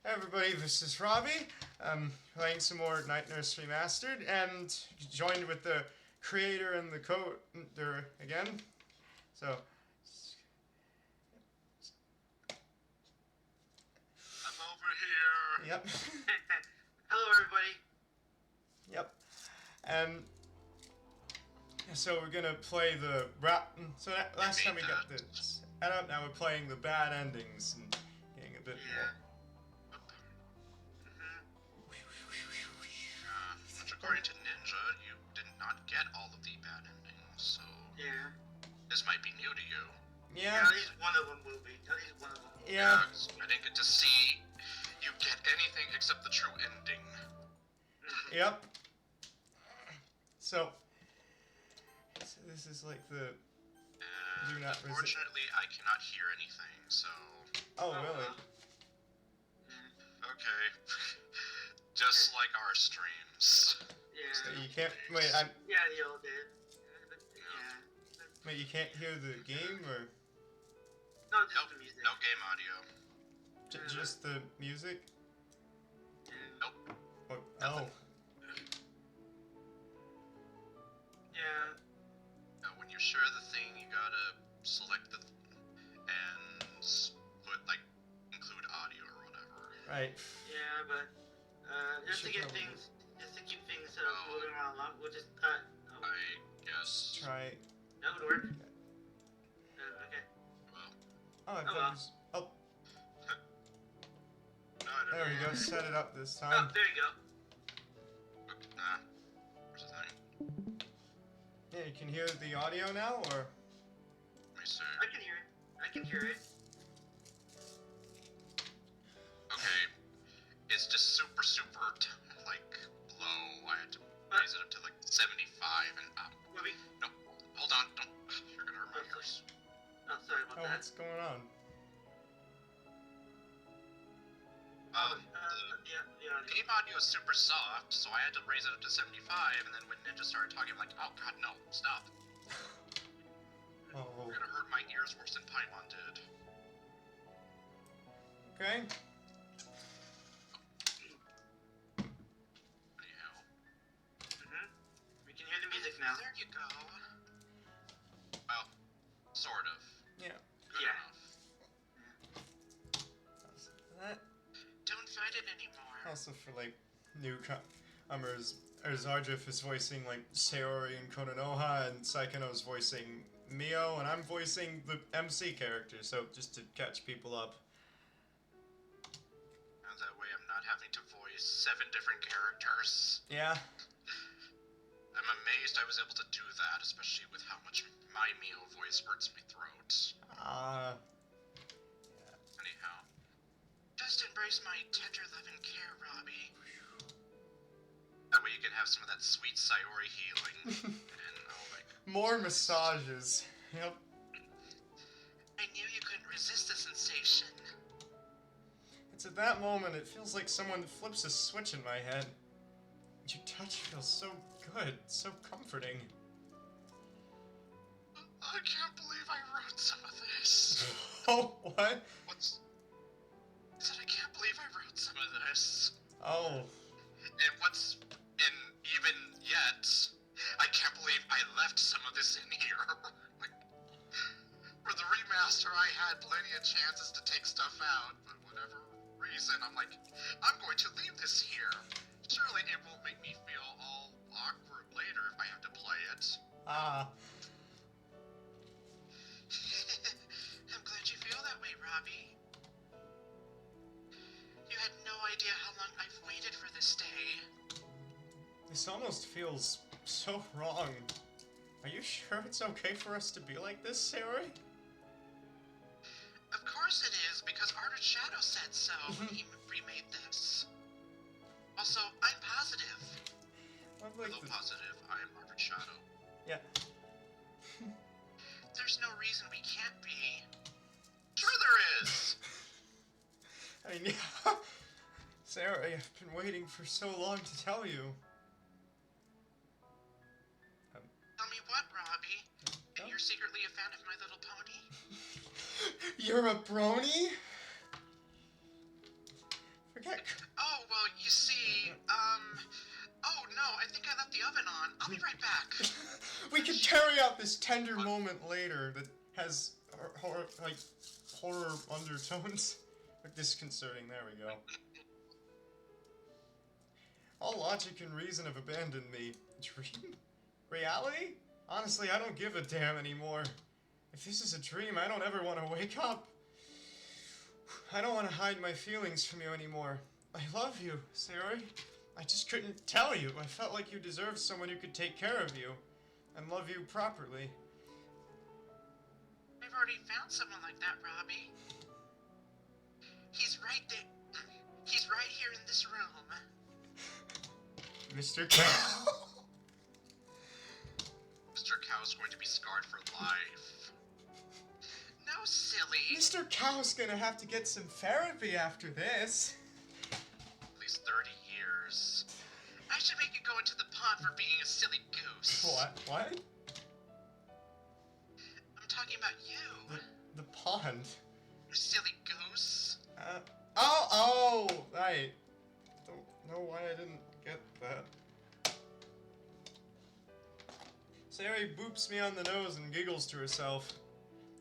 Hey everybody, this is Robbie. I'm playing some more Night Nurse Remastered and joined with the creator and the coder again. So, I'm over here. yep. Hello, everybody. Yep. And so we're gonna play the rap. So last time we got the setup, now we're playing the bad endings and getting a bit more. Which according to Ninja, you did not get all of the bad endings, so Yeah. this might be new to you. Yeah. At least one of them will be. At least one of them will be. Yeah. I didn't get to see you get anything except the true ending. Yep. So this is like the Do not resist. Unfortunately, I cannot hear anything, so... Oh, really? Okay. Just like our streams. Yeah. So you can't... Wait, Yeah, the old days. Yeah. wait, you can't hear the game, or... No, just Nope, the music. no game audio. Just the music? Nope. What? Nothing. Oh. Yeah. When you share the thing, you gotta select the... and put, like, include audio or whatever. Right. Yeah, but just to Should get probably- things, just to keep things moving around along, we'll just oh, I guess... Try... that would work. Okay. Well, Oh, I Oh, thought well. it was... Oh, no, I don't there we know. go. Set it up this Oh, time. there you go. Where's the thing? Yeah, you can hear the audio now, or... Let me see. I can hear it. I can hear it. Okay. It's just super, like, low. I had to raise it up to, like, 75 and up. Movie. No, hold on. Don't... You're gonna hurt my ears. Oh, sorry about Oh, that. what's going on? Yeah, the audio. Game audio is super soft, so I had to raise it up to 75, and then when Ninja started talking, I'm like, oh god, no, stop. Oh, You're gonna hurt my ears worse than Paimon did. okay. Anyhow. We can hear the music now. There you go. Well, sort of. Yeah. Good Yeah. enough. That Don't fight it anymore. also for like newcomers, as Ardreth is voicing like Sayori and Kononoha, and Saikano's voicing Mio, and I'm voicing the MC character. So just to catch people up. And that way I'm not having to voice 7 different characters. Yeah. I'm amazed I was able to do that, especially with how much my Mio voice hurts my throat. Anyhow. Just embrace my tender love and care, Robbie. That way you can have some of that sweet Sayori healing. And oh my... More massages. Yep. I knew you couldn't resist the sensation. It's at that moment it feels like someone flips a switch in my head. Your touch feels so good, so comforting. I can't believe I wrote some of this. Oh, what? What's... I said I can't believe I wrote some of this. Oh. And what's... and even yet, I can't believe I left some of this in here. Like, for the remaster, I had plenty of chances to take stuff out, but whatever reason, I'm like, I'm going to leave this here. Surely it won't make me feel all awkward later if I have to play it. Ah. I'm glad you feel that way, Robbie. You had no idea how long I've waited for this day. This almost feels so wrong. Are you sure it's okay for us to be like this, Sayori? Of course it is, because ArdrethShadow said so when he remade this. Also, I'm positive. I'm like Although positive, I am ArdrethShadow. Yeah. There's no reason we can't be. Sure there is! I mean, yeah. Sayori, I've been waiting for so long to tell you. Tell me what, Robbie? Oh. You're secretly a fan of My Little Pony? You're a brony? Forget. Oh, well, you see, oh no, I think I left the oven on. I'll be right back. We could carry out this tender moment later that has horror undertones. Like disconcerting, there we go. All logic and reason have abandoned me. Dream? Reality? Honestly, I don't give a damn anymore. If this is a dream, I don't ever want to wake up. I don't want to hide my feelings from you anymore. I love you, Sayori. I just couldn't tell you. I felt like you deserved someone who could take care of you and love you properly. I've already found someone like that, Robbie. He's right there. He's right here in this room. Mr. Cow. Mr. Cow's going to be scarred for life. silly. Mr. Cow's gonna have to get some therapy after this. At least 30 years. I should make you go into the pond for being a silly goose. What? I'm talking about you. The pond? You silly goose. Oh, right. Don't know why I didn't get that. Sari boops me on the nose and giggles to herself.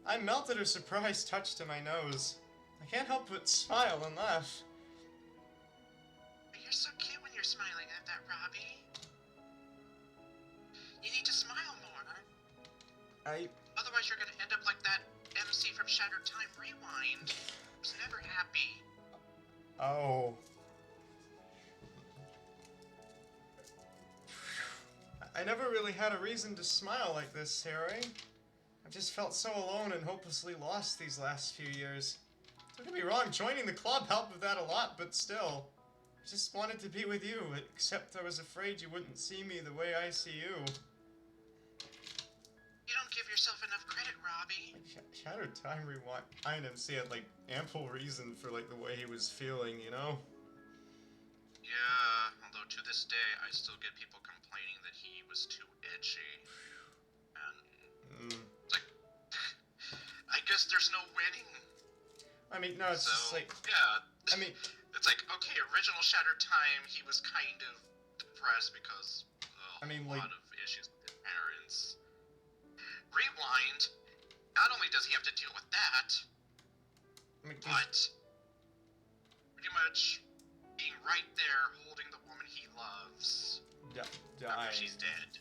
I melt at her surprised touch to my nose. I can't help but smile and laugh. You're so cute when you're smiling at that, Robbie. You need to smile more. Otherwise you're gonna end up like that MC from Shattered Time Rewind. Who's never happy. Oh. I never really had a reason to smile like this, Sari. I've just felt so alone and hopelessly lost these last few years. Don't get me wrong, joining the club helped with that a lot, but still. I just wanted to be with you, except I was afraid you wouldn't see me the way I see you. You don't give yourself enough credit, Robbie. Shattered Time Rewind. INMC had, like, ample reason for, like, the way he was feeling, you know? Yeah, although to this day, I still get people complaining that he was too edgy. And, it's like, I guess there's no winning. I mean, no, it's just like... Yeah. I mean... It's like, okay, original Shattered Time, he was kind of depressed because a lot of issues with his parents. Rewind, not only does he have to deal with that, but pretty much being right there holding the woman he loves after she's dead.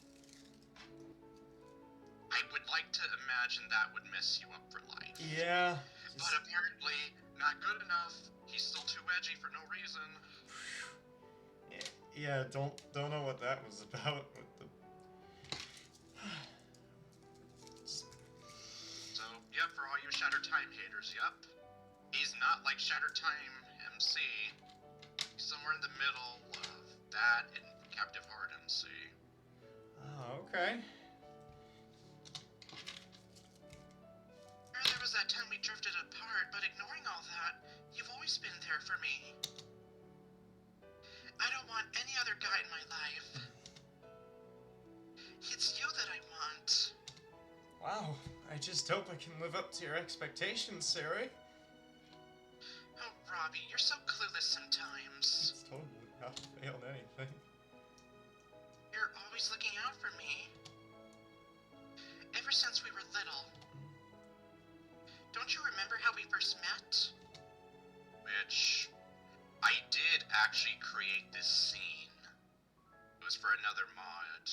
I would like to imagine that would mess you up for life. Yeah. But apparently, not good enough. He's still too edgy for no reason. Yeah, don't know what that was about with the... So, yep, for all you Shattered Time haters, yep. He's not like Shattered Time MC. He's somewhere in the middle of that and Captive Heart MC. Oh, okay. There was that time we drifted apart, but ignoring all that, you've always been there for me. I don't want any other guy in my life. It's you that I want. Wow, I just hope I can live up to your expectations, Sari. Oh, Robbie, you're so clueless sometimes. It's totally not failed anything. You're always looking out for me. Ever since we were little. Don't you remember how we first met? Which, I did actually create this scene. It was for another mod.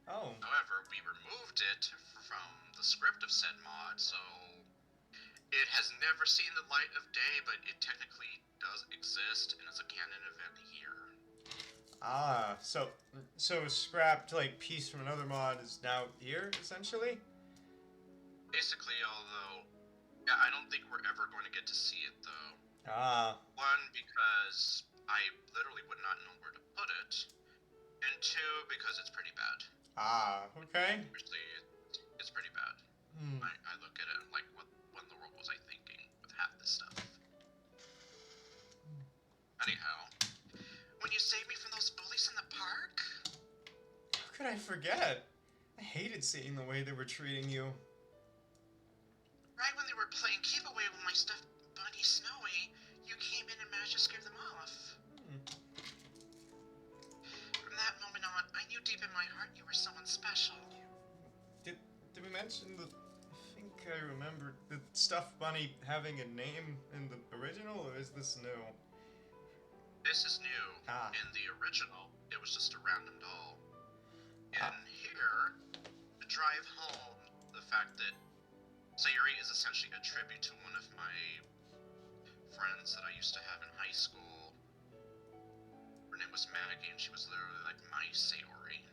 Oh. However, we removed it from the script of said mod, so it has never seen the light of day, but it technically does exist and is a canon event here. Ah, so scrapped, like, piece from another mod is now here, essentially? Basically, although, yeah, I don't think we're ever going to get to see it, though. Ah. One, because I literally would not know where to put it. And two, because it's pretty bad. Ah, okay. Seriously, it's pretty bad. I look at it and like, what in the world was I thinking with half this stuff? Anyhow, when you saved me from those bullies in the park? How could I forget? I hated seeing the way they were treating you. Right when they were playing keep away with my stuffed bunny Snowy, you came in and managed to scare them off. From that moment on, I knew deep in my heart you were someone special. Did we mention the... I think I remember the stuffed bunny having a name in the original, or is this new? This is new. Ah. In the original, it was just a random doll. In here, to drive home the fact that Sayuri is essentially a tribute to one of my friends that I used to have in high school. Her name was Maggie, and she was literally like my Sayuri.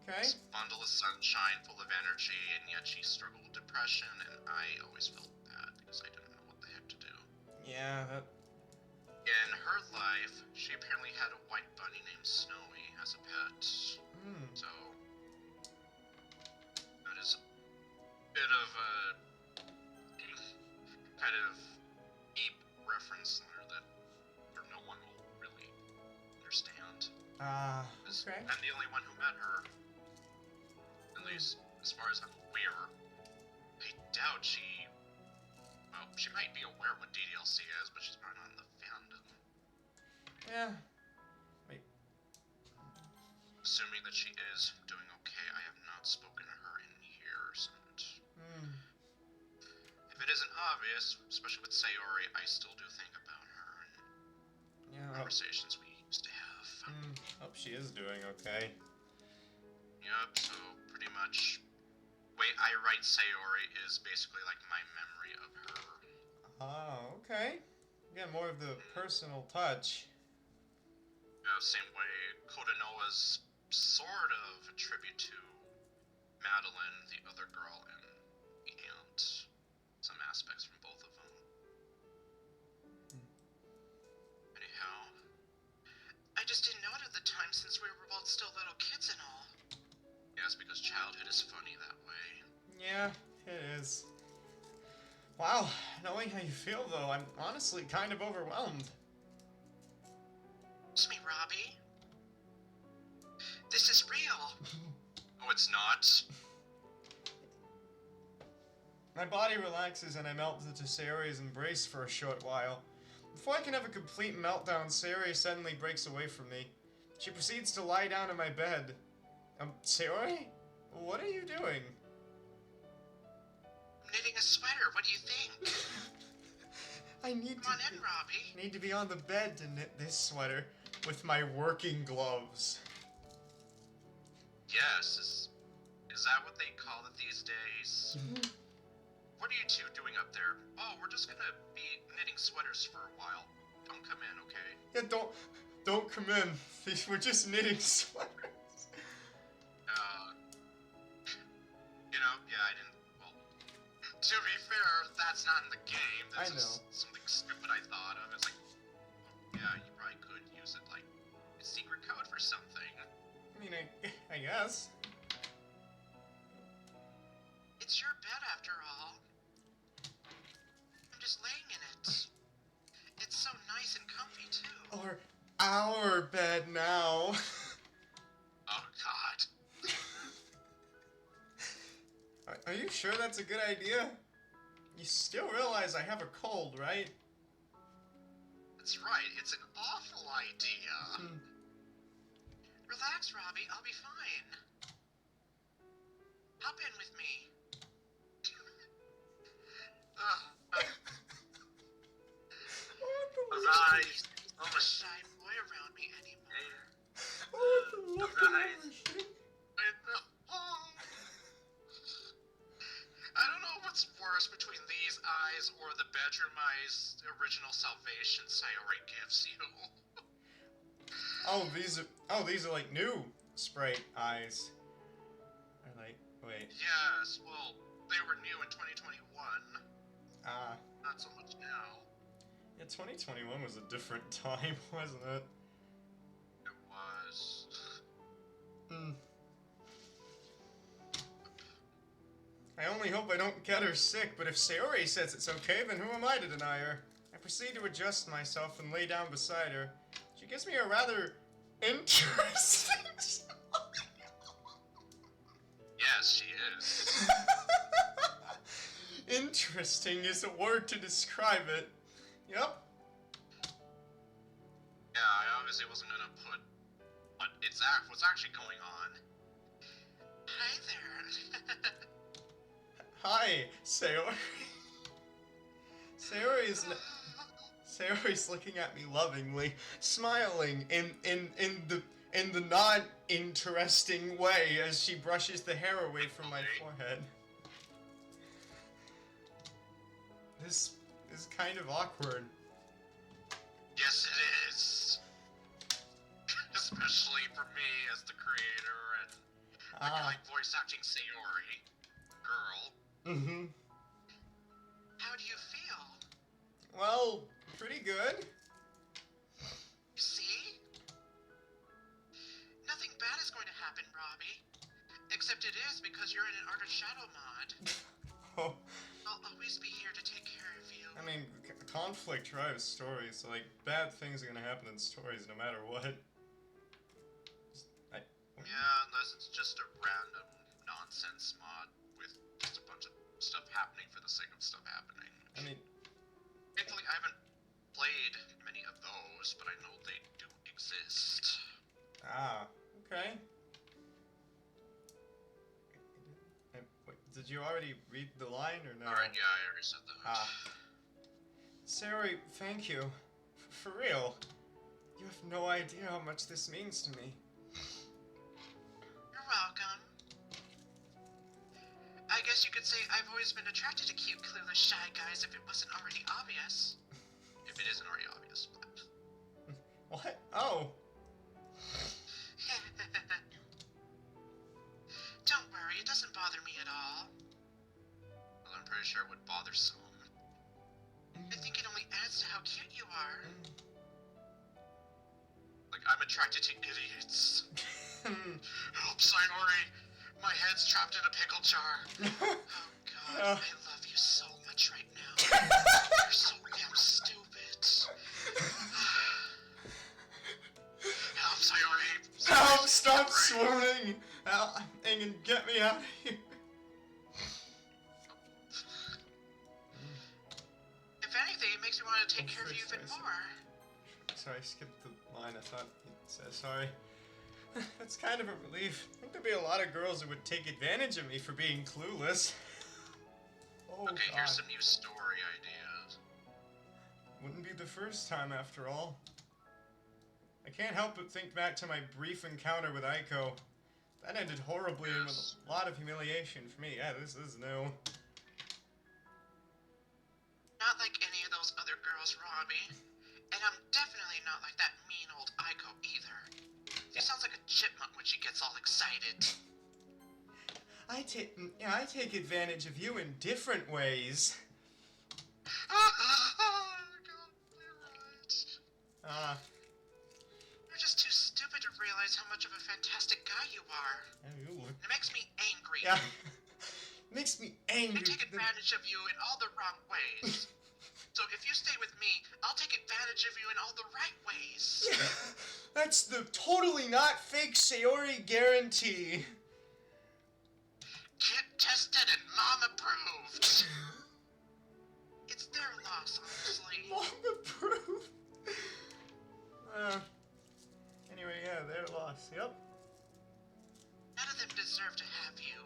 Okay. This bundle of sunshine, full of energy, and yet she struggled with depression, and I always felt bad because I didn't know what the heck to do. Yeah, that... In her life, she apparently had a white bunny named Snowy as a pet. So, that is a bit of a repetitive Eep reference there that no one will really understand. Okay. I'm the only one who met her. At least, as far as I'm aware. I doubt she... Well, she might be aware what DDLC is, but she's probably not in the fandom. Yeah. Wait. Assuming that she is doing okay, I have not spoken to her in years, and... If it isn't obvious, especially with Sayori, I still do think about her and conversations we used to have. Hope she is doing okay. Yup, so pretty much... way I write Sayori is basically like my memory of her. Oh, okay. Again, more of the personal touch. Same way Kodanoa's sort of a tribute to Madeline, the other girl, and some aspects from both of them. Anyhow, I just didn't know it at the time since we were both still little kids and all. Yes, because childhood is funny that way. Yeah, it is. Wow, knowing how you feel though, I'm honestly kind of overwhelmed. It's me, Robbie. This is real. Oh, it's not? My body relaxes and I melt into Sayori's embrace for a short while. Before I can have a complete meltdown, Sayori suddenly breaks away from me. She proceeds to lie down in my bed. Sayori? What are you doing? I'm knitting a sweater, what do you think? I need Come on in, Robbie. need to be on the bed to knit this sweater with my working gloves. Yes, is that what they call it these days? What are you two doing up there? Oh, we're just gonna be knitting sweaters for a while. Don't come in, okay? Yeah, don't come in. We're just knitting sweaters. Yeah, I didn't, well, to be fair, that's not in the game. That's I know. just something stupid I thought of. It's like, oh, yeah, you probably could use it like a secret code for something. I mean, I guess. It's your bed after all. I'm just laying in it. It's so nice and comfy too. Or our bed now. Oh god. Are you sure that's a good idea? You still realize I have a cold, right? That's right, it's an awful idea. Relax, Robbie, I'll be fine. Hop in with me. Those eyes. I'm a shy boy around me anymore. I don't know what's worse between these eyes or the bedroom eyes original salvation Sayori gives you. These are like new Sprite eyes. Or like, wait. Yes, well, they were new in 2021. Not so much now. Yeah, 2021 was a different time, wasn't it? It was. I only hope I don't get her sick, but if Sayori says it's okay, then who am I to deny her? I proceed to adjust myself and lay down beside her. She gives me a rather interesting Yes, she is. Interesting is a word to describe it. Yep. Yeah, I obviously wasn't gonna put what's actually going on. Hi there. Hi, Sayori. Sayori's looking at me lovingly, smiling in the non-interesting way as she brushes the hair away from my forehead. This is kind of awkward. Yes, it is. Especially for me as the creator and the guy voice acting Sayori. Girl. Mm-hmm. How do you feel? Well, pretty good. You see? Nothing bad is going to happen, Robbie. Except it is because you're in an ArdrethShadow mod. Oh. I'll always be here to take care of you. I mean, conflict drives stories, so, like, bad things are gonna happen in stories no matter what. Yeah, unless it's just a random nonsense mod with just a bunch of stuff happening for the sake of stuff happening. I mean... Thankfully, I haven't played many of those, but I know they do exist. Ah, okay. Wait, did you already read the line, or no? Alright, yeah, I already said that. Ah. Sayori, thank you. For real. You have no idea how much this means to me. You're welcome. I guess you could say I've always been attracted to cute, clueless, shy guys if it wasn't already obvious. If it isn't already obvious, but... What? Oh. Don't worry, it doesn't bother me at all. Well, I'm pretty sure it would bother some. I think it only adds to how cute you are. Like, I'm attracted to idiots. Help, Sayori! My head's trapped in a pickle jar. Oh god, I love you so much right now. You're so damn stupid. Help, Sayori! Help! Stop swooning! Help! And get me out of here! If anything, it makes me want to take care of you even more. Sorry, I skipped the line. I thought you said sorry. That's kind of a relief. I think there'd be a lot of girls who would take advantage of me for being clueless. Oh, Okay, God. here's some new story ideas. Wouldn't be the first time, after all. I can't help but think back to my brief encounter with Aiko. That ended horribly and with a lot of humiliation for me. Yeah, this is new. Not like any of those other girls, Robbie. And I'm definitely not like that mean old Aiko either. She sounds like a chipmunk when she gets all excited. I take advantage of you in different ways. Ah. You're just too stupid to realize how much of a fantastic guy you are. You look... It makes me angry. Yeah. Makes me angry. I take advantage of you in all the wrong ways. So if you stay with me, I'll take advantage of you in all the right ways. That's the totally not fake Sayori guarantee. Kid tested and mom approved. It's their loss, honestly. Mom approved. Anyway, yeah, their loss. Yep. None of them deserve to have you.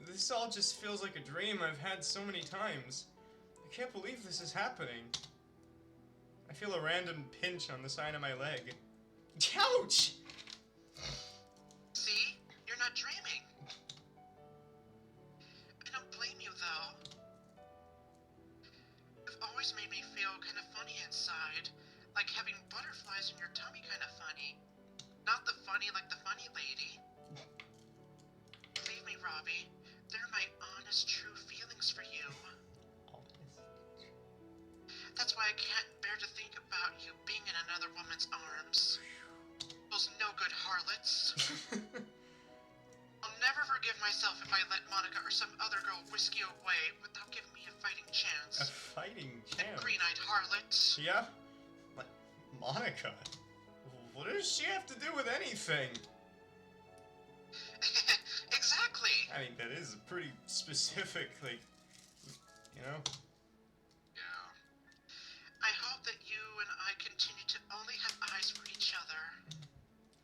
This all just feels like a dream I've had so many times. I can't believe this is happening. I feel a random pinch on the side of my leg. Ouch! See? You're not dreaming. I don't blame you, though. You've always made me feel kind of funny inside. Like having butterflies in your tummy kind of funny. Not the funny like the funny lady. Believe me, Robbie. They're my honest, true feelings for you. That's why I can't bear to think about you being in another woman's arms. Those no-good harlots. I'll never forgive myself if I let Monica or some other girl whisk you away without giving me a fighting chance. A fighting chance? That green-eyed harlot. Yeah? Like, Monica? What does she have to do with anything? Exactly. I mean, that is pretty specific, like, you know? I hope that you and I continue to only have eyes for each other.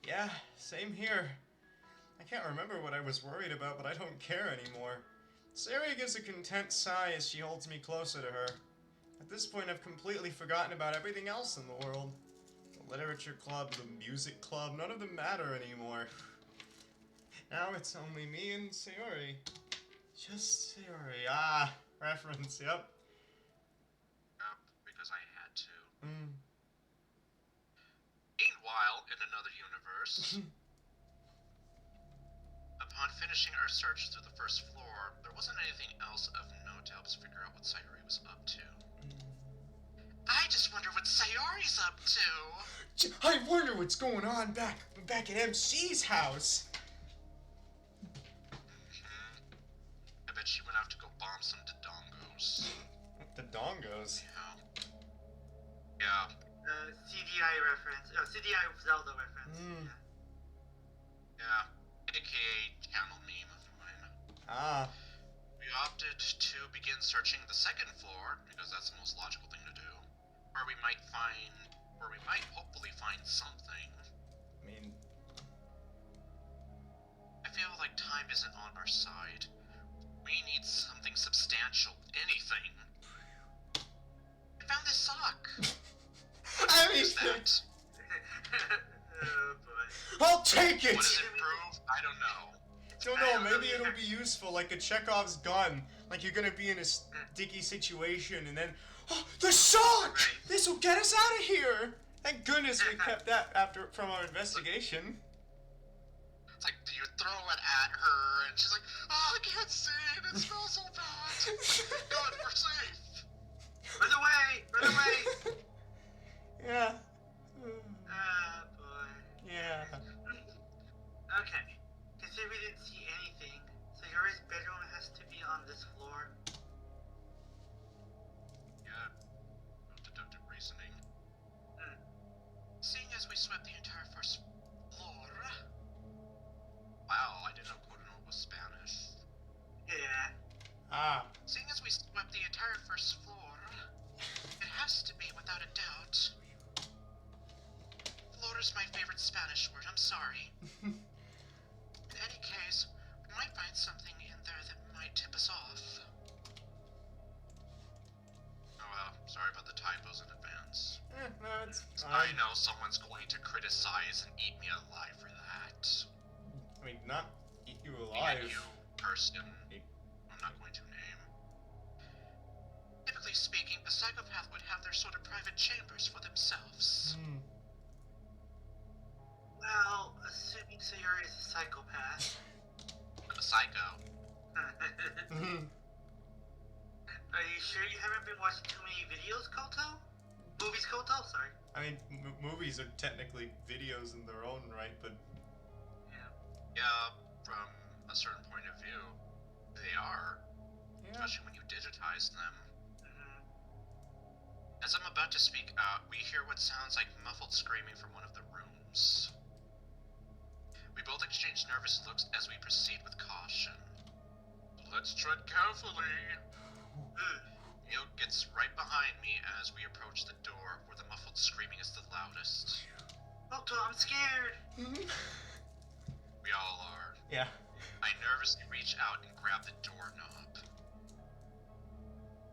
Yeah, same here. I can't remember what I was worried about, but I don't care anymore. Sayori gives a content sigh as she holds me closer to her. At this point, I've completely forgotten about everything else in the world. The literature club, the music club, none of them matter anymore. Now it's only me and Sayori. Just Sayori. Ah, reference, yep. Because I had to. Mm. Meanwhile, in another universe, upon finishing our search through the first floor, there wasn't anything else of note to help us figure out what Sayori was up to. I just wonder what Sayori's up to. I wonder what's going on back at MC's house. I bet she went out to go bomb some dodongos. song goes. Yeah. CDI reference. CDI Zelda reference. Mm. Yeah. AKA channel meme of mine. Ah. We opted to begin searching the second floor, because that's the most logical thing to do. Where we might hopefully find something. I mean... I feel like time isn't on our side. We need something substantial. Anything. I found this sock. What is that? Oh boy. I'll take it! What does it prove? I don't know. Don't know, maybe it'll be useful, like a Chekhov's gun. Like you're gonna be in a sticky situation and then, oh, the sock! This'll get us out of here! Thank goodness we kept that from our investigation. It's like, do you throw it at her? And she's like, oh, I can't see it, it smells so bad. God, we're safe. Run away! Run away! Yeah. Ah, boy. Yeah. Okay. Consider we didn't see anything, so Yuri's bedroom has to be on this floor. Yeah. Deductive reasoning. Seeing as we swept the entire first floor. Wow, I did not quote know it was Spanish. Yeah. Ah. Seeing as we swept the entire first floor, it has to be without a doubt. Floor is my favorite Spanish word, I'm sorry. In any case, we might find something in there that might tip us off. Oh, sorry about the typos in advance. No, it's I fine. know someone's going to criticize and eat me alive for that. I mean, not eat you And alive. you, person, I'm not going to name. Typically speaking, a psychopath would have their sort of private chambers for themselves. Well, assuming Sayuri is a psychopath. A psycho. Are you sure you haven't been watching too many videos, Koto? Movies, Koto? Sorry. I mean, movies are technically videos in their own right, but... Yeah. Yeah, from a certain point of view, they are. Yeah. Especially when you digitize them. As I'm about to speak out, we hear what sounds like muffled screaming from one of the rooms. We both exchange nervous looks as we proceed with caution. Let's tread carefully. Neil gets right behind me as we approach the door where the muffled screaming is the loudest. Koto, I'm scared! We all are. Yeah. I nervously reach out and grab the doorknob.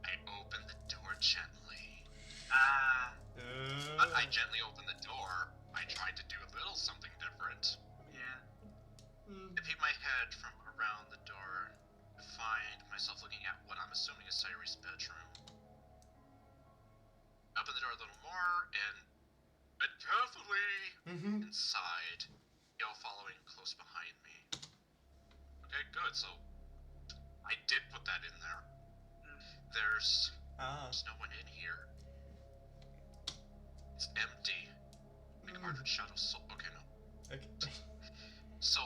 I open the door gently. Ah. I gently open the door. I tried to do a little something different. Yeah. I peek my head from around the door to find myself looking at what I'm assuming is Sayuri's bedroom. I open the door a little more and carefully inside, Yo following close behind me. Okay, good. So I did put that in there. There's no one in here. It's empty. Like ArdrethShadow okay, no. Okay. So,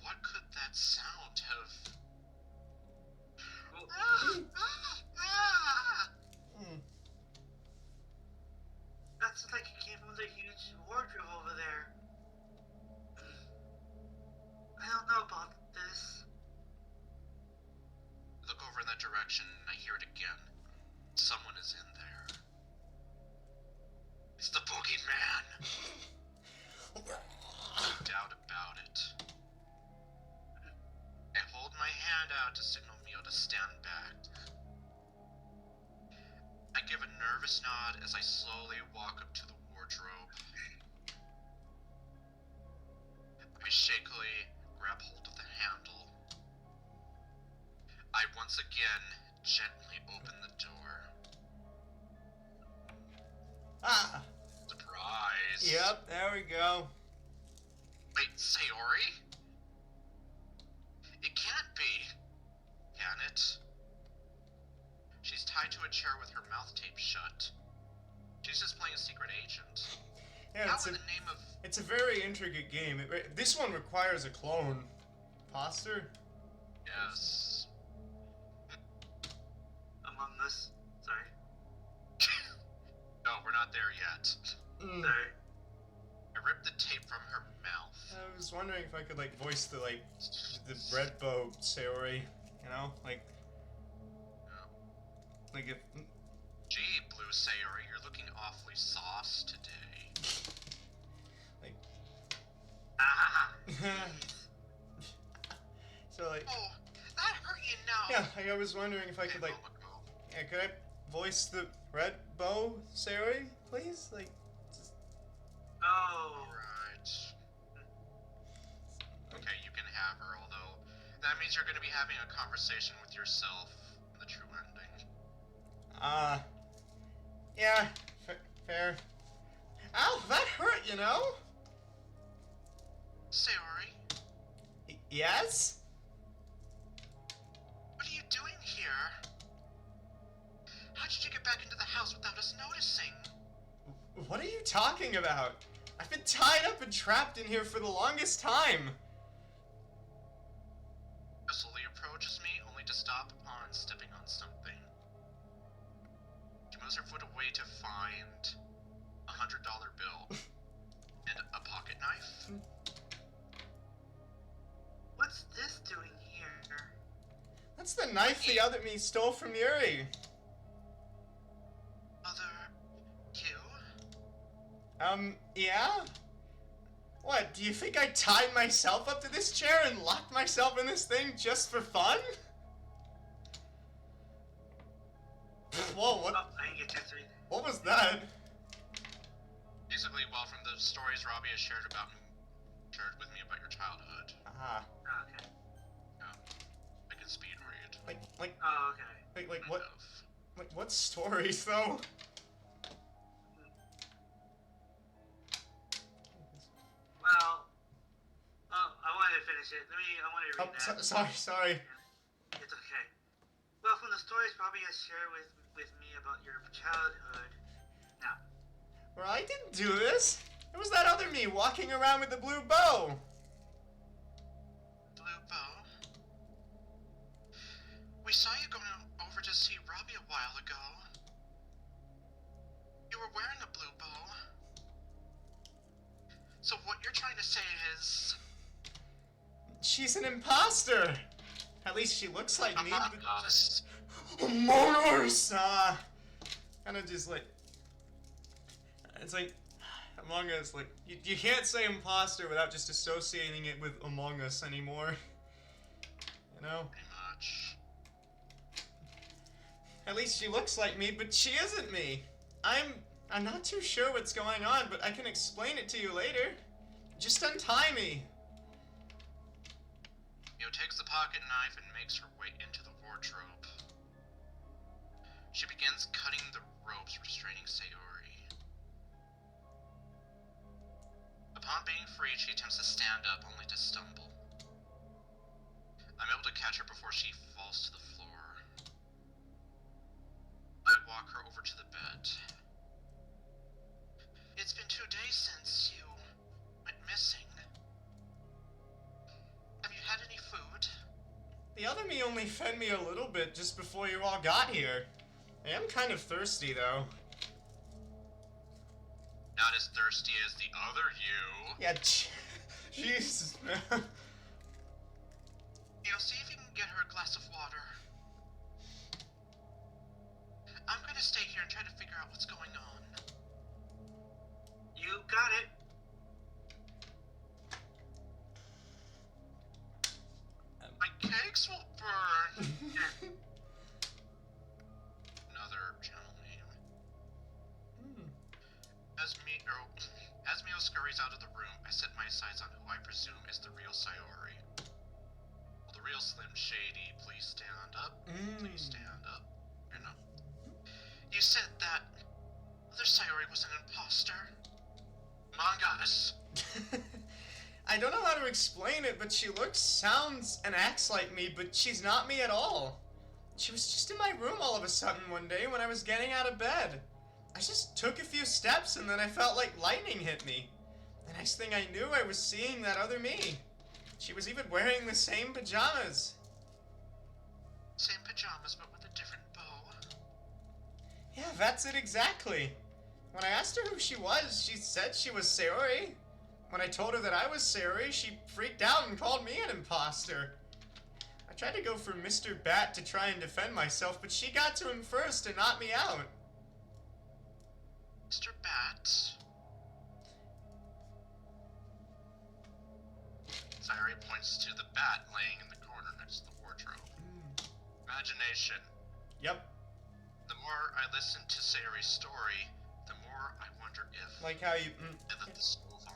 what could that sound have... That's like it came from the huge wardrobe over there. I don't know about this. Look over in that direction, and I hear it again. Someone is in there. It's the boogeyman! No doubt about it. I hold my hand out to signal Mio to stand back. I give a nervous nod as I slowly walk up to the wardrobe. I shakily grab hold of the handle. I once again gently open the door. Ah! Surprise! Yep, there we go. Wait, Sayori? It can't be. Can it? She's tied to a chair with her mouth taped shut. She's just playing a secret agent. Yeah, How in the name of... it's a very intricate game. This one requires a clone. Poster? Yes. Among Us. Sorry. there yet. Mm. Sorry. I ripped the tape from her mouth. I was wondering if I could like voice the red bow Sayori, you know, like if. Gee, Blue Sayori, you're looking awfully sauce today. Like. Ah. So like. Oh, that hurt you now. Yeah, like, I was wondering if I could like. Yeah, could I voice the red bow Sayori, please? Like. Just... Oh. Alright. Okay, you can have her, although that means you're going to be having a conversation with yourself in the true ending. Yeah, fair. Ow, that hurt, you know? Sayori, Yes? what are you doing here? How did you get back into the house without us noticing? What are you talking about? I've been tied up and trapped in here for the longest time. Slowly approaches me, only to stop upon stepping on something. She moves her foot away to find a $100 bill and a pocket knife. What's this doing here? That's the knife the other me stole from Yuri. You? Yeah? What, do you think I tied myself up to this chair and locked myself in this thing just for fun? Whoa, what? Oh, I didn't get chance to read. What was that? Basically, well, from the stories Robbie has shared with me about your childhood, Ah, Oh, okay. I can speed read. Oh, okay. like Kind what? of. Like what stories though? Well, I wanted to finish it. I wanted to read that. Sorry. It's okay. Well, from the stories Robbie has shared with me about your childhood. Now, Well, I didn't do this. It was that other me walking around with the blue bow. Blue bow? We saw you going over to see Robbie a while ago. You were wearing a blue bow. So what you're trying to say is... She's an imposter. At least she looks like me. Among Us. Among Us. Kind of just like. It's like Among Us. Like you can't say imposter without just associating it with Among Us anymore. You know. Pretty much. At least she looks like me, but she isn't me. I'm not too sure what's going on, but I can explain it to you later. Just untie me. Mio takes the pocket knife and makes her way into the wardrobe. She begins cutting the ropes restraining Sayori. Upon being freed, she attempts to stand up only to stumble. I'm able to catch her before she falls to the floor. I walk her over to the bed. It's been 2 days since you went missing. Have you had any food? The other me only fed me a little bit just before you all got here. I am kind of thirsty though. Not as thirsty as the other you. Yeah, Jesus, man. See if you can get her a glass of water. I'm gonna stay here and try to figure out what's going on. you got it. My cakes will burn. Another channel name. As Mio scurries out of the room, I set my sights on who I presume is the real Sayori. Will the real Slim Shady please stand up? Please stand up. You know. You said that other Sayori was an imposter. Among Us. I don't know how to explain it, but she looks, sounds, and acts like me, but she's not me at all. She was just in my room all of a sudden one day when I was getting out of bed. I just took a few steps and then I felt like lightning hit me. The next thing I knew, I was seeing that other me. She was even wearing the same pajamas. Same pajamas, but with a different bow. Yeah, that's it exactly. When I asked her who she was, she said she was Sayori. When I told her that I was Sayori, she freaked out and called me an imposter. I tried to go for Mr. Bat to try and defend myself, but she got to him first and knocked me out. Mr. Bat? Sayori points to the bat laying in the corner next to the wardrobe. Imagination. Yep. The more I listen to Sayori's story, the more I wonder if Like how you... I let this move on.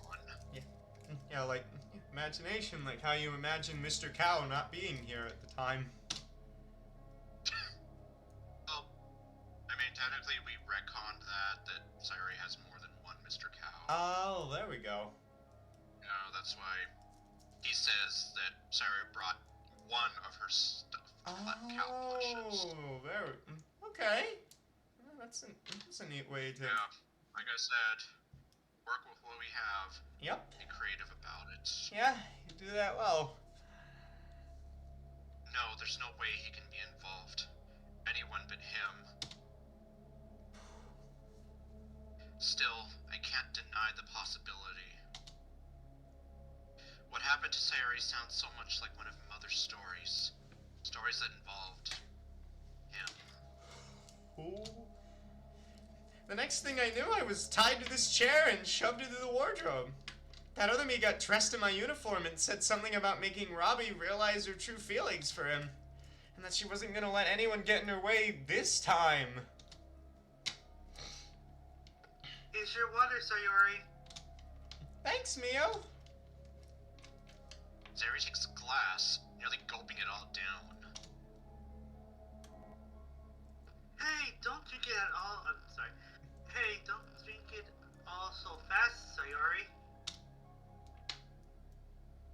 Yeah, like, imagination, like how you imagine Mr. Cow not being here at the time. Well, I mean, technically we retconned that Sayori has more than one Mr. Cow. Oh, there we go. You know, that's why he says that Sayori brought one of her stuffed cow plushes. Oh, very... Okay. Well, that's a neat way to... Yeah, like I said, work with what we have. Yep. Be creative about it. Yeah, you do that well. No, there's no way he can be involved. Anyone but him. Still, I can't deny the possibility. What happened to Sayori sounds so much like one of Mother's stories. Stories that involved him. Ooh. The next thing I knew, I was tied to this chair and shoved into the wardrobe. That other me got dressed in my uniform and said something about making Robbie realize her true feelings for him. And that she wasn't gonna let anyone get in her way this time. Here's your water, Sayori. Thanks, Mio. Sayori takes a glass, nearly gulping it all down. Hey, don't drink it at all. I'm sorry. Hey, don't drink it all so fast, Sayori.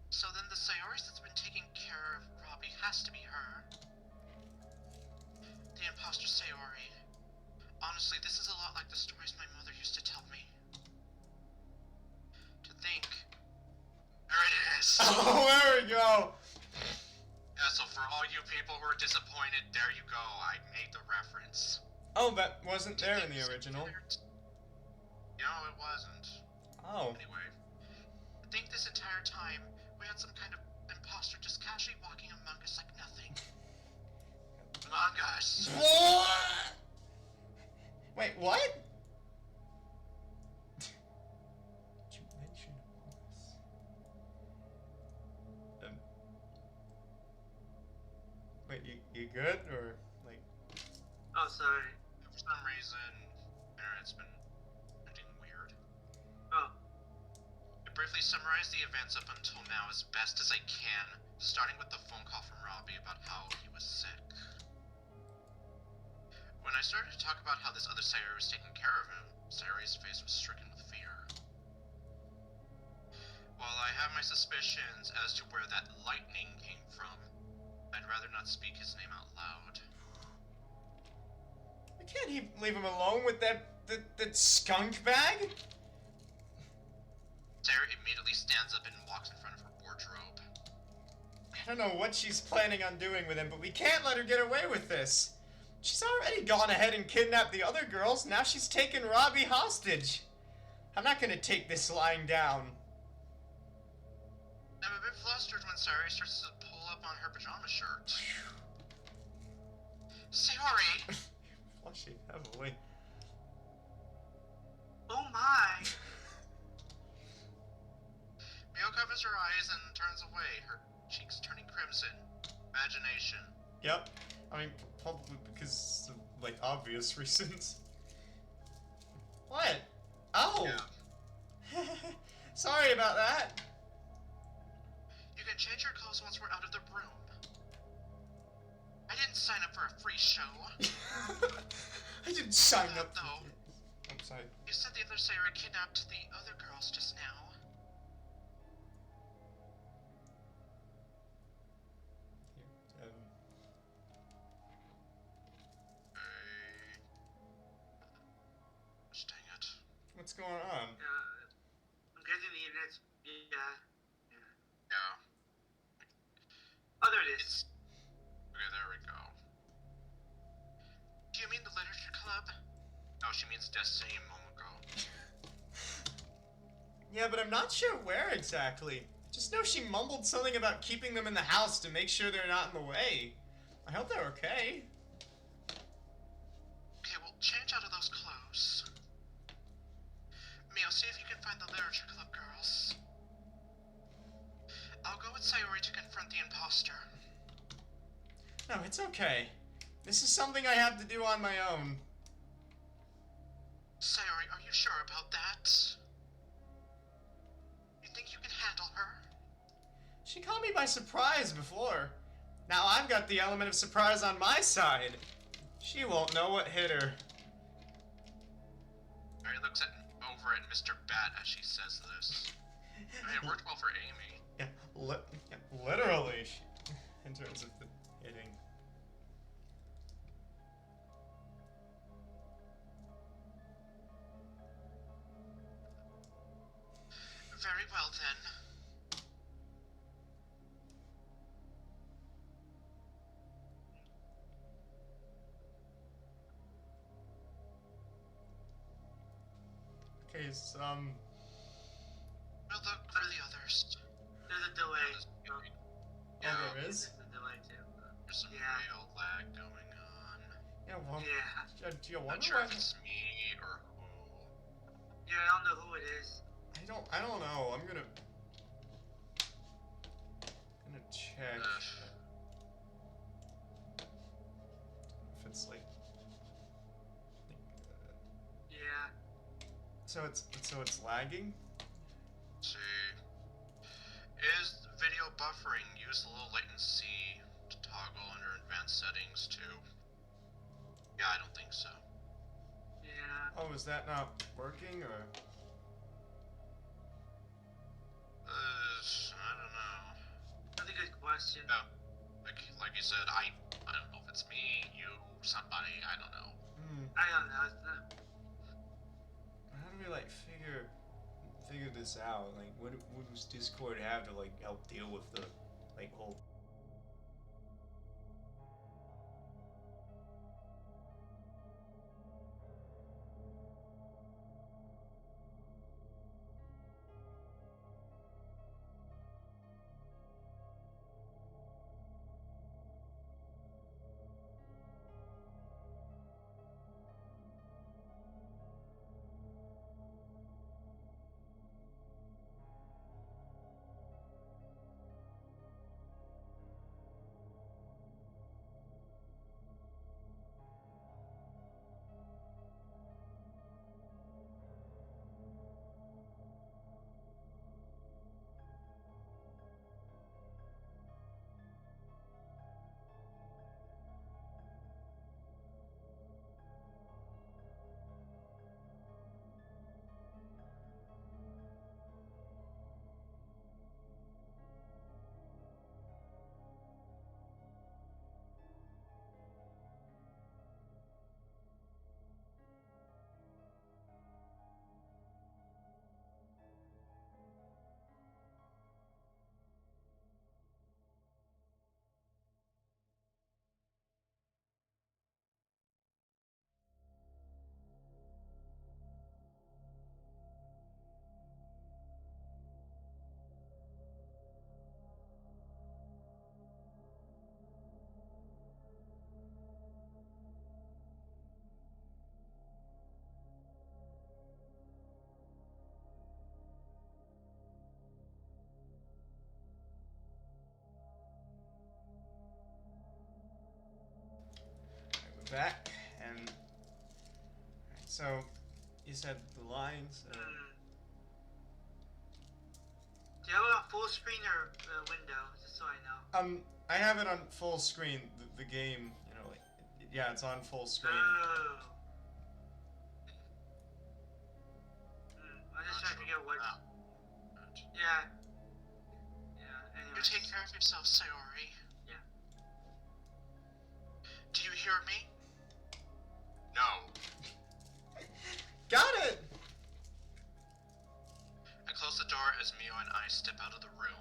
So then the Sayori that's been taking care of Robbie has to be her. The imposter Sayori. Honestly, this is a lot like the stories my mother used to tell me. To think. There it is! Oh, there we go. Yeah, so for all you people who are disappointed, there you go. I made the reference. Oh, that wasn't there in the original. No, it wasn't. Oh. Anyway, I think this entire time we had some kind of imposter just casually walking among us like nothing. Among us. What? Wait, what? Did you mention Among Us? Wait, you good or like? Oh, sorry. For some reason, internet's been acting weird. Oh. To briefly summarize the events up until now as best as I can, starting with the phone call from Robbie about how he was sick. When I started to talk about how this other Sayori was taking care of him, Sayori's face was stricken with fear. While I have my suspicions as to where that lightning came from, I'd rather not speak his name out loud. Can't he leave him alone with that skunk bag? Sayori immediately stands up and walks in front of her wardrobe. I don't know what she's planning on doing with him, but we can't let her get away with this. She's already gone ahead and kidnapped the other girls, now she's taken Robbie hostage. I'm not gonna take this lying down. I'm a bit flustered when Sayori starts to pull up on her pajama shirt. Sayori! Flushing heavily. Oh my! Mio covers her eyes and turns away, her cheeks turning crimson. Imagination. Yep. I mean, probably because of, like, obvious reasons. What? Oh! Yeah. Sorry about that. You can change your clothes once we're out of the room. I didn't sign up for a free show. I didn't sign up for though. this. I'm sorry. You said the other Sayori kidnapped the other girls just now. Here, Gosh dang it. what's going on? I'm guessing the internet's... Yeah. Yeah. Oh, there it is. Okay, there we go. Do you mean the literature club? No, she means Destiny Momoko go. Yeah, but I'm not sure where exactly. Just know she mumbled something about keeping them in the house to make sure they're not in the way. I hope they're okay. Okay, well, change out of those clothes. Mio, see if you can find the literature club girls. I'll go with Sayori to confront the imposter. No, it's okay. This is something I have to do on my own. Sayori, are you sure about that? You think you can handle her? She caught me by surprise before. Now I've got the element of surprise on my side. She won't know what hit her. Mary looks over at Mr. Bat as she says this. I mean, it worked well for Amy. Yeah, literally, in terms of the hitting. Very well then. Okay, so, We'll look for the others. There's a delay. Yeah, oh, there is? There's a delay too. there's some Yeah. real lag going on. Yeah, well, Yeah. do you Not wonder sure why? if it's me or who. Yeah, I don't know who it is. I don't know. I'm gonna check if it's like, Yeah. so it's lagging. Let's see. Is video buffering? Use the low latency to toggle under advanced settings too. Yeah, I don't think so. Yeah. Oh, is that not working or? I don't know. That's a good question. No, like you said, I don't know if it's me, you, somebody, I don't know. I don't know. It's not... How do we like figure this out? Like, what does Discord have to like help deal with the like whole? Back and alright, so you said the lines. Do you have it on full screen or window? Just so I know. I have it on full screen. The game, you know, like yeah, it's on full screen. Oh. I'm just trying to figure out what. Yeah. Yeah. You Anyways. take care of yourself, Sayori. Yeah. Do you hear me? No. Got it. I close the door as Mio and I step out of the room.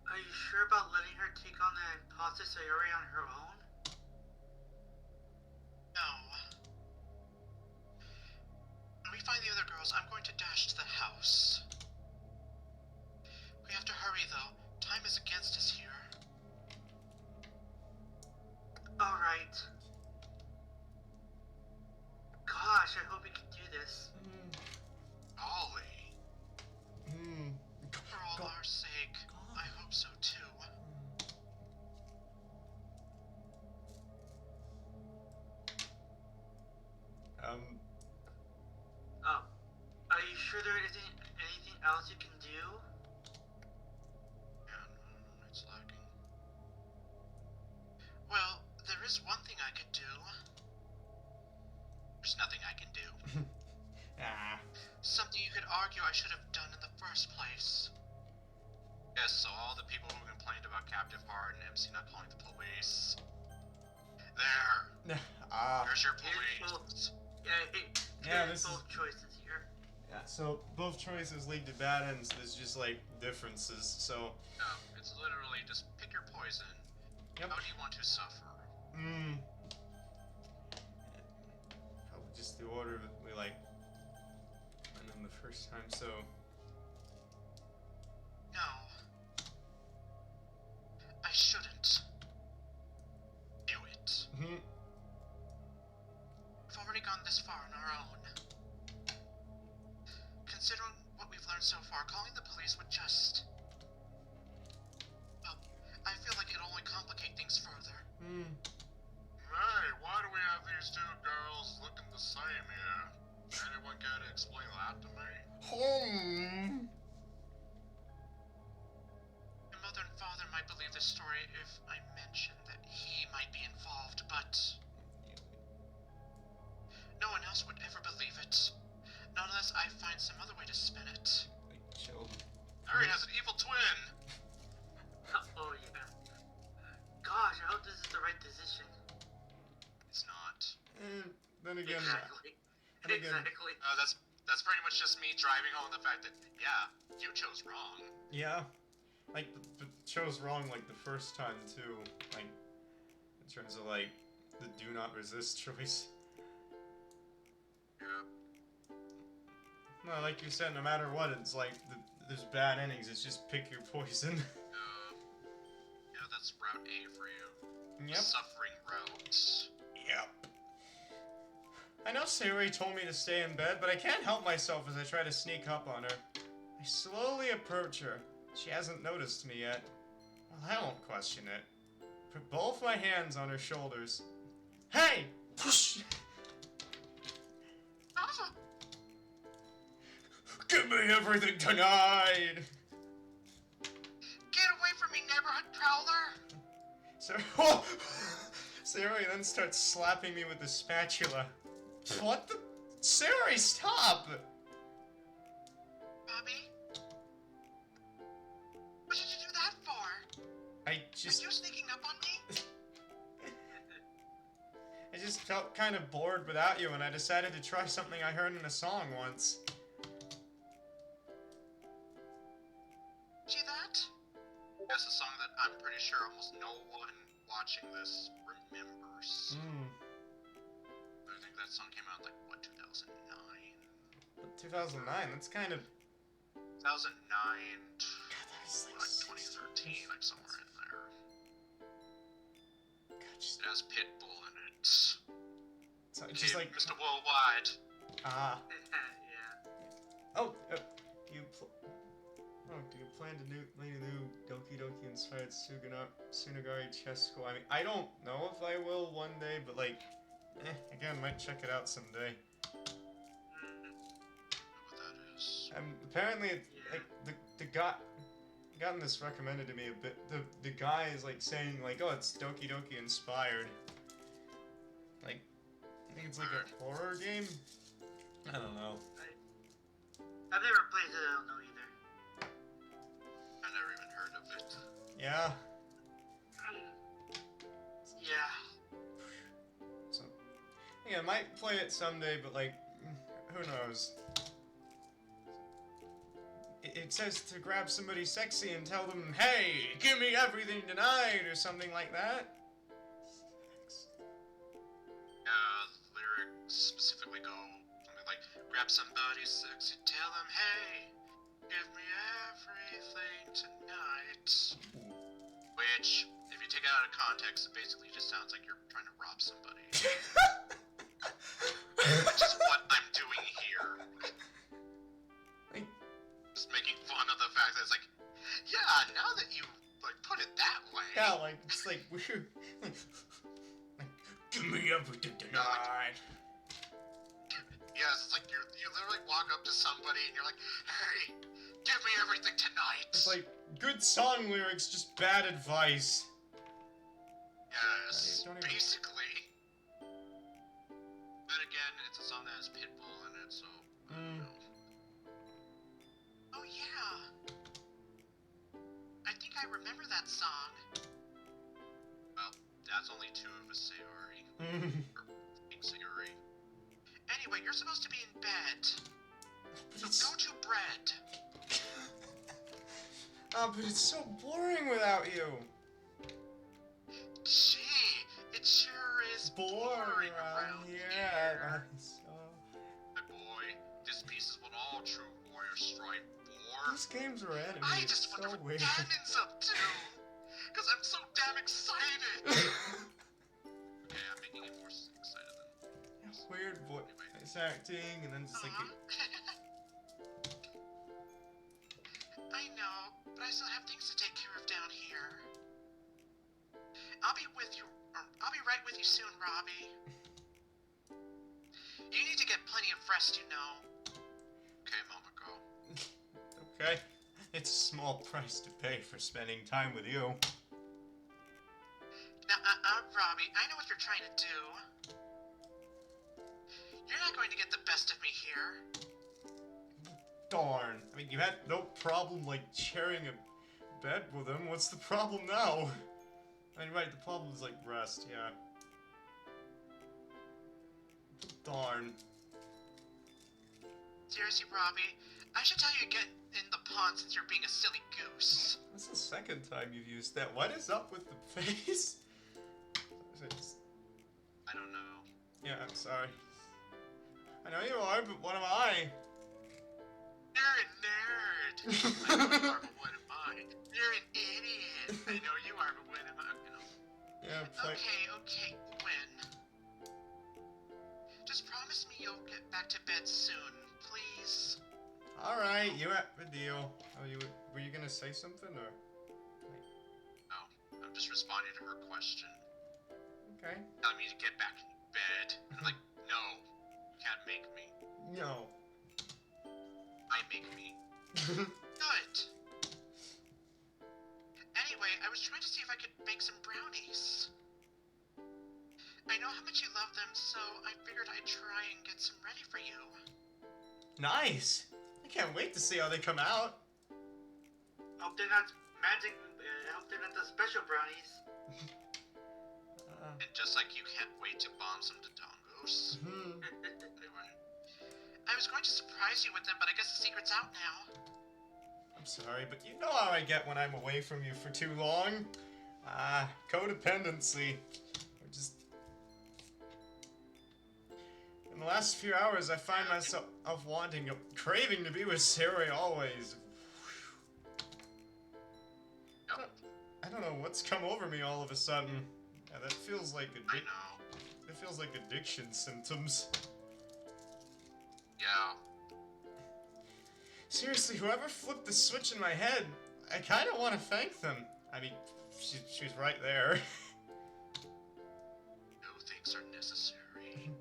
Are you sure about letting her take on the imposter Sayori on her own? No. When we find the other girls, I'm going to dash to the house. We have to hurry, though. Time is against us here. Alright. Gosh, I hope we can do this. Ollie. For all Go- our sake, I hope so too. Oh. Are you sure there isn't anything else you can do? Yeah, no, it's lagging. Well, there is one thing I could do. There's nothing I can do. Something you could argue I should have done in the first place. Yes, so all the people who complained about Captive Heart and MC not calling the police. There. There's your police. Yeah, this both choices here. Yeah, so both choices lead to bad ends. There's just like differences. So. No, it's literally just pick your poison. Yep. How do you want to suffer? Probably just the order that we like went in the first time. So. No. I shouldn't do it. We've already gone this far on our own. Considering what we've learned so far, calling the police would just... well, I feel like it'll only complicate things further. Hey, why do we have these two girls looking the same here? Anyone care to explain that to me? My mother and father might believe this story if I mention that he might be involved, but no one else would ever believe it. Not unless I find some other way to spin it. Like, chill. Harry has an evil twin! Oh yeah. Gosh, I hope this is the right decision. It's not. Then again. Exactly. And again- Exactly. That's pretty much just me driving home the fact that, yeah, you chose wrong. Yeah. Like, but chose wrong like the first time too. Like, in terms of like the do not resist choice. Yeah. No, like you said, no matter what, it's like there's bad endings. It's just pick your poison. Yeah, that's Route A for you. Yep. Suffering route. Yep. I know Sayori told me to stay in bed, but I can't help myself as I try to sneak up on her. I slowly approach her. She hasn't noticed me yet. Well, I won't question it. Put both my hands on her shoulders. Hey! Push! Give me everything tonight! Get away from me, neighborhood prowler! Sayori then starts slapping me with the spatula. What the? Sayori, stop! Bobby? What did you do that for? I Are just you sneaking up on me? felt kind of bored without you, and I decided to try something I heard in a song once. See that? That's a song that I'm pretty sure almost no one watching this remembers. I think that song came out like, what, 2009? 2009, that's kind of... 2009 to that's like like 2013, like somewhere in there. God, just, It has Pitbull in it. so it's just like... Mr. Worldwide. Ah. Yeah. Oh, do you plan to lead a new Doki Doki inspired Tsunagari chess school? I mean, I don't know if I will one day, but like, again, might check it out someday. Know what that is. Apparently, like the guy gotten this recommended to me a bit. The guy is like saying like, oh, it's Doki Doki inspired. Like, I think it's like a horror game. I don't know. I've never played it, I don't know either. I never even heard of it. Yeah. Yeah. So, yeah, I might play it someday, but like, who knows? It says to grab somebody sexy and tell them, hey, give me everything tonight, or something like that. Yeah, specifically go something like, grab somebody sexy, tell them, hey, give me everything tonight. Which, if you take it out of context, it basically just sounds like you're trying to rob somebody. Which is what I'm doing here. Just making fun of the fact that it's like, yeah, now that you like put it that way. Yeah, like it's like weird. Like, give me everything tonight. Yes, it's like you literally walk up to somebody and you're like, hey, give me everything tonight. It's like good song lyrics, just bad advice. Yes, Don't even- basically. But again, it's a song that has Pitbull in it, so I don't know. Oh yeah. I think I remember that song. Well, that's only two of us, Sayori. Or being Sayori. Anyway, you're supposed to be in bed. So go to bed. Oh, but it's so boring without you. Gee, it sure is boring around here. My boy, this piece is what all true warriors strive for. These games are animated. I just so wonder what weird. Gavin's up to. Because I'm so damn excited. Okay, I'm making it more excited than Weird voice acting, and then just like. I know, but I still have things to take care of down here. I'll be right with you soon, Robbie. You need to get plenty of rest, you know. Okay, Momoko. Okay, it's a small price to pay for spending time with you. Robbie, I know what you're trying to do. You're not going to get the best of me here. Darn. I mean, you had no problem, like, sharing a bed with him. What's the problem now? I mean, right, the problem is, like, rest, yeah. Darn. Seriously, Robbie, I should tell you to get in the pond since you're being a silly goose. That's the second time you've used that. What is up with the face? I don't know. Yeah, I'm sorry. I know you are, but what am I? You're a nerd. I know you are, but what am I? You're an idiot. I know you are, but what am I? You know. Yeah, play. Okay, Gwen. Just promise me you'll get back to bed soon, please. Alright, you have a deal. Oh, were you gonna say something, or? No, I'm just responding to her question. Okay. Telling me to get back in bed. I'm like, no, you can't make me. No. I make me. Good. Anyway, I was trying to see if I could bake some brownies. I know how much you love them, so I figured I'd try and get some ready for you. Nice! I can't wait to see how they come out. Hope they're not magic. Hope they're not the special brownies. And just like you can't wait to bomb some dodongos. Anyway. I was going to surprise you with them, but I guess the secret's out now. I'm sorry, but you know how I get when I'm away from you for too long. Codependency. Or just... In the last few hours, I find myself craving to be with Siri always. Yep. I don't know what's come over me all of a sudden. Yeah, that feels like I know. It feels like addiction symptoms. Yeah. Seriously, whoever flipped the switch in my head, I kind of want to thank them. I mean, she's right there. No thanks are necessary.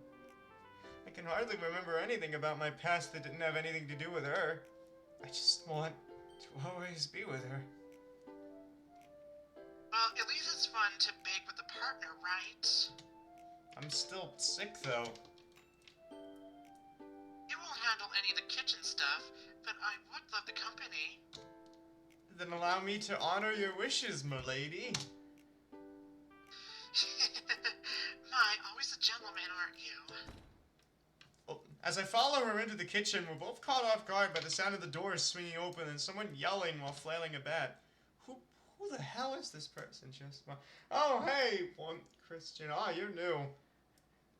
I can hardly remember anything about my past that didn't have anything to do with her. I just want to always be with her. Well, at least it's fun to bake with a partner, right? I'm still sick, though. You won't handle any of the kitchen stuff, but I would love the company. Then allow me to honor your wishes, m'lady. My, always a gentleman, aren't you? Well, as I follow her into the kitchen, we're both caught off guard by the sound of the doors swinging open and someone yelling while flailing a bat. Who the hell is this person just? Oh, hey, one Christian. Ah, you're new.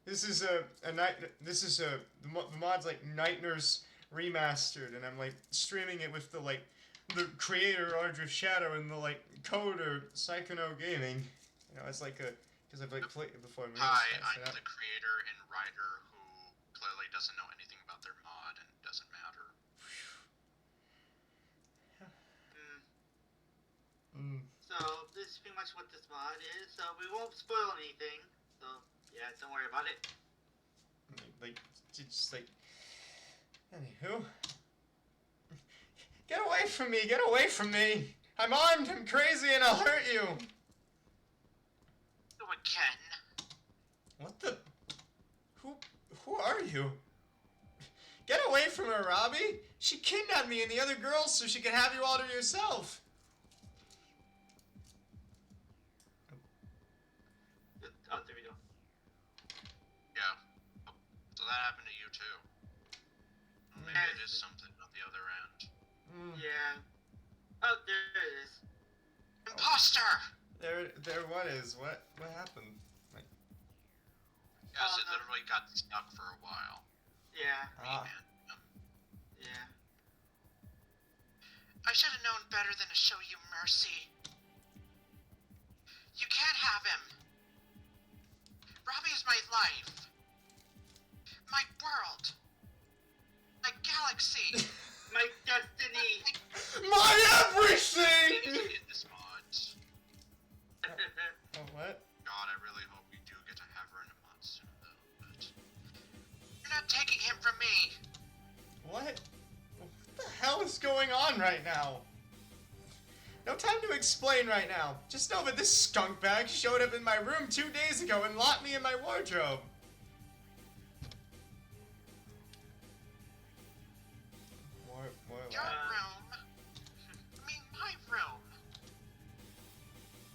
This is a night. This is the mod's like Night Nurse Remastered, and I'm like streaming it with the creator ArdrethShadow and the coder saikanogaming. You know, it's like a because I've played it before. Hi, I'm the creator and writer who clearly doesn't know anything about their mod and it doesn't matter. So this is pretty much what this mod is. So we won't spoil anything. So yeah, don't worry about it. Anywho. Get away from me! Get away from me! I'm armed, I'm crazy, and I'll hurt you! You again? What the? Who are you? Get away from her, Robbie! She kidnapped me and the other girls so she could have you all to yourself! Oh, there we go. Yeah. Oh, so that happened to you too. Well, maybe it is something on the other end. Yeah. Oh, there it is. Imposter! There what is? What happened? Yes, it literally got stuck for a while. Yeah. Yeah. I should have known better than to show you mercy. You can't have him. Robbie is my life. My world. My galaxy. My destiny. My everything! In this mod. Oh, what? God, I really hope we do get to have her in a mod soon, though. But you're not taking him from me. What? What the hell is going on right now? No time to explain right now. Just know that this skunk bag showed up in my room 2 days ago and locked me in my wardrobe. Your room? I mean, my room.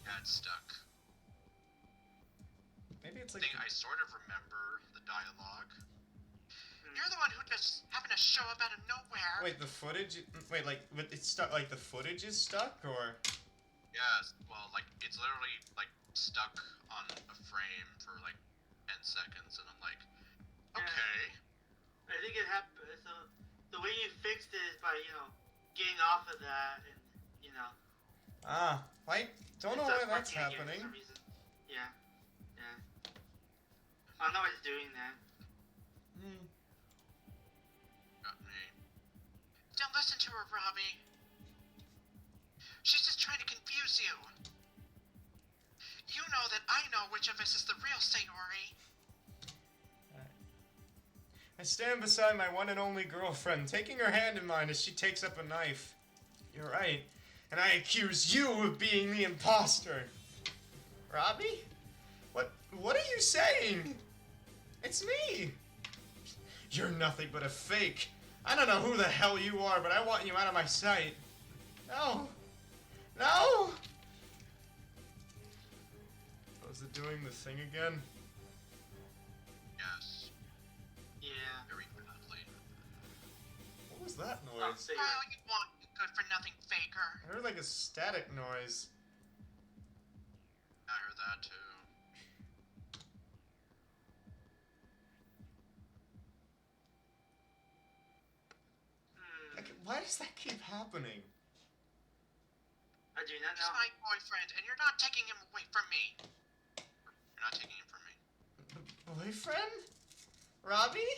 Yeah, it's stuck. Maybe it's I like... think I sort of remember the dialogue. You're the one who just happened to show up out of nowhere. Wait, the footage... Wait, it's stuck... Like, the footage is stuck, or...? Yes, well, it's literally, stuck on a frame for, 10 seconds, and I'm like, okay. I think it happened. So the way you fixed it is by, getting off of that and, Ah, don't know why that's for happening. some reason. Yeah. Yeah. I don't know why it's doing that. Got me. Don't listen to her, Robbie. She's just trying to confuse you. You know that I know which of us is the real Sayori. I stand beside my one and only girlfriend, taking her hand in mine as she takes up a knife. You're right, and I accuse you of being the imposter. Robbie? What are you saying? It's me. You're nothing but a fake. I don't know who the hell you are, but I want you out of my sight. No. No! Was it doing the thing again? Yes. Yeah. Very badly. What was that Oh, noise? so Oh, you want good for nothing faker. I heard like a static noise. I heard that too. Why does that keep happening? I do not He's know. my boyfriend, and you're not taking him away from me. You're not taking him from me. Boyfriend? Robbie?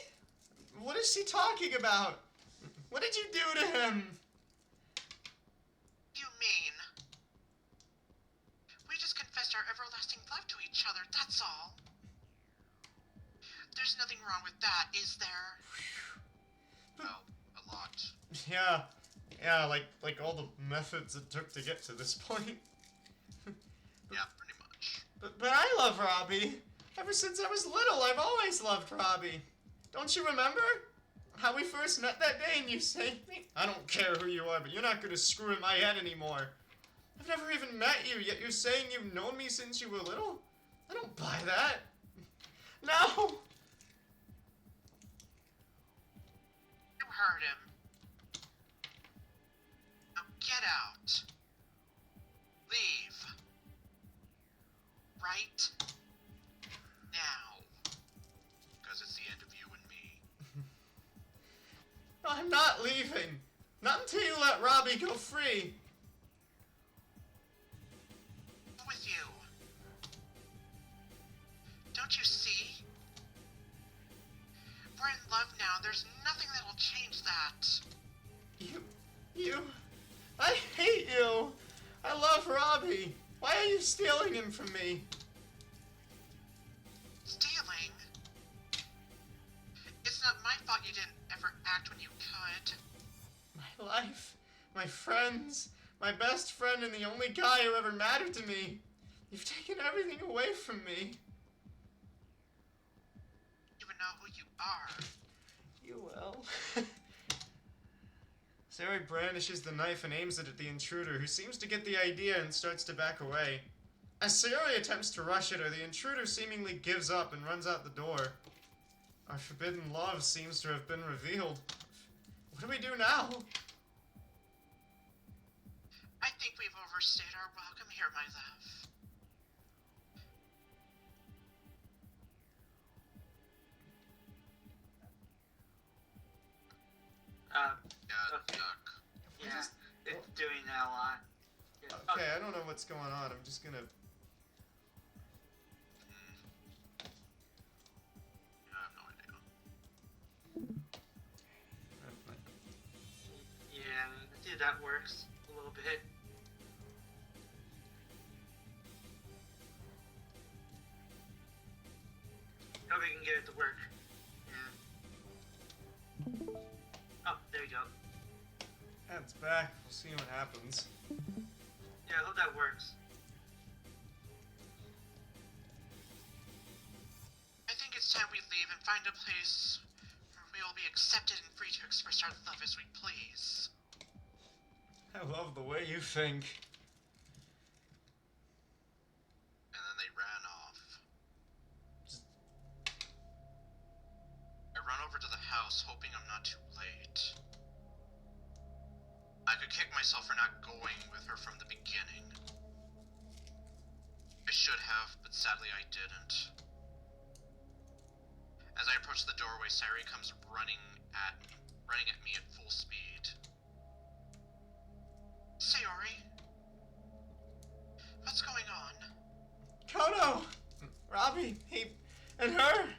What is she talking about? What did you do to him? You mean? We just confessed our everlasting love to each other, that's all. There's nothing wrong with that, is there? Well, a lot. Yeah, like all the methods it took to get to this point. Yeah, pretty much. But I love Robbie. Ever since I was little, I've always loved Robbie. Don't you remember? How we first met that day and you saved me? I don't care who you are, but you're not gonna screw in my head anymore. I've never even met you, yet you're saying you've known me since you were little? I don't buy that. No! You heard him. Now get out. Leave. Right now. I'm not leaving. Not until you let Robbie go free. With you. Don't you see? We're in love now. There's nothing that'll change that. I hate you. I love Robbie. Why are you stealing him from me? Stealing? It's not my fault you didn't ever act when you could. My life, my friends, my best friend and the only guy who ever mattered to me. You've taken everything away from me. You would know who you are. You will. Sayori brandishes the knife and aims it at the intruder, who seems to get the idea and starts to back away. As Sayori attempts to rush at her, the intruder seemingly gives up and runs out the door. Our forbidden love seems to have been revealed. What do we do now? I think we've overstayed our welcome here, my love. Yeah, Okay. duck. Yeah, it's doing that a lot. Yeah, Okay, I don't know what's going on. I'm just gonna... I have no idea. Yeah, I think that works a little bit. Hope we can get it to work. Yeah. Oh, there you go. That's back. We'll see what happens. Yeah, I hope that works. I think it's time we leave and find a place where we will be accepted and free to express our love as we please. I love the way you think. And then they ran off. I run over to the house, hoping I'm not too late. I could kick myself for not going with her from the beginning. I should have, but sadly I didn't. As I approach the doorway, Sayori comes running at me at full speed. Sayori? What's going on? Kono! Robbie, and her!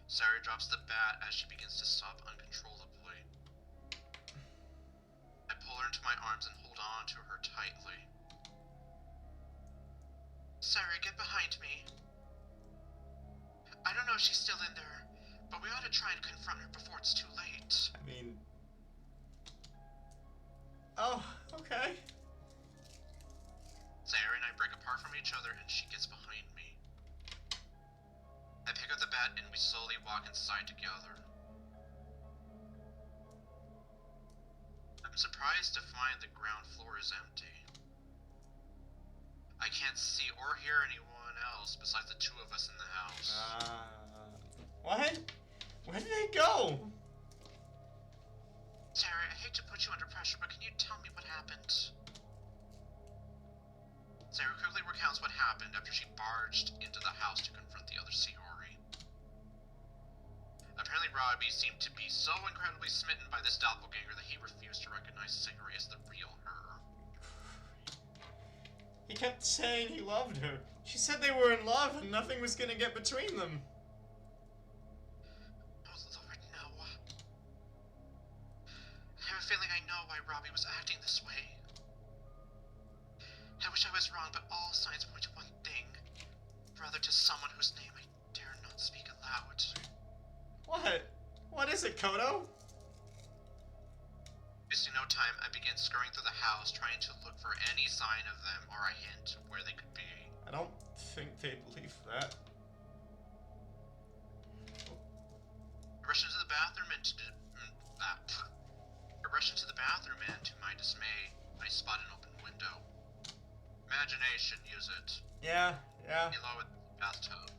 Sayori drops the bat as she begins to sob uncontrollably. I pull her into my arms and hold on to her tightly. Sayori, get behind me. I don't know if she's still in there, but we ought to try and confront her before it's too late. I mean... Oh, okay. Sayori and I break apart from each other and she gets behind me. I pick up the bat and we slowly walk inside together. I'm surprised to find the ground floor is empty. I can't see or hear anyone else besides the two of us in the house. What? Where did they go? Sayori, I hate to put you under pressure, but can you tell me what happened? Sayori quickly recounts what happened after she barged into the house to confront the other Sayori. Apparently Robbie seemed to be so incredibly smitten by this doppelganger that he refused to recognize Sayori as the real her. He kept saying he loved her. She said they were in love and nothing was gonna get between them. Oh Lord, no. I have a feeling I know why Robbie was acting this way. I wish I was wrong, but all signs point to one thing. Brother to someone whose name I dare not speak aloud. What? What is it, Kono? Wasting no time, I begin scurrying through the house, trying to look for any sign of them or a hint of where they could be. I don't think they'd believe that. I rush into the bathroom and to my dismay, I spot an open window. Imagination, use it. Yeah. Below it, bathtub.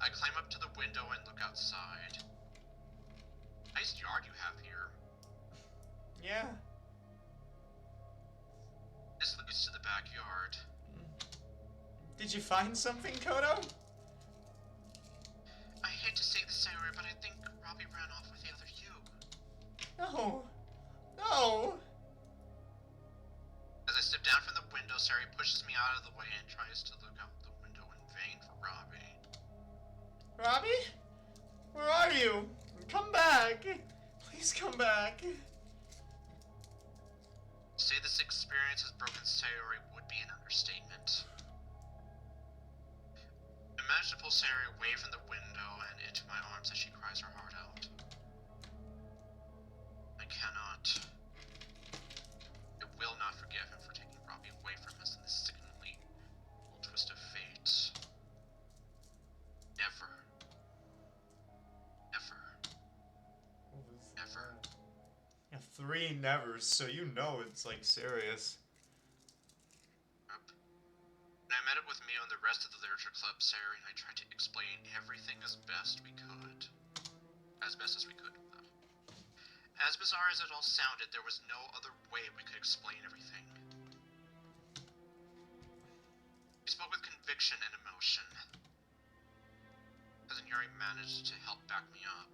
I climb up to the window and look outside. Nice yard you have here. Yeah. This leads to the backyard. Did you find something, Kono? I hate to say this, Sayori, but I think Robbie ran off with the other you. No. No. As I step down from the window, Sayori pushes me out of the way and tries to look out the window in vain for Robbie. Robbie? Where are you? Come back. Please come back. To say this experience has broken Sayori would be an understatement. I manage to pull Sayori away from the window and into my arms as she cries her heart out. I cannot. I will not forgive him for taking Robbie away from us in this sickeningly little twist of fate. Never. Never. Never. Yeah, 3 nevers, so you know it's like serious. When I met up with Mio and the rest of the literature club, Sayori and I tried to explain everything as best we could. As best as we could. As bizarre as it all sounded, there was no other way we could explain everything. We spoke with conviction and emotion. Cousin Yuri managed to help back me up.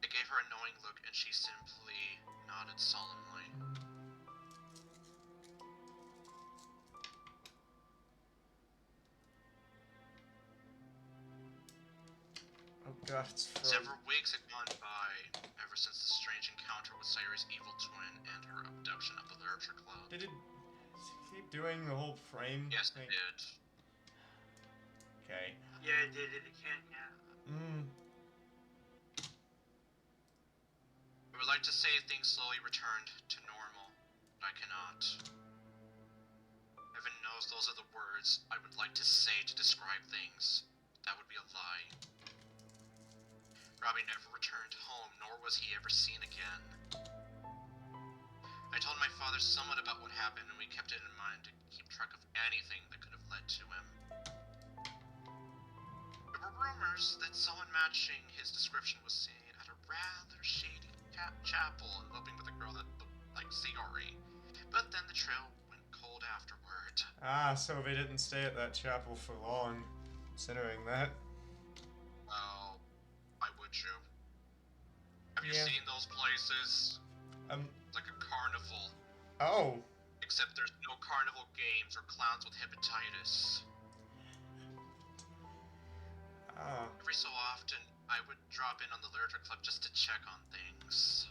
I gave her a knowing look and she simply nodded solemnly. Oh god, it's frozen. Several weeks had gone by ever since the strange encounter with Sayori's evil twin and her abduction of the literature club. Did it keep doing the whole frame Yes, thing? it did. Okay. Yeah, it did it again, yeah. I would like to say things slowly returned to normal, but I cannot. Heaven knows those are the words I would like to say to describe things. That would be a lie. Robbie never returned home, nor was he ever seen again. I told my father somewhat about what happened, and we kept it in mind to keep track of anything that could have led to him. There were rumors that someone matching his description was seen at a rather shady chapel eloping with a girl that looked like Sayori, but then the trail went cold afterward. Ah, so they didn't stay at that chapel for long, considering that. Well, why would you? Have you Yeah. seen those places? It's like a carnival. Oh. Except there's no carnival games or clowns with hepatitis. Ah. Every so often, I would drop in on the literature club just to check on things.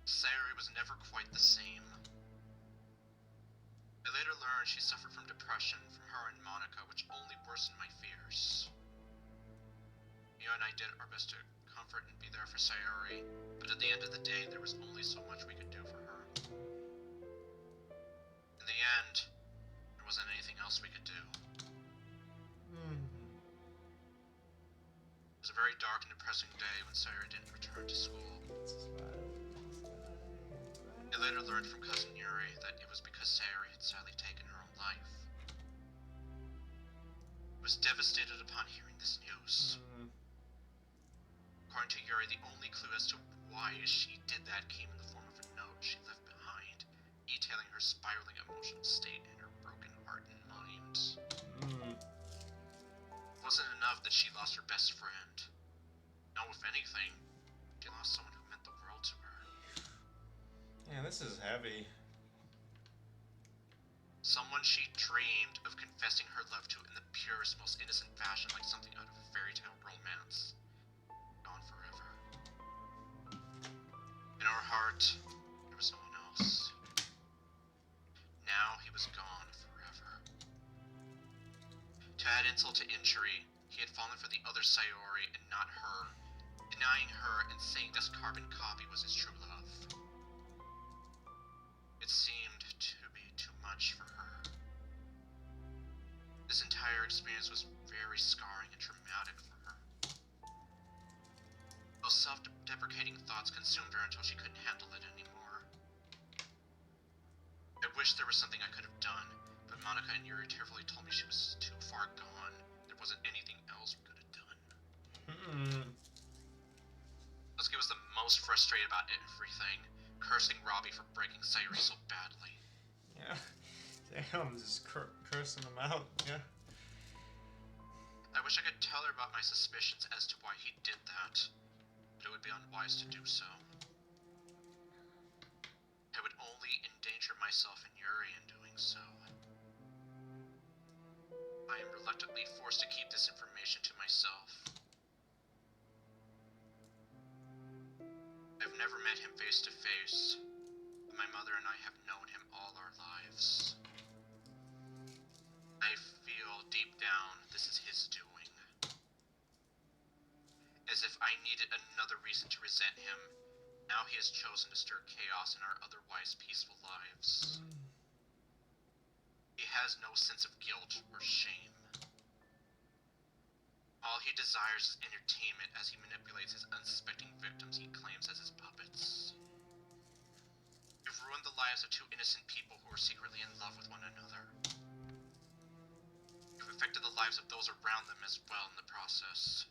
Sayori was never quite the same. I later learned she suffered from depression from her and Monica, which only worsened my fears. Mio and I did our best to comfort and be there for Sayori, but at the end of the day, there was only so much we could do for her. In the end, there wasn't anything else we could do. It was a very dark and depressing day when Sayori didn't return to school. I later learned from Cousin Yuri that it was because Sayori had sadly taken her own life. I was devastated upon hearing this news. According to Yuri, the only clue as to why she did that came in the form of a note she left behind, detailing her spiraling emotional state and her broken heart and mind. It wasn't enough that she lost her best friend. No, if anything, she lost someone who meant the world to her. Yeah, this is heavy. Someone she dreamed of confessing her love to in the purest, most innocent fashion, like something out of a fairy tale romance. Gone forever. In her heart, there was no one else. Now he was gone forever. To add insult to injury, he had fallen for the other Sayori and not her, denying her and saying this carbon copy was his true love. It seemed to be too much for her. This entire experience was very scarring and traumatic for her. Those self-deprecating thoughts consumed her until she couldn't handle it anymore. I wish there was something I could have done, but Monica and Yuri tearfully told me she was too far gone. There wasn't anything else we could have done. Sasuke was the most frustrated about everything, cursing Robbie for breaking Sayori so badly. Yeah. Damn, just cursing him out. Yeah. I I wish I could tell her about my suspicions as to why he did that, but it would be unwise to do so. I would only endanger myself and Yuri in doing so. I am reluctantly forced to keep this information to myself. I've never met him face to face, but my mother and I have known him all our lives. I feel deep down this is his doing. As if I needed another reason to resent him, now he has chosen to stir chaos in our otherwise peaceful lives. He has no sense of guilt or shame. All he desires is entertainment as he manipulates his unsuspecting victims he claims as his puppets. You've ruined the lives of two innocent people who are secretly in love with one another. You've affected the lives of those around them as well in the process.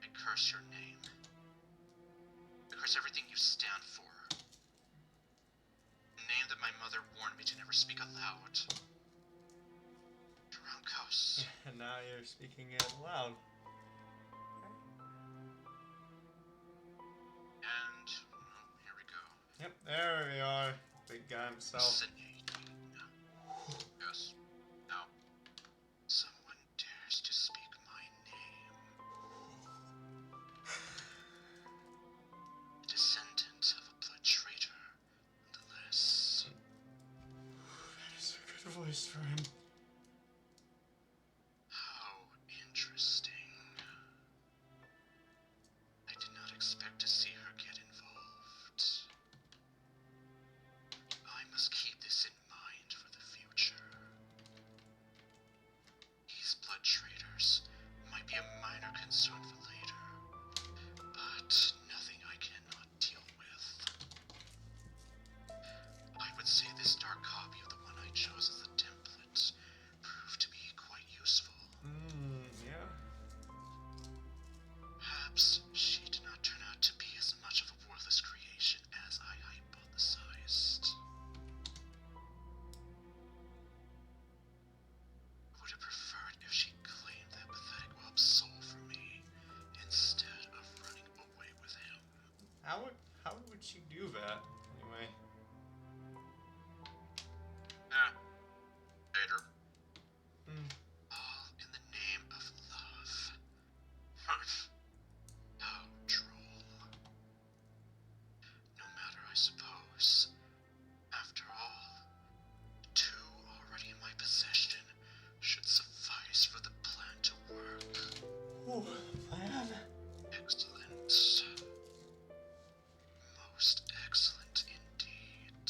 I curse your name. I curse everything you stand for. A name that my mother warned me to never speak aloud. Drunkos. And now you're speaking it aloud. And, well, here we go. Yep, there we are. Big guy himself. Fascinating. Yes. Now, someone dares to speak my name. A descendant of a blood traitor, nonetheless. That is a good voice for him. How interesting. I did not expect to see her get involved. I must keep this in mind for the future. These blood traders might be a minor concern for later, but nothing I cannot deal with. I would say this dark copy of the one I chose as the template proved to be quite useful. Yeah. Perhaps she did not turn out to be as much of a worthless creation as I hypothesized. I would have preferred if she claimed that pathetic whelp's soul for me, instead of running away with him. How would she do that, anyway? Later. Hmm. All in the name of love. How droll. No matter, I suppose. After all, the two already in my possession should suffice for the plan to work. Ooh, plan? Excellent. Most excellent indeed.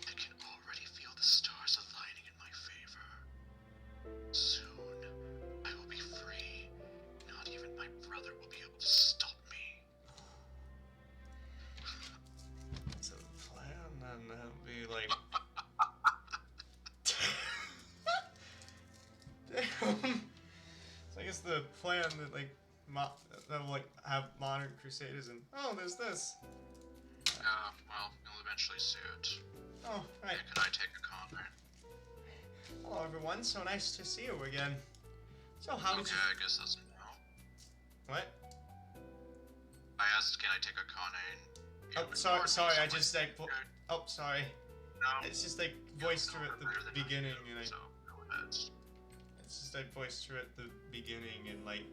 I can already feel the stars aligning in my favor. Soon, I will be free. Not even my brother will be able to stop me. So the plan then would be like... Damn. So I guess the plan that like that will like have modern crusaders and oh there's this. Well, you'll eventually see it. Oh right. And can I take a con, right? Hello everyone, so nice to see you again. So how did Okay, I guess that's a no. What? I asked, can I take a con and... Oh sorry, I just like oh sorry. No. It's just like voiced through at the beginning and I So, go ahead. it's just like voiced through at the beginning and like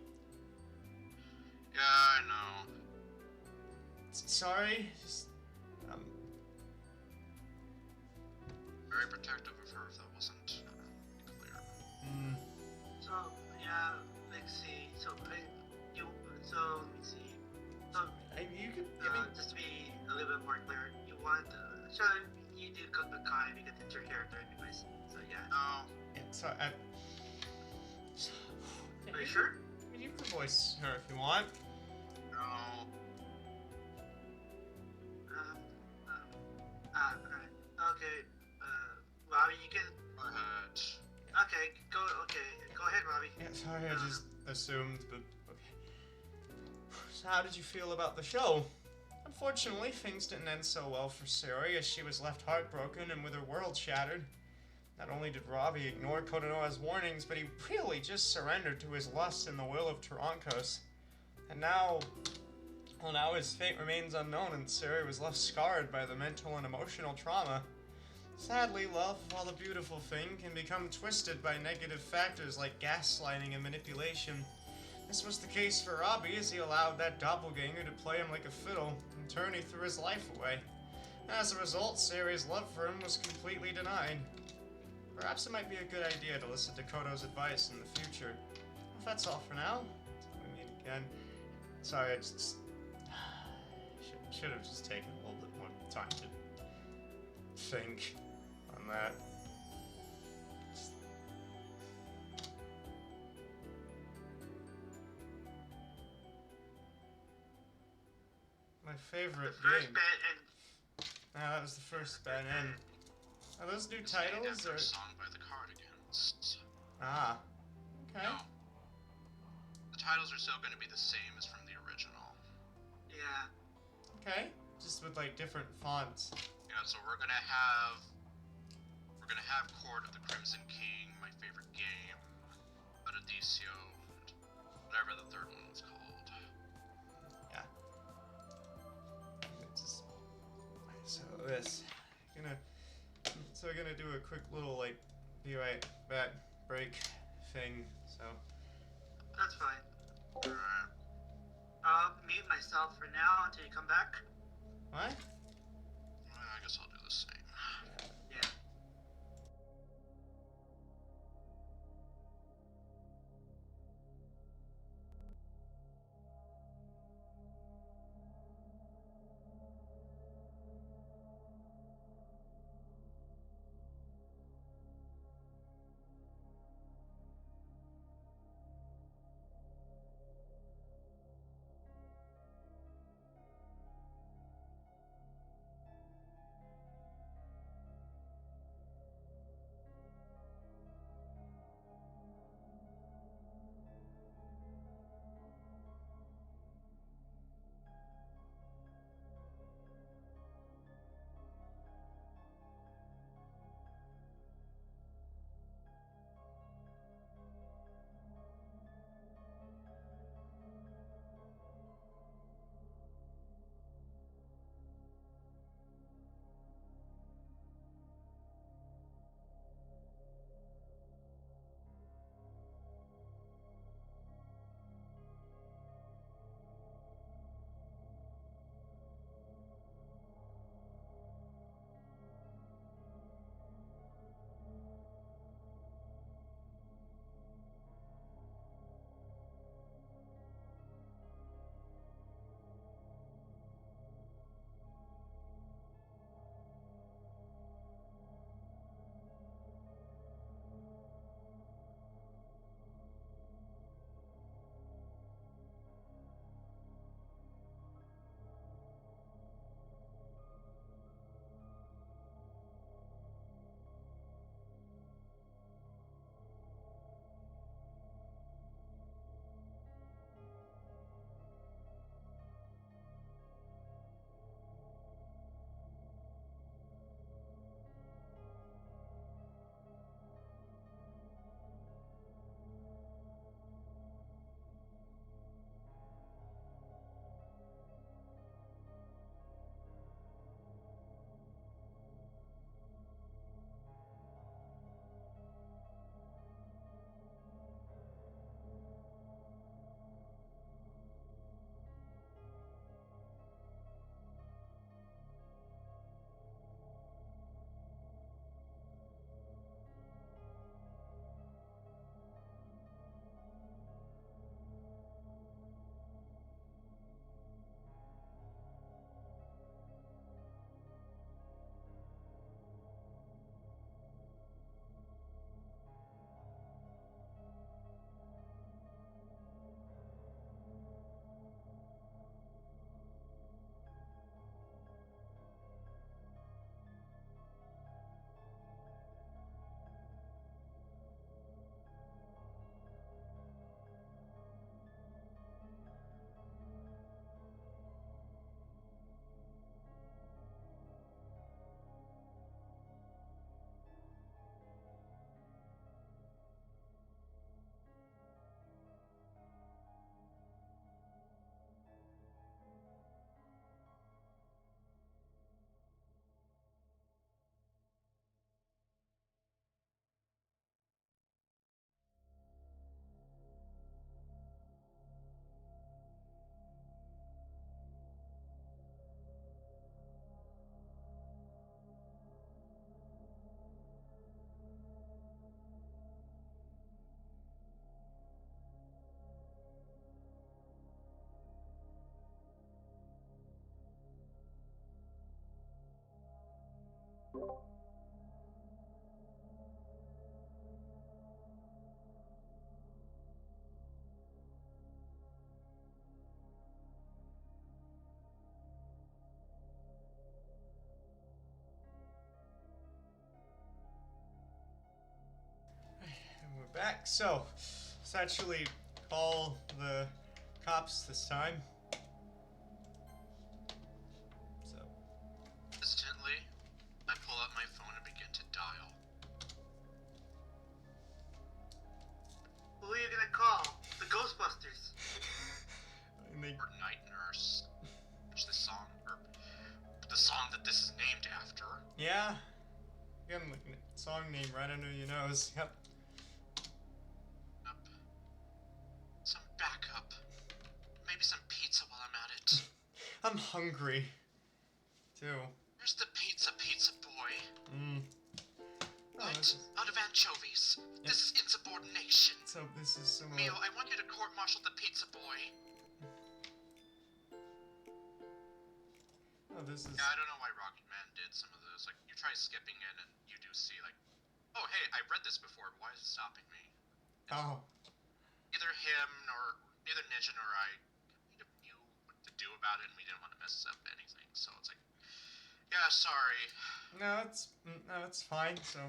Yeah, I know. sorry. Just, Very protective of her if that wasn't clear. So yeah, let's see. So let me see. So you could I mean just to be a little bit more clear, you want so you do cook the Kai because it's your character anyways. So yeah. No. yeah, sorry. Are you sure? I mean, you can voice her if you want. No. Alright. Okay. Robbie, you can. Go ahead. Okay. Go ahead, Robbie. Yeah, sorry, I just assumed, but okay. So how did you feel about the show? Unfortunately, things didn't end so well for Suri as she was left heartbroken and with her world shattered. Not only did Robbie ignore Kononoha's warnings, but he really just surrendered to his lust and the will of Tarankos. And now, well, now his fate remains unknown, and Suri was left scarred by the mental and emotional trauma. Sadly, love, while a beautiful thing, can become twisted by negative factors like gaslighting and manipulation. This was the case for Robbie, as he allowed that doppelganger to play him like a fiddle, in turn he threw his life away. As a result, Suri's love for him was completely denied. Perhaps it might be a good idea to listen to Koto's advice in the future. If that's all for now, until we meet again. Sorry, I just should have just taken a little bit more time to think on that. My favorite First game. bad end. Ah, that was the first bad end. Are those new It's named titles after or? a song by the Cardigans. Ah, okay. No. The titles are still going to be the same as from the original. Yeah. Okay, just with like different fonts. Yeah, so we're gonna have Court of the Crimson King, my favorite game, Addicio, and whatever the third one was called. Yeah. Just, so this, we're gonna do a quick little like be right back break thing. So That's fine. Alright. I'll mute myself for now until you come back. what? Well, I guess I'll do the same. Yeah. back. So, let's actually call the cops this time. So, Instantly, I pull out my phone and begin to dial. Who are you gonna call? The Ghostbusters. and they, Or Night Nurse. Which the song, or the song that this is named after. yeah, again, song name right under your nose. Yep. Up. Some backup. Maybe some pizza while I'm at it. I'm hungry, too. Where's the pizza boy? Oh, Right, this is, out of anchovies. Yep. This is insubordination. so this is similar. Mio, I want you to court-martial the pizza boy. Oh, this is. Yeah, I don't know why Rocket Man did some of those. Like, you try skipping in and you do see, like, oh, hey, I read this before, but why is it stopping me? Oh, Neither him nor, neither Nijin or I kind of knew what to do about it, and we didn't want to mess up anything, so it's like, yeah, sorry. no, it's fine. So,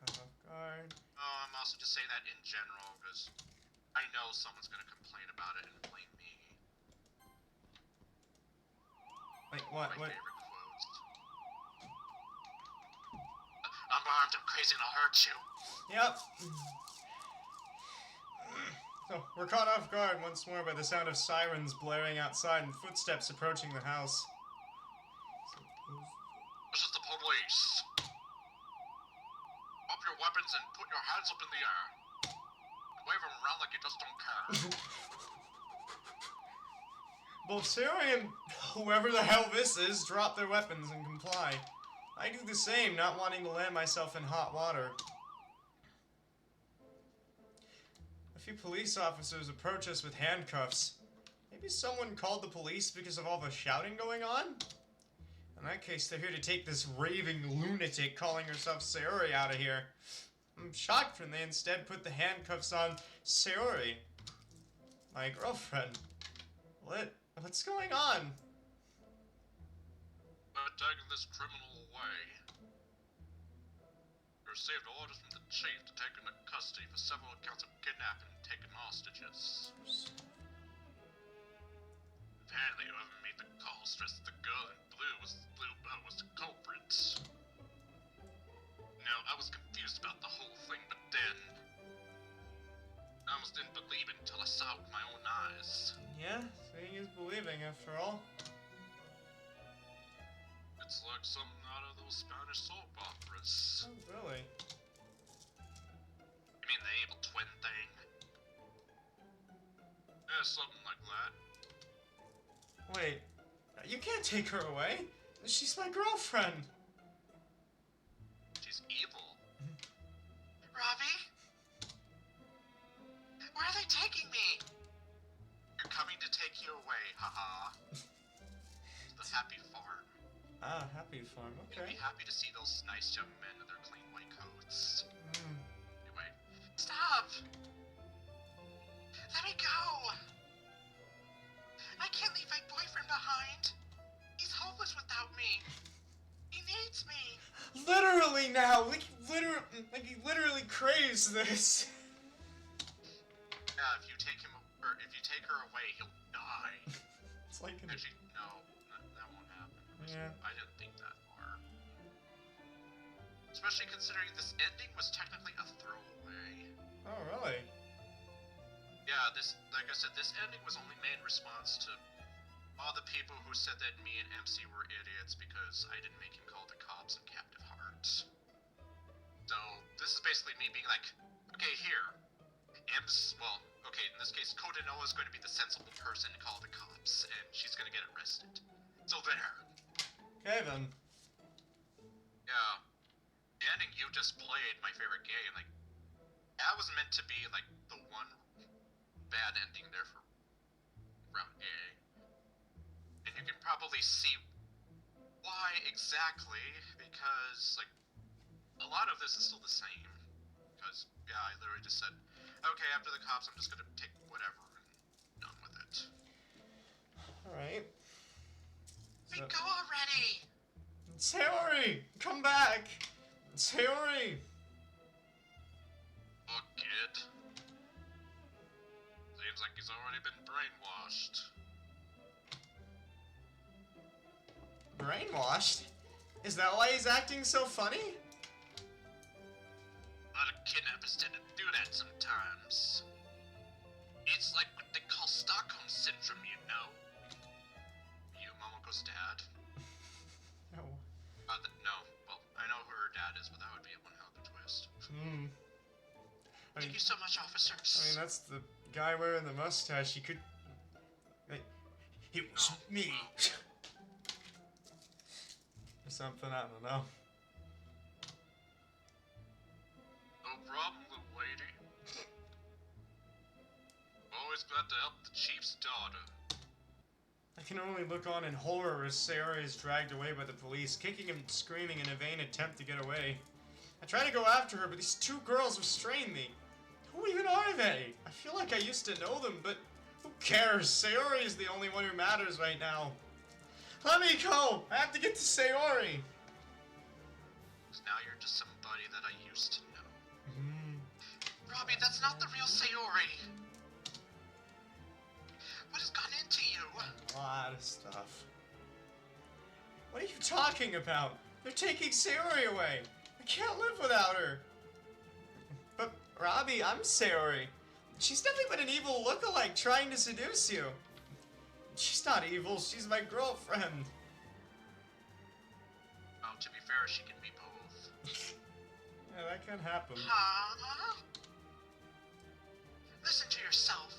caught off guard. Oh, I'm also just saying that in general, because I know someone's going to complain about it and blame me. Wait, what? My What? favorite quotes. I'm armed, I'm crazy, and I'll hurt you. Yep. So, we're caught off guard once more by the sound of sirens blaring outside and footsteps approaching the house. So, This is the police. Up your weapons and put your hands up in the air. Wave them around like you just don't care. both Siri and whoever the hell this is drop their weapons and comply. I do the same, not wanting to land myself in hot water. A few police officers approach us with handcuffs. Maybe someone called the police because of all the shouting going on? In that case, they're here to take this raving lunatic calling herself Sayori out of here. I'm shocked when they instead put the handcuffs on Sayori, my girlfriend. What's going on? We're taking this criminal away. We received orders from the chief to take into custody for several accounts of kidnapping and taking hostages. Apparently, whoever made the call stressed that the girl in blue was the culprit. Now, I was confused about the whole thing, but then I almost didn't believe it until I saw it with my own eyes. Yeah, seeing is believing after all. It's like something out of those Spanish soap operas. Oh, really? You mean the evil twin thing? Yeah, something like that. Wait, you can't take her away. She's my girlfriend. She's evil. Robbie? Where are they taking me? You're coming to take you away, haha. To the happy farm. Ah, happy farm, You'll okay. be happy to see those nice young men in their clean white coats. Mm. Anyway, stop! Let me go! I can't leave my boyfriend behind. He's hopeless without me. He needs me. Literally now, like he literally craves this. Yeah, if you take him, or if you take her away, he'll die. It's like an, Actually, no, that won't happen. Yeah. I didn't think that far. Especially considering this ending was technically a throwaway. oh really? Yeah, like I said, this ending was only made in response to all the people who said that me and MC were idiots because I didn't make him call the cops in Captive Heart. So, this is basically me being like, okay, here. In this case, Kodanoa is going to be the sensible person to call the cops, and she's going to get arrested. So there. Okay then. Yeah. The ending you just played, my favorite game, like, that was meant to be, like, the one bad ending there for Route A. And you can probably see why exactly, because, like, a lot of this is still the same. Because, yeah, I literally just said, okay, after the cops, I'm just gonna take whatever and done with it. Alright. Let me go already! Sayori! Come back! Sayori! Look, kid. Seems like he's already been brainwashed. Brainwashed? Is that why he's acting so funny? A lot of kidnappers tend to do that sometimes. It's like what they call Stockholm Syndrome, you know? You Momoko's dad? No. No. Well, I know who her dad is, but that would be one hell of a twist. Thank you so much, officers. I mean, that's the guy wearing the mustache. He could... Like, it was me. Or something, I don't know. No problem, little lady. Always glad to help the chief's daughter. I can only look on in horror as Sayori is dragged away by the police, kicking and screaming in a vain attempt to get away. I try to go after her, but these two girls restrain me. Who even are they? I feel like I used to know them, but who cares? Sayori is the only one who matters right now. Let me go! I have to get to Sayori! Now you're just somebody that I used to know. Robbie, that's not the real Sayori. What has gone into you? A lot of stuff. What are you talking about? They're taking Sayori away. I can't live without her. But, Robbie, I'm Sayori. She's nothing but an evil look-alike trying to seduce you. She's not evil, she's my girlfriend. Well, to be fair, she can be both. Yeah, that can happen. Huh? Listen to yourself.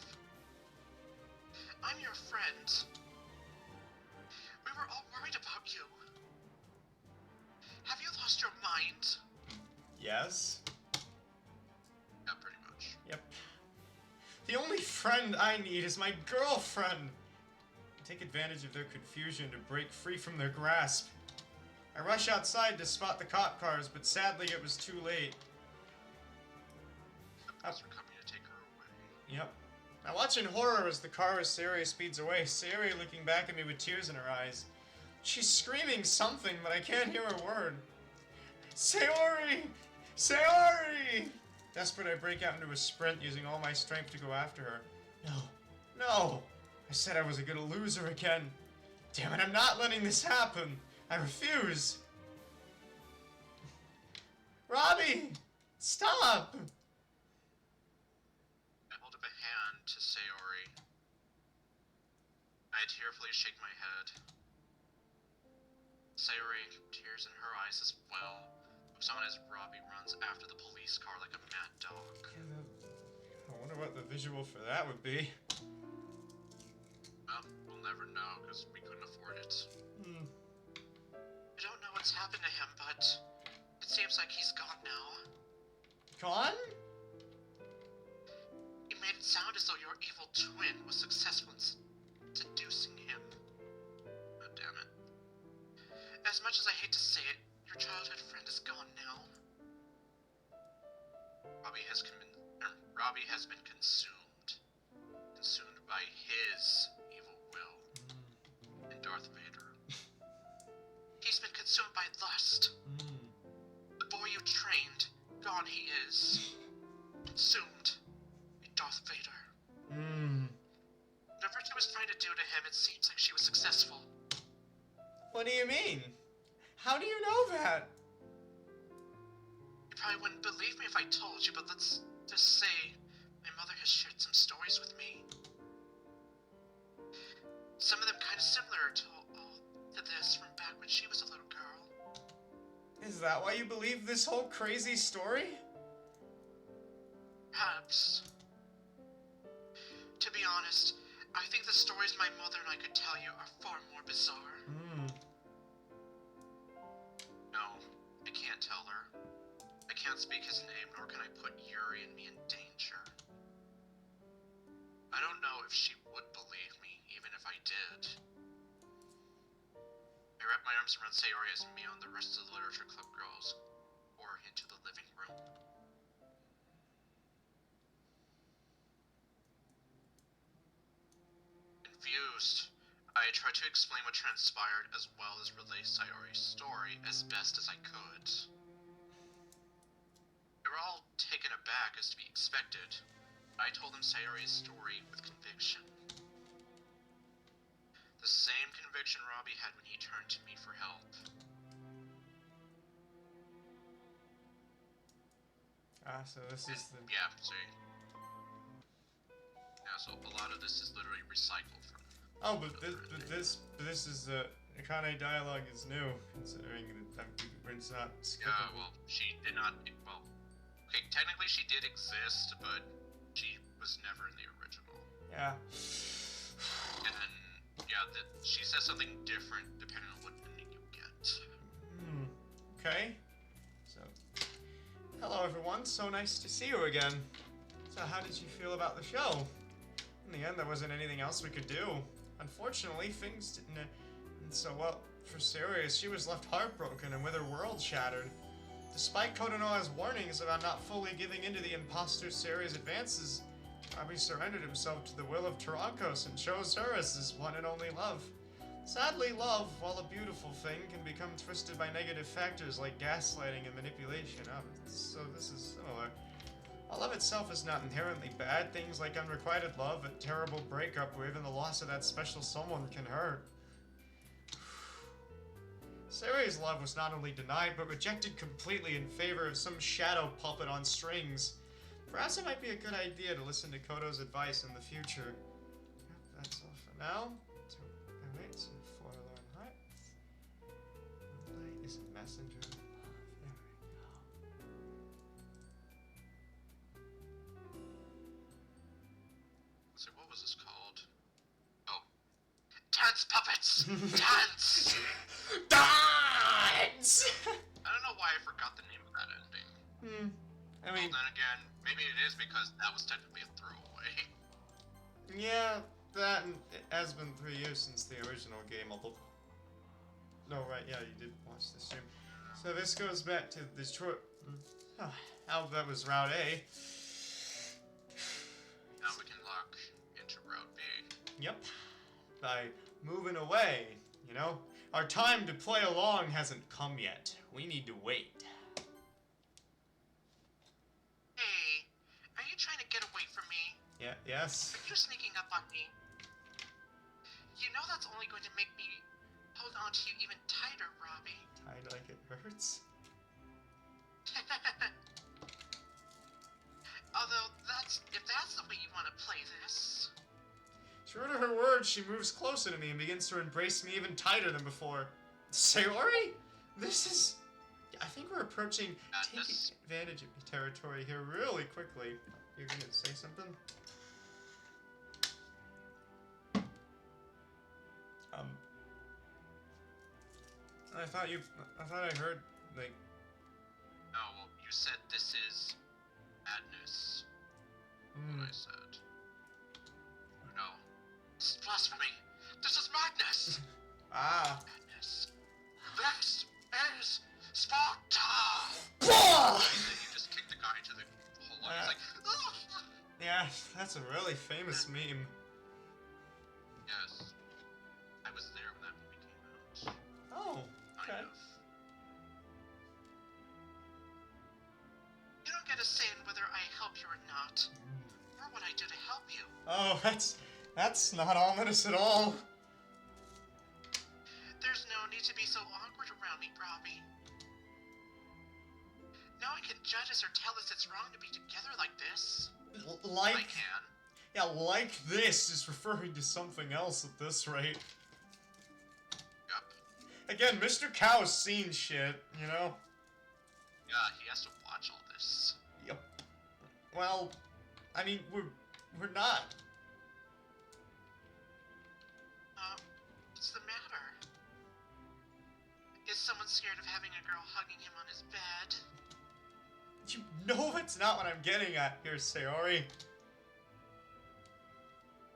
I'm your friend. We were all worried about you. Have you lost your mind? Yes? Yeah, pretty much. Yep. The only friend I need is my girlfriend. I take advantage of their confusion to break free from their grasp. I rush outside to spot the cop cars, but sadly it was too late. The police are coming to take her away. Yep. I watch in horror as the car of Sayori speeds away, Sayori looking back at me with tears in her eyes. She's screaming something, but I can't hear a word. Sayori! Sayori! Desperate, I break out into a sprint, using all my strength to go after her. No. No! I said I wasn't gonna lose her again. Damn it, I'm not letting this happen. I refuse. Robbie! Stop! I hold up a hand to Sayori. I tearfully shake my head. Sayori, tears in her eyes as well, looks on as Robbie runs after the police car like a mad dog. I wonder what the visual for that would be. Well, we'll never know, because we couldn't afford it. I don't know what's happened to him, but it seems like he's gone now. Gone? You made it sound as though your evil twin was successful in seducing him. Oh, damn it. As much as I hate to say it, your childhood friend is gone now. Robbie has been consumed. Consumed by his evil will. And Darth Vader. He's been consumed by lust. The boy you trained, gone he is. Consumed by Darth Vader. Whatever she was trying to do to him, it seems like she was successful. What do you mean? How do you know that? You probably wouldn't believe me if I told you, but let's just say my mother has shared some stories with me. Some of them kind of similar to this from back when she was a little girl. Is that why you believe this whole crazy story? Perhaps. To be honest, I think the stories my mother and I could tell you are far more bizarre. No, I can't tell her. I can't speak his name, nor can I put Yuri and me in danger. I don't know if she would believe me, even if I did. I wrap my arms around Sayori as me and the rest of the literature club girls or into the living room. Confused, I tried to explain what transpired as well as relay Sayori's story as best as I could. They were all taken aback as to be expected, I told him Sayori's story with conviction. The same conviction Robbie had when he turned to me for help. Ah, so this is the... Yeah, see. Yeah, so a lot of this is literally recycled from... Oh, but this is the Akane dialogue is new, considering that it's not skippable. Yeah, well, she did not... Well, okay, technically she did exist, but she was never in the original. Yeah. And, yeah, she says something different depending on what ending you get. Okay. So, hello everyone, so nice to see you again. So how did you feel about the show? In the end, there wasn't anything else we could do. Unfortunately, things didn't end so well for Sirius. She was left heartbroken and with her world shattered. Despite Kodonoha's warnings about not fully giving in to the imposter Sirius' advances, Robbie surrendered himself to the will of Tarankos and chose her as his one and only love. Sadly, love, while a beautiful thing, can become twisted by negative factors like gaslighting and manipulation. So this is similar. While love itself is not inherently bad, things like unrequited love, a terrible breakup, or even the loss of that special someone can hurt. Sari's love was not only denied, but rejected completely in favor of some shadow puppet on strings. Perhaps it might be a good idea to listen to Kodo's advice in the future. Yep, that's all for now. Alright, so Forlorn Hearts. Moonlight is a messenger of love. There we go. So what was this called? Oh. Dance puppets! Dance! Dance! I don't know why I forgot the name of that ending. I mean... Well, then again, maybe it is because that was technically a throwaway. Yeah, that and it has been 3 years since the original game, although... No, right, yeah, you did watch the stream. So this goes back to the short... How that was Route A. Now we can lock into Route B. Yep. By moving away, you know? Our time to play along hasn't come yet. We need to wait. Hey, are you trying to get away from me? Yeah, yes. Are you sneaking up on me? You know that's only going to make me hold on to you even tighter, Robbie. Tied like it hurts. Although, if that's the way you want to play this. True to her words, she moves closer to me and begins to embrace me even tighter than before. Sayori? This is... I think we're approaching taking advantage of territory here really quickly. You're gonna say something? I thought I heard, like... Oh, well, you said this is madness. What I said. No. This is blasphemy. This is madness. Ah. Madness. This is Sparta. Bah! And then you just kick the guy into the hole. He's like, ugh! Yeah, that's a really famous meme. Yes. I was there when that movie came out. Oh, okay. Kind of. You don't get a say in whether I help you or not. Or what I do to help you. Oh, that's not ominous at all. There's no need to be so awkward around me, Robbie. No one can judge us or tell us it's wrong to be together like this. I can. Yeah, like this is referring to something else at this rate. Yup. Again, Mr. Cow's seen shit, you know? Yeah, he has to watch all this. Yep. Well, I mean, we're not. What's the matter? Is someone scared of having a girl hugging him on his bed? You know that's not what I'm getting at here, Sayori.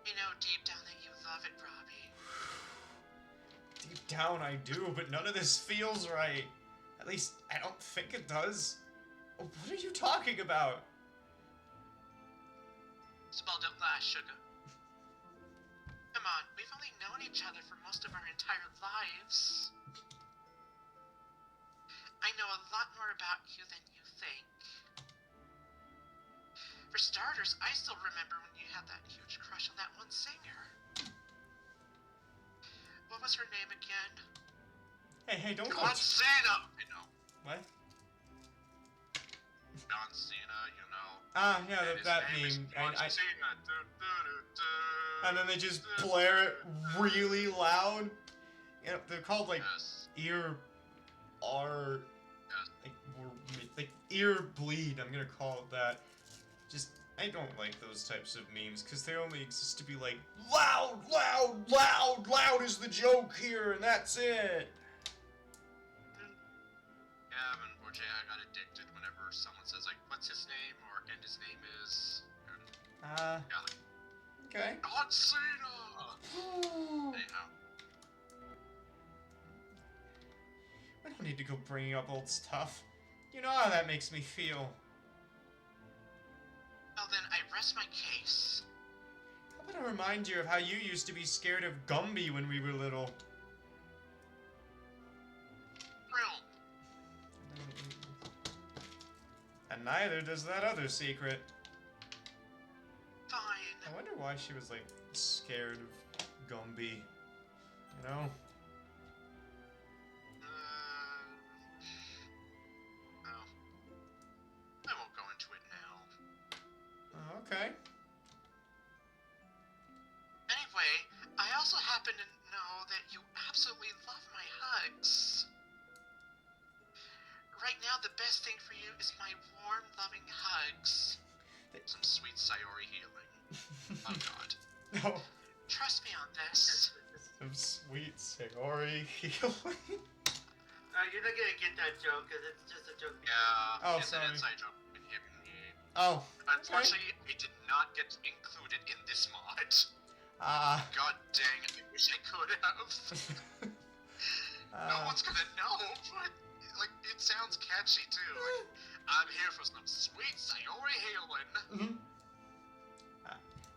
You know deep down that you love it, Robbie. Deep down I do, but none of this feels right. At least, I don't think it does. What are you talking about? Spell don't lie, sugar. Come on, we've only known each other for most of our entire lives. I know a lot more about you than you think. For starters, I still remember when you had that huge crush on that one singer. What was her name again? Hey, don't John Cena! I know. What? John Cena, you know. Ah, yeah, And his that name is meme. John Cena. And then they just blare it really loud. You know, they're called like Yes. ear Yes. like ear bleed. I'm gonna call it that. Just I don't like those types of memes because they only exist to be like loud, loud, loud, loud is the joke here, and that's it. Yeah, or Jay, I got addicted whenever someone says like, "What's his name?" and his name is. Yeah, like, Okay. John Cena. Anyhow. I don't need to go bringing up old stuff. You know how that makes me feel. Well then, I rest my case. How about I remind you of how you used to be scared of Gumby when we were little? Realm. And neither does that other secret. Fine. I wonder why she was like scared of Gumby. You know? No. I won't go into it now. Oh, okay. Anyway, I also happen to know that you absolutely love my hugs. Right now, the best thing for you is my warm, loving hugs. Some sweet Sayori healing. Oh god. No. Trust me on this. Some sweet Sayori healing. You're not gonna get that joke because it's just a joke. Yeah, Oh, it's sorry. an inside joke. Oh. Unfortunately, it did not get included in this mod. Ah. God dang, I wish I could have. No one's gonna know, but like it sounds catchy too. Like, I'm here for some sweet Sayori healing.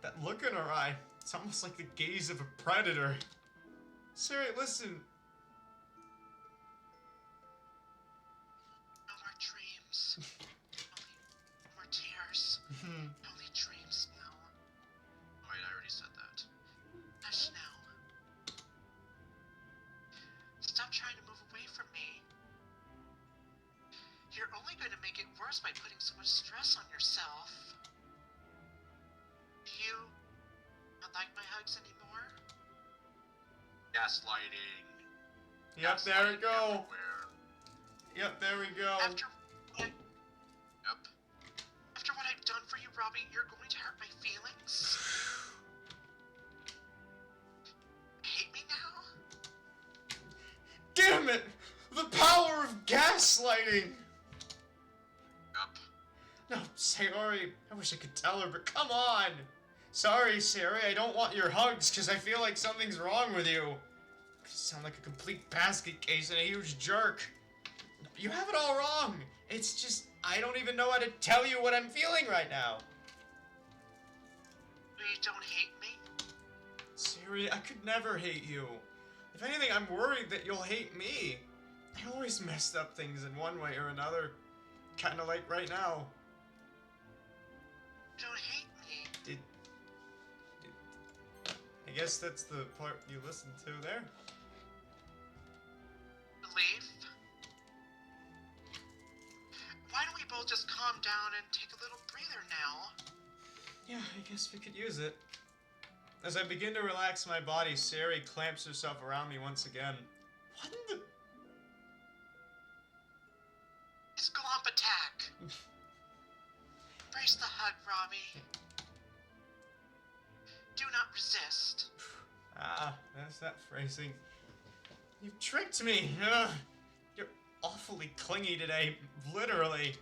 That look in her eye, it's almost like the gaze of a predator. Siri, listen. No more dreams. No more tears. Only dreams now. Wait, I already said that. Hush now. Stop trying to move away from me. You're only going to make it worse by putting so much stress on yourself. Do you not like my hugs anymore? Gaslighting. Yep, there we go. Everywhere. Yep, there we go. After what I've done for you, Robbie, you're going to hurt my feelings? Hate me now? Damn it! The power of gaslighting! Yup. No, Sayori, I wish I could tell her, but come on! Sorry, Sayori, I don't want your hugs, because I feel like something's wrong with you. You sound like a complete basket case and a huge jerk. You have it all wrong. It's just, I don't even know how to tell you what I'm feeling right now. You don't hate me? Sayori, I could never hate you. If anything, I'm worried that you'll hate me. I always messed up things in one way or another. Kinda like right now. You don't hate me. I guess that's the part you listened to there. Relief? Why don't we both just calm down and take a little breather now? Yeah, I guess we could use it. As I begin to relax my body, Sayori clamps herself around me once again. What in the... It's Glomp attack. Brace the hug, Robbie. Do not resist. Ah, that's that phrasing. You tricked me! Ugh. You're awfully clingy today, literally.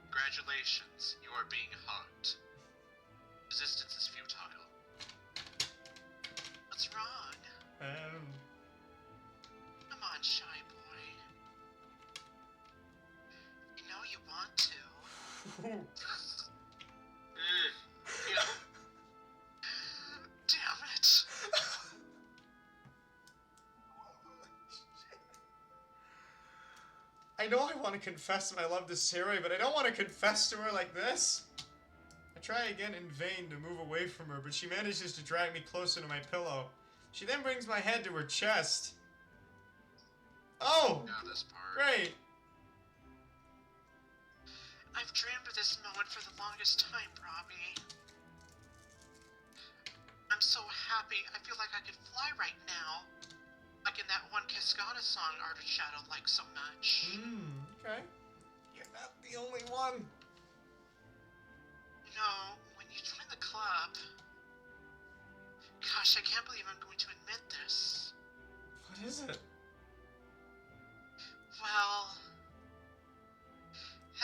Congratulations, you are being hugged. Resistance is futile. What's wrong? Come on, shy boy. You know you want to. Damn it. I know I want to confess my love to Sayori, but I don't want to confess to her like this. I try again in vain to move away from her, but she manages to drag me closer to my pillow. She then brings my head to her chest. Oh! Now this part. Great! I've dreamed of this moment for the longest time, Robbie. I'm so happy, I feel like I could fly right now. Like in that one Cascada song ArdrethShadow likes so much. Okay. You're not the only one. You know, when you join the club... Gosh, I can't believe I'm going to admit this. What is it? Well...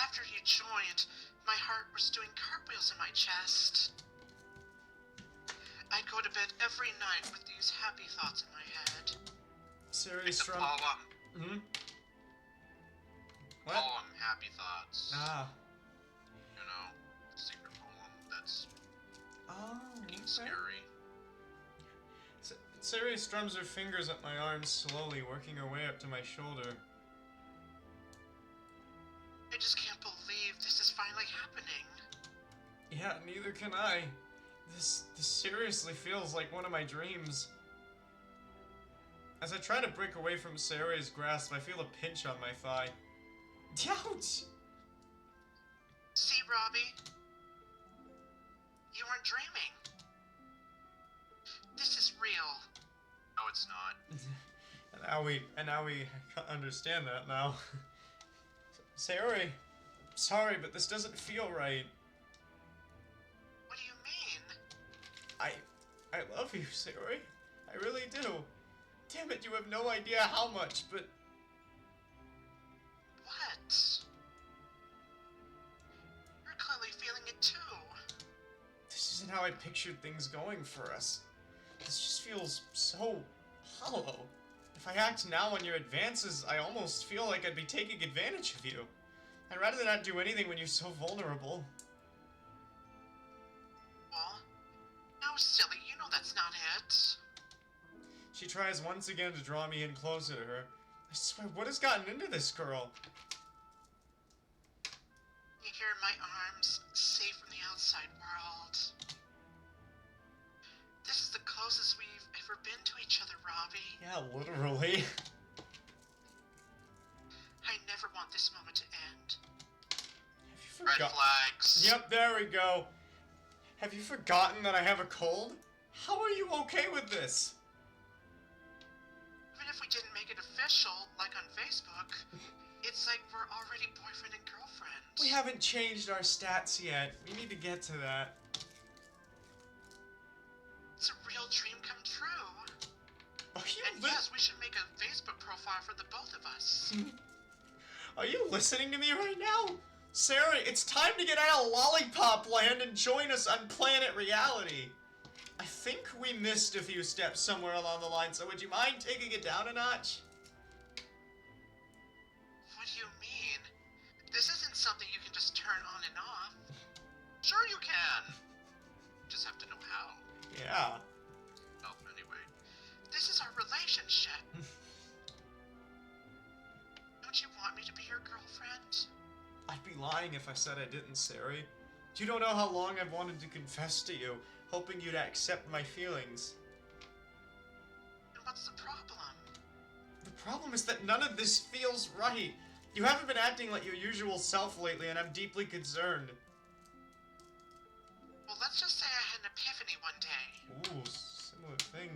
After you joined, my heart was doing cartwheels in my chest. I go to bed every night with these happy thoughts in my head. Serious It's a drum. poem. What? Poem, happy thoughts. Ah. You know, secret poem that's Oh, freaking okay. scary. Sayori strums her fingers up my arm slowly, working her way up to my shoulder. I just can't believe this is finally happening. Yeah, neither can I. This seriously feels like one of my dreams. As I try to break away from Sayori's grasp, I feel a pinch on my thigh. Ouch! See, Robbie? You weren't dreaming. This is real. No, it's not. And now we understand that now. Sayori, sorry, but this doesn't feel right. What do you mean? I love you, Sayori. I really do. Damn it, you have no idea how much, but... What? You're clearly feeling it too. This isn't how I pictured things going for us. This just feels so hollow. If I act now on your advances, I almost feel like I'd be taking advantage of you. I'd rather not do anything when you're so vulnerable. Well, no, silly, you know that's not it. She tries once again to draw me in closer to her. I swear, what has gotten into this girl? You hear my arms, safe from the outside world. This is the closest we've ever been to each other, Robbie. Yeah, literally. I never want this moment to end. Have you Red forgotten? flags. Yep, there we go. Have you forgotten that I have a cold? How are you okay with this? Even if we didn't make it official, like on Facebook, it's like we're already boyfriend and girlfriend. We haven't changed our stats yet. We need to get to that. It's a real dream come true. Are you And yes, we should make a Facebook profile for the both of us. Are you listening to me right now? Sarah, it's time to get out of Lollipop Land and join us on Planet Reality. I think we missed a few steps somewhere along the line, so would you mind taking it down a notch? What do you mean? This isn't something you can just turn on and off. Sure you can. Just have to know how. Yeah. Oh, anyway. This is our relationship. Don't you want me to be your girlfriend? I'd be lying if I said I didn't, Sari. You don't know how long I've wanted to confess to you, hoping you'd accept my feelings. And what's the problem? The problem is that none of this feels right. You haven't been acting like your usual self lately, and I'm deeply concerned. Well, let's just say I had an epiphany one day. Ooh, similar thing.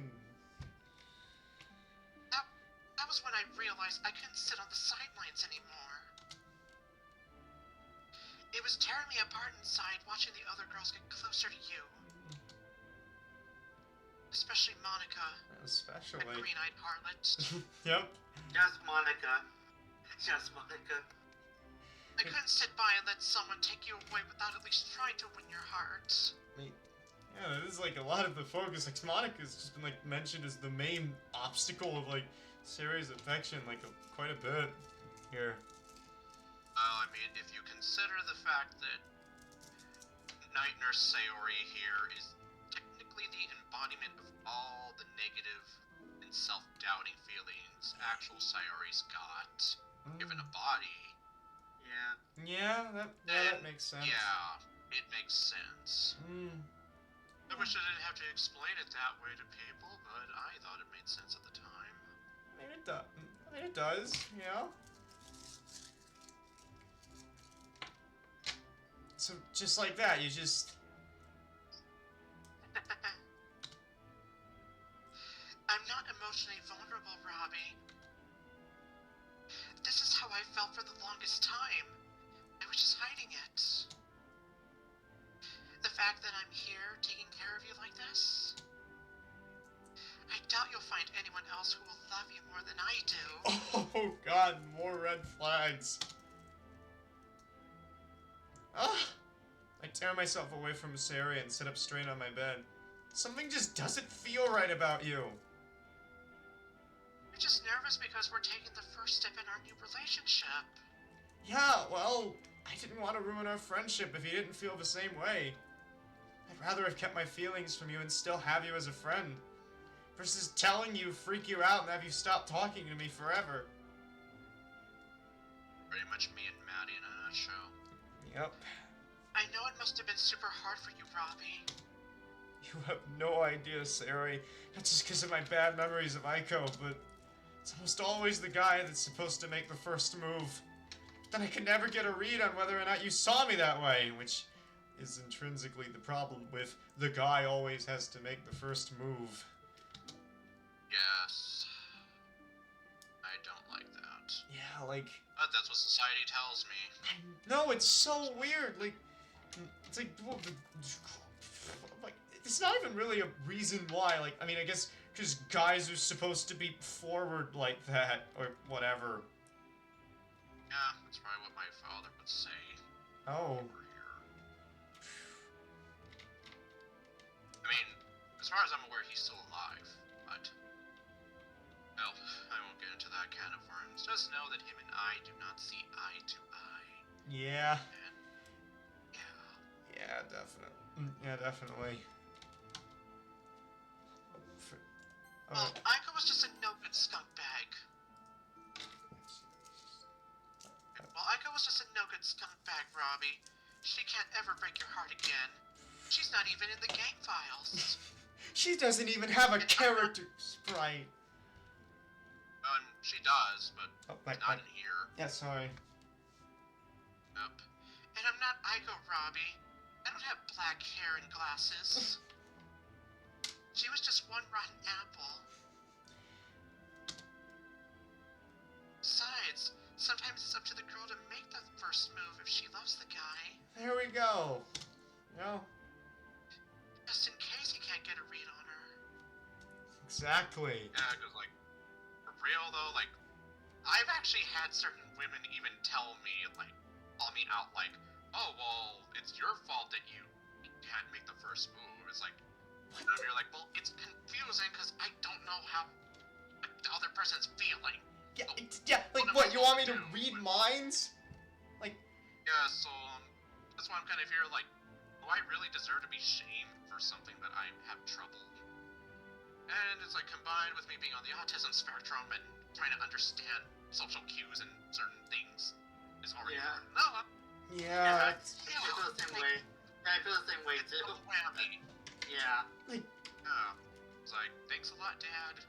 That was when I realized I couldn't sit on the sidelines anymore. It was tearing me apart inside watching the other girls get closer to you. Especially Monica, Especially. that green-eyed harlot. Yep. Just Monica. Just Monica. I couldn't sit by and let someone take you away without at least trying to win your heart. Yeah, this is like a lot of the focus. Like, Monica's just been like mentioned as the main obstacle of like Sari's affection, like quite a bit here. Well, I mean, if you consider the fact that Night Nurse Sayori here is technically the embodiment of all the negative and self-doubting feelings things actual Sayori's got, given a body. Yeah. Yeah, that makes sense. Yeah, it makes sense. I wish I didn't have to explain it that way to people, but I thought it made sense at the time. I mean, it does, you know? So, just like that, you just... I'm not emotionally vulnerable, Robbie. This is how I felt for the longest time. I was just hiding it. The fact that I'm here taking care of you like this, I doubt you'll find anyone else who will love you more than I do. Oh god, more red flags. Ah! I tear myself away from Sayori and sit up straight on my bed. Something just doesn't feel right about you. I'm just nervous because we're taking the first step in our new relationship. Yeah, well, I didn't want to ruin our friendship if you didn't feel the same way. I'd rather have kept my feelings from you and still have you as a friend, versus telling you, freak you out, and have you stop talking to me forever. Pretty much me and Maddie in a nutshell. Yep. I know it must have been super hard for you, Robbie. You have no idea, Sayori. Not just because of my bad memories of Aiko, but it's almost always the guy that's supposed to make the first move. Then I can never get a read on whether or not you saw me that way, which is intrinsically the problem with the guy always has to make the first move. Yes. I don't like that. Yeah, like... But that's what society tells me. No, it's so weird, like... It's like... well, like, it's not even really a reason why, like, I mean, I guess because guys are supposed to be forward like that, or whatever. Yeah, that's probably what my father would say. Oh. Over here. I mean, as far as I'm aware, he's still alive, but... Well, I won't get into that can of worms. Just know that him and I do not see eye to eye. Yeah. And... yeah. Yeah, definitely. Yeah, definitely. Well, Aiko was just a no-good skunk bag. Well, Aiko was just a no-good skunk bag, Robbie. She can't ever break your heart again. She's not even in the gang files. She doesn't even have a character sprite. She does, but not in here. Yeah, sorry. Yep. And I'm not Aiko, Robbie. I don't have black hair and glasses. She was just one rotten apple. Besides, sometimes it's up to the girl to make the first move if she loves the guy. There we go. No. Just in case he can't get a read on her. Exactly. Yeah, because, like, for real, though, like, I've actually had certain women even tell me, like, call me out, like, oh, well, it's your fault that you can't make the first move. It's like, and you're like, well, it's confusing because I don't know how the other person's feeling. Yeah, So, yeah. Like, what? You want me to read minds? Like. Yeah, so that's why I'm kind of here. Like, do I really deserve to be shamed for something that I have trouble? And it's like combined with me being on the autism spectrum and trying to understand social cues and certain things is already hard enough. Yeah. I feel the same way. I feel the same way too. Whammy. Yeah. Like. Yeah. It's like, thanks a lot, Dad.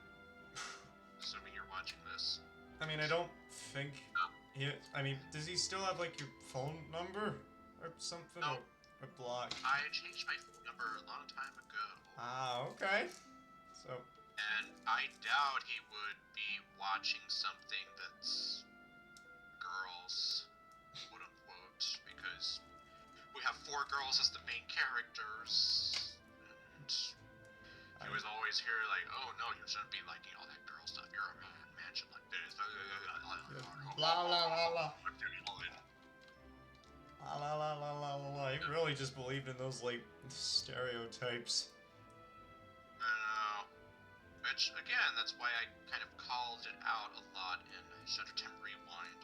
Assuming you're watching this. I mean, I don't think. I mean, does he still have like your phone number or something, No. or block? I changed my phone number a long time ago. Ah, okay. So. And I doubt he would be watching something that's girls, quote unquote, because we have 4 girls as the main characters. And he was always here like, oh no, you shouldn't be liking all that girl stuff. You're a man should like this. La la la la. La la la la la la. He really just believed in those like stereotypes. Which, again, that's why I kind of called it out a lot in Shutter Time Rewind.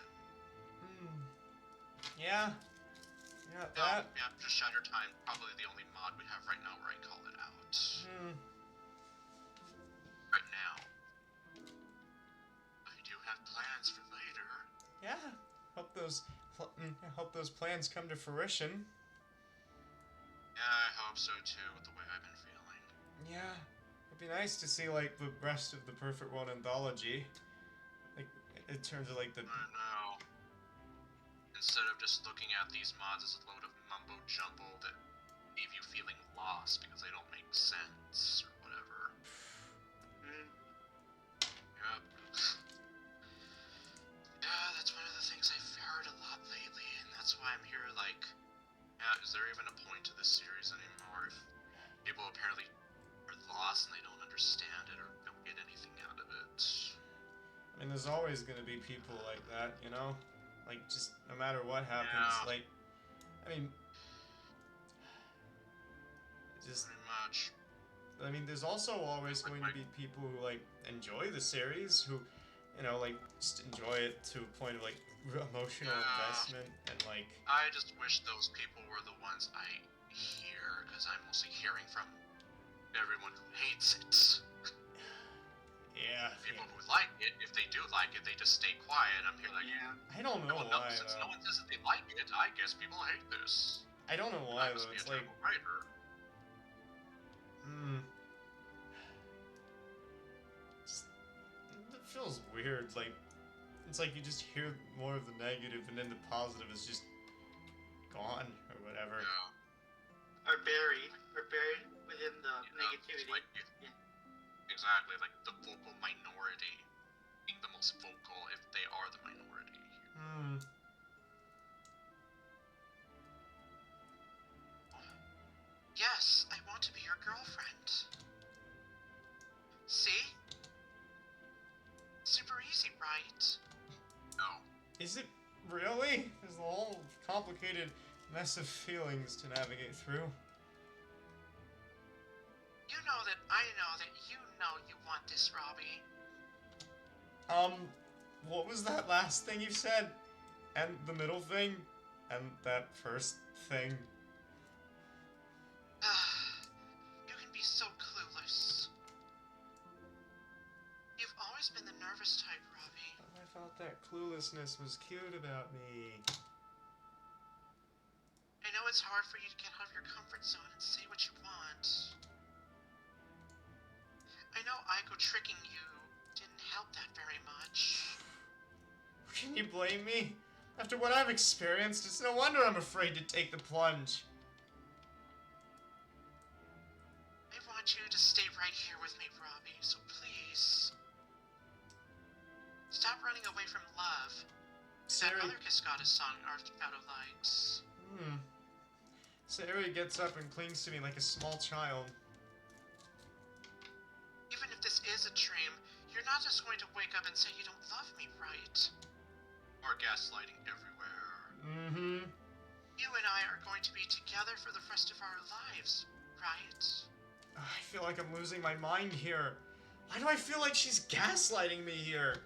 Yeah. Yeah, that. Yeah, just Shutter Time, probably the only mod we have right now where I call it out. Right now. have plans for later. Yeah. Hope those plans come to fruition. Yeah, I hope so too, with the way I've been feeling. Yeah. It'd be nice to see, like, the rest of the Perfect World anthology. Like, in terms of, like, the... I know. Instead of just looking at these mods as a load of mumbo-jumbo that leave you feeling lost because they don't make sense, or whatever. Yep. Yeah, that's one of the things I've heard a lot lately, and that's why I'm here, like, yeah, is there even a point to this series anymore if people apparently are lost and they don't understand it or don't get anything out of it? I mean, there's always gonna be people like that, you know? Like, just no matter what happens, Yeah. like, I mean, just, Pretty much. I mean, there's also always going to be people who, like, enjoy the series, who, you know, like, just enjoy it to a point of, like, emotional Yeah. investment, and, like... I just wish those people were the ones I hear, because I'm mostly hearing from everyone who hates it. Yeah. People who like it, if they do like it, they just stay quiet. I'm here like, yeah. I don't know No, why, since though. no one says that they like it, I guess people hate this. I don't know why, I must though. be It's a like... terrible writer. It feels weird, like... It's like you just hear more of the negative, and then the positive is just gone, or whatever. Yeah. Are buried within the Yeah, negativity. Like, exactly, like the vocal minority being the most vocal if they are the minority. Yes, I want to be your girlfriend. See? Super easy, right? No. Is it really? There's a whole complicated mess of feelings to navigate through. You know that I know that you know you want this, Robbie. What was that last thing you said? And the middle thing? And that first thing? You can be so clueless. You've always been the nervous type, Robbie. I thought that cluelessness was cute about me. I know it's hard for you to get out of your comfort zone and say what you want. I know Aiko tricking you didn't help that very much. Can you blame me? After what I've experienced, it's no wonder I'm afraid to take the plunge. I want you to stay right here with me, Robbie, so please. Stop running away from love. That other Cascada song ArdrethShadow likes. Sayori gets up and clings to me like a small child. Even if this is a dream, you're not just going to wake up and say you don't love me, right? Or gaslighting everywhere. You and I are going to be together for the rest of our lives, right? I feel like I'm losing my mind here. Why do I feel like she's gaslighting me here?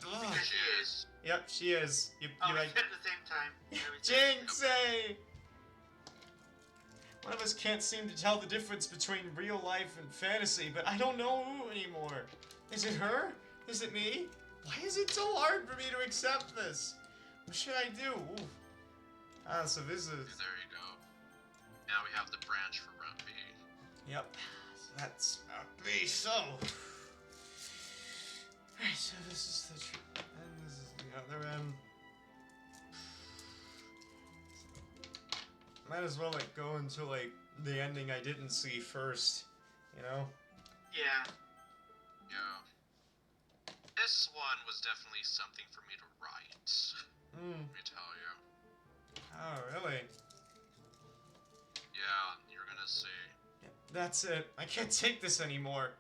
Ugh. Because she is. Yep, she is. You like... at the same time. Jinxie! One of us can't seem to tell the difference between real life and fantasy, but I don't know who anymore. Is it her? Is it me? Why is it so hard for me to accept this? What should I do? Ooh. Ah, so this is... There you go. Now we have the branch for Route B. Yep. So that's Route B, so... Alright, so this is the tree, and this is the other end. Might as well, like, go into, like, the ending I didn't see first, you know? Yeah. Yeah. This one was definitely something for me to write. Let me tell you. Oh, really? Yeah, you're gonna see. Yeah, that's it. I can't take this anymore.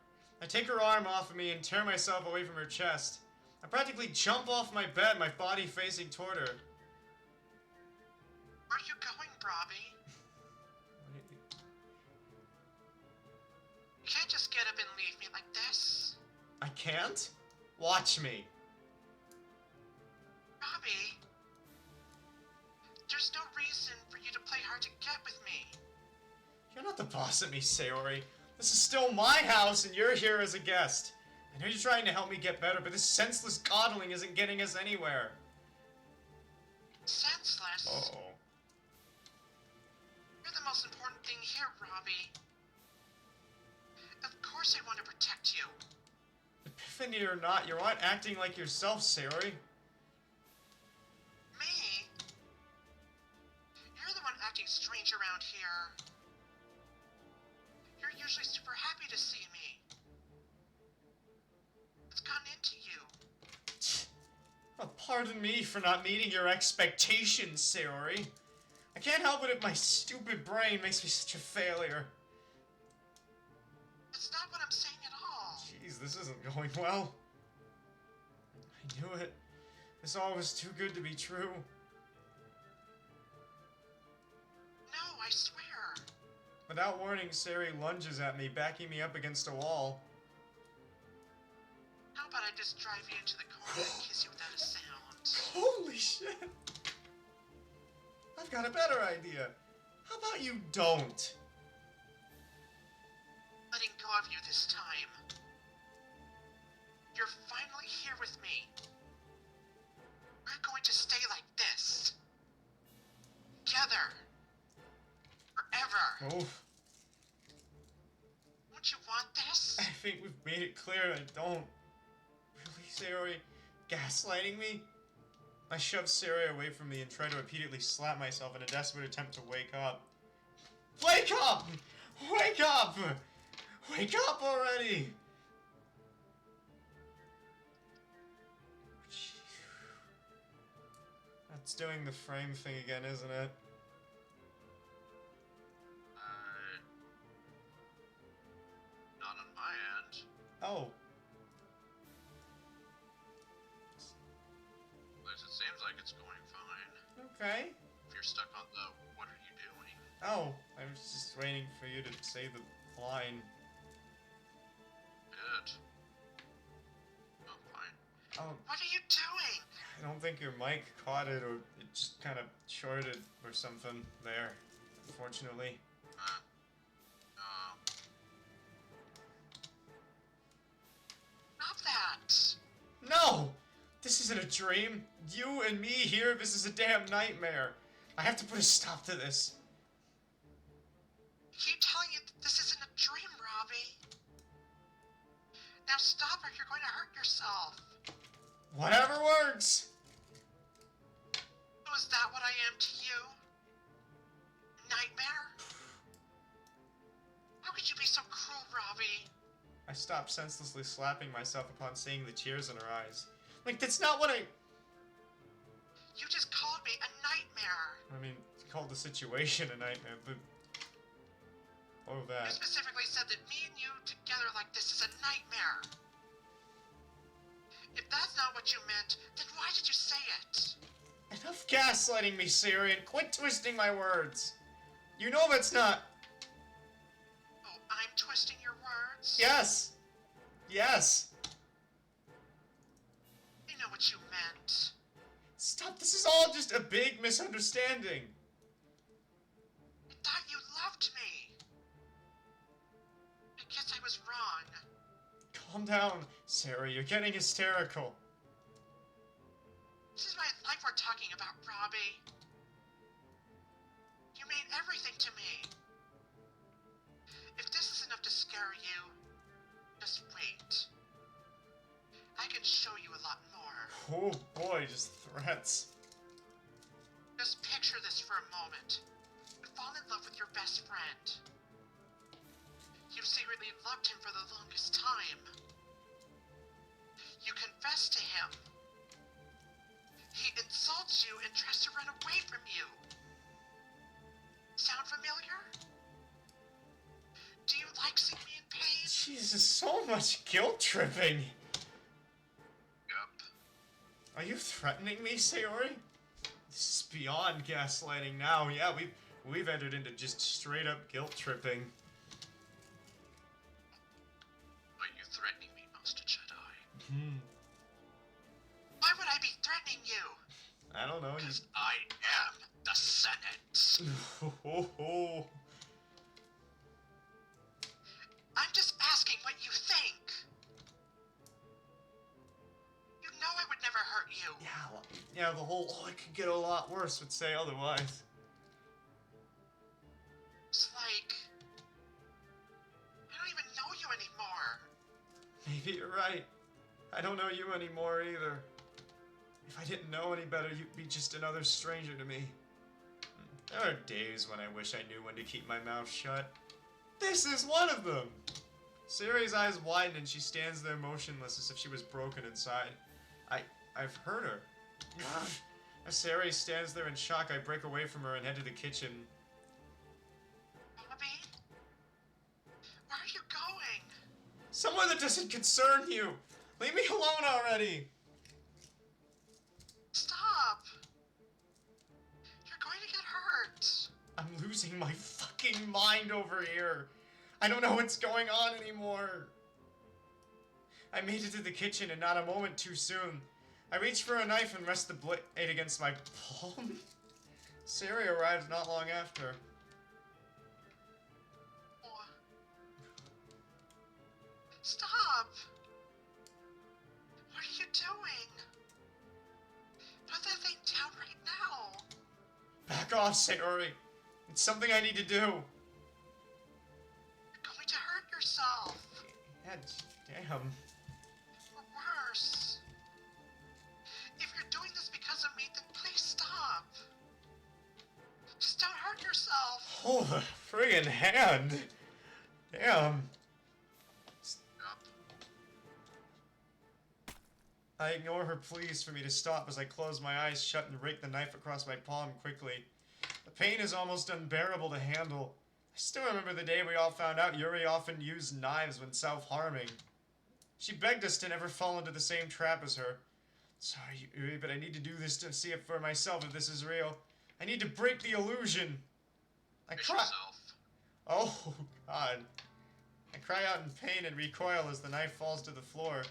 I take her arm off of me and tear myself away from her chest. I practically jump off my bed, my body facing toward her. Where are you going, Robbie? You can't just get up and leave me like this. I can't? Watch me. Robbie, there's no reason for you to play hard to get with me. You're not the boss of me, Sayori. This is still my house and you're here as a guest. I know you're trying to help me get better, but this senseless coddling isn't getting us anywhere. Senseless? Uh-oh. You're the most important thing here, Robbie. Of course I want to protect you. Epiphany or not, you aren't acting like yourself, Sayori. Me? You're the one acting strange around here. You're usually super happy to see me. It's gotten into you. Oh, pardon me for not meeting your expectations, Sayori. I can't help it if my stupid brain makes me such a failure. It's not what I'm saying at all. Jeez, this isn't going well. I knew it. This all was too good to be true. No, I swear. Without warning, Sayori lunges at me, backing me up against a wall. How about I just drive you into the corner and kiss you without a sound? Holy shit! I've got a better idea. How about you don't? Letting go of you this time. You're finally here with me. We're going to stay like this. Together. Forever. Oh, Don't you want this? I think we've made it clear I don't. Really, Sayori? Gaslighting me? I shove Sayori away from me and try to repeatedly slap myself in a desperate attempt to wake up. Wake up! Wake up! Wake up already! That's doing the frame thing again, isn't it? Not on my end. Oh. At least it seems like it's going fine. Okay. If you're stuck on the what are you doing? Oh, I was just waiting for you to say the line. Good. Oh, fine. Oh, What are you doing? I don't think your mic caught it, or it just kind of shorted or something there, unfortunately. Stop that. No! This isn't a dream. You and me here, this is a damn nightmare. I have to put a stop to this. I keep telling you that this isn't a dream, Robbie. Now stop or you're going to hurt yourself. Whatever works! So is that what I am to you? Nightmare? How could you be so cruel, Robbie? I stopped senselessly slapping myself upon seeing the tears in her eyes. Like, that's not what I... You just called me a nightmare. I mean, you called the situation a nightmare, but... Oh, You that. specifically said that me and you together like this is a nightmare. If that's not what you meant, then why did you say it? Enough gaslighting me, Siri, and quit twisting my words. You know that's not... Oh, I'm twisting your words? Yes! Yes! I know what you meant. Stop, this is all just a big misunderstanding. I thought you loved me. I guess I was wrong. Calm down, Sarah, you're getting hysterical. This is my life we're talking about, Robbie. You mean everything to me. If this is enough to scare you, just wait. I can show you a lot more. Oh boy, just threats. Just picture this for a moment. You fall in love with your best friend. You secretly loved him for the longest time. You confess to him. He insults you and tries to run away from you. Sound familiar? Do you like seeing me in pain? Jesus, so much guilt tripping. Yep. Are you threatening me, Sayori? This is beyond gaslighting now. Yeah, we've entered into just straight up guilt tripping. Are you threatening me, Master Jedi? Why would I be threatening you? I don't know. Because I am the Senate. Oh. I'm just asking what you think. yeah, the whole, oh, it could get a lot worse would say otherwise. It's like... I don't even know you anymore. Maybe you're right. I don't know you anymore either. If I didn't know any better, you'd be just another stranger to me. There are days when I wish I knew when to keep my mouth shut. This is one of them! Sayori's eyes widen and she stands there motionless as if she was broken inside. I've hurt her. As Sayori stands there in shock, I break away from her and head to the kitchen. Bobby? Where are you going? Somewhere that doesn't concern you! Leave me alone already! Stop! You're going to get hurt. I'm losing my fucking mind over here. I don't know what's going on anymore. I made it to the kitchen and not a moment too soon. I reached for a knife and rest the blade against my palm. Sayori arrived not long after. Oh. Stop! What are you doing? Put that thing down right now. Back off, Sayori. It's something I need to do. You're going to hurt yourself. Yeah, damn. Or worse. If you're doing this because of me, then please stop. Just don't hurt yourself. Oh, the friggin' hand. Damn. I ignore her pleas for me to stop as I close my eyes shut and rake the knife across my palm quickly. The pain is almost unbearable to handle. I still remember the day we all found out Yuri often used knives when self-harming. She begged us to never fall into the same trap as her. Sorry, Yuri, but I need to do this to see it for myself if this is real. I need to break the illusion. I cry. Oh, God. I cry out in pain and recoil as the knife falls to the floor.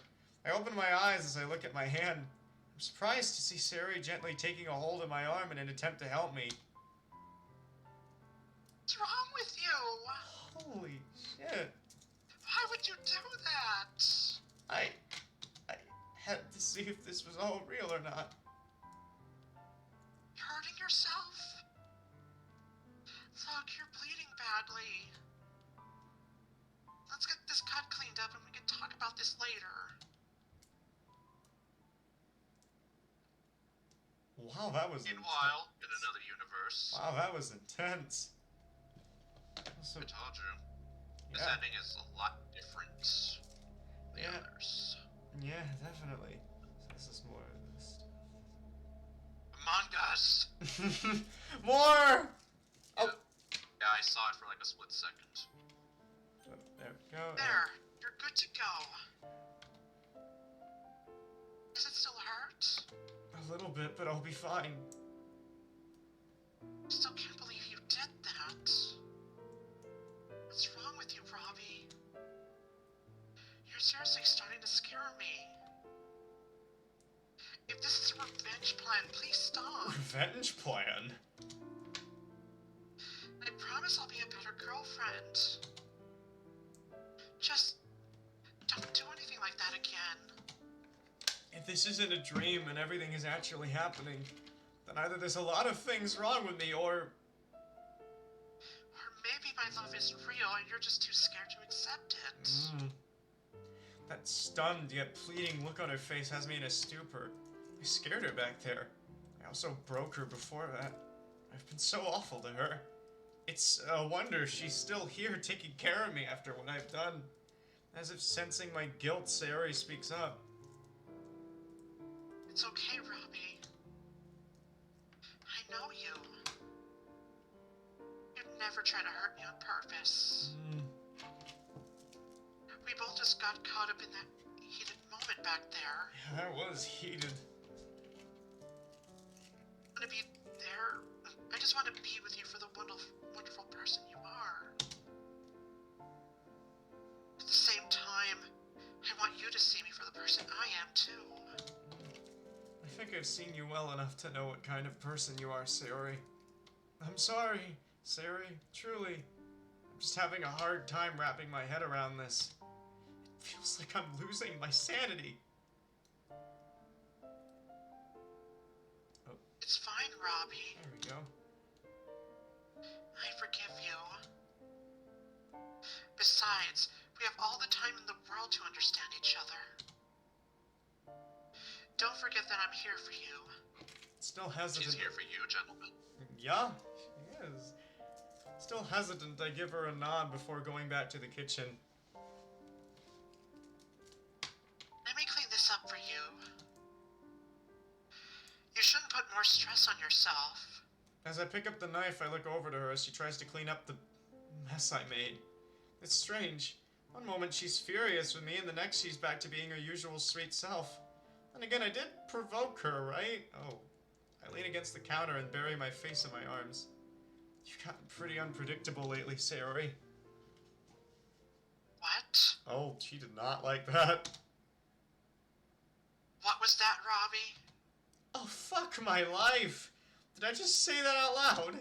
I open my eyes as I look at my hand. I'm surprised to see Sayori gently taking a hold of my arm in an attempt to help me. What's wrong with you? Holy shit. Why would you do that? I had to see if this was all real or not. You're hurting yourself? Look, you're bleeding badly. Let's get this cut cleaned up and we can talk about this later. Wow, that was Meanwhile, in another universe, Wow, that was intense. So, I told you, this yeah, ending is a lot different than the Yeah. others. yeah, definitely. So this is more of this Among Us! stuff. More! Oh, Yeah, I saw it for like a split second. there we go. There, you're good to go. Does it still hurt? A little bit, but I'll be fine. I still can't believe you did that. What's wrong with you, Robbie? You're seriously starting to scare me. If this is a revenge plan, please stop. Revenge plan? I promise I'll be a better girlfriend. Just don't do anything like that again. If this isn't a dream and everything is actually happening, then either there's a lot of things wrong with me, or maybe my love is real and you're just too scared to accept it. That stunned yet pleading look on her face has me in a stupor. I scared her back there. I also broke her before that. I've been so awful to her. It's a wonder she's still here taking care of me after what I've done. As if sensing my guilt, Sayori speaks up. It's okay, Robbie. I know you. You'd never try to hurt me on purpose. We both just got caught up in that heated moment back there. Yeah, that was heated. I want to be there. I just want to be with you for the wonderful person you are. At the same time, I want you to see me for the person I am too. I think I've seen you well enough to know what kind of person you are, Sayori. I'm sorry, Sayori, truly. I'm just having a hard time wrapping my head around this. It feels like I'm losing my sanity. fine, Robbie. There we go. I forgive you. Besides, we have all the time in the world to understand each other. Don't forget that I'm here for you. Still hesitant. She's here for you, gentlemen. Yeah, she is. Still hesitant, I give her a nod before going back to the kitchen. Let me clean this up for you. You shouldn't put more stress on yourself. As I pick up the knife, I look over to her as she tries to clean up the mess I made. It's strange. One moment she's furious with me, and the next she's back to being her usual sweet self. And again, I did provoke her, right? Oh. I lean against the counter and bury my face in my arms. You've gotten pretty unpredictable lately, Sayori. What? Oh, she did not like that. What was that, Robbie? Oh, fuck my life! Did I just say that out loud?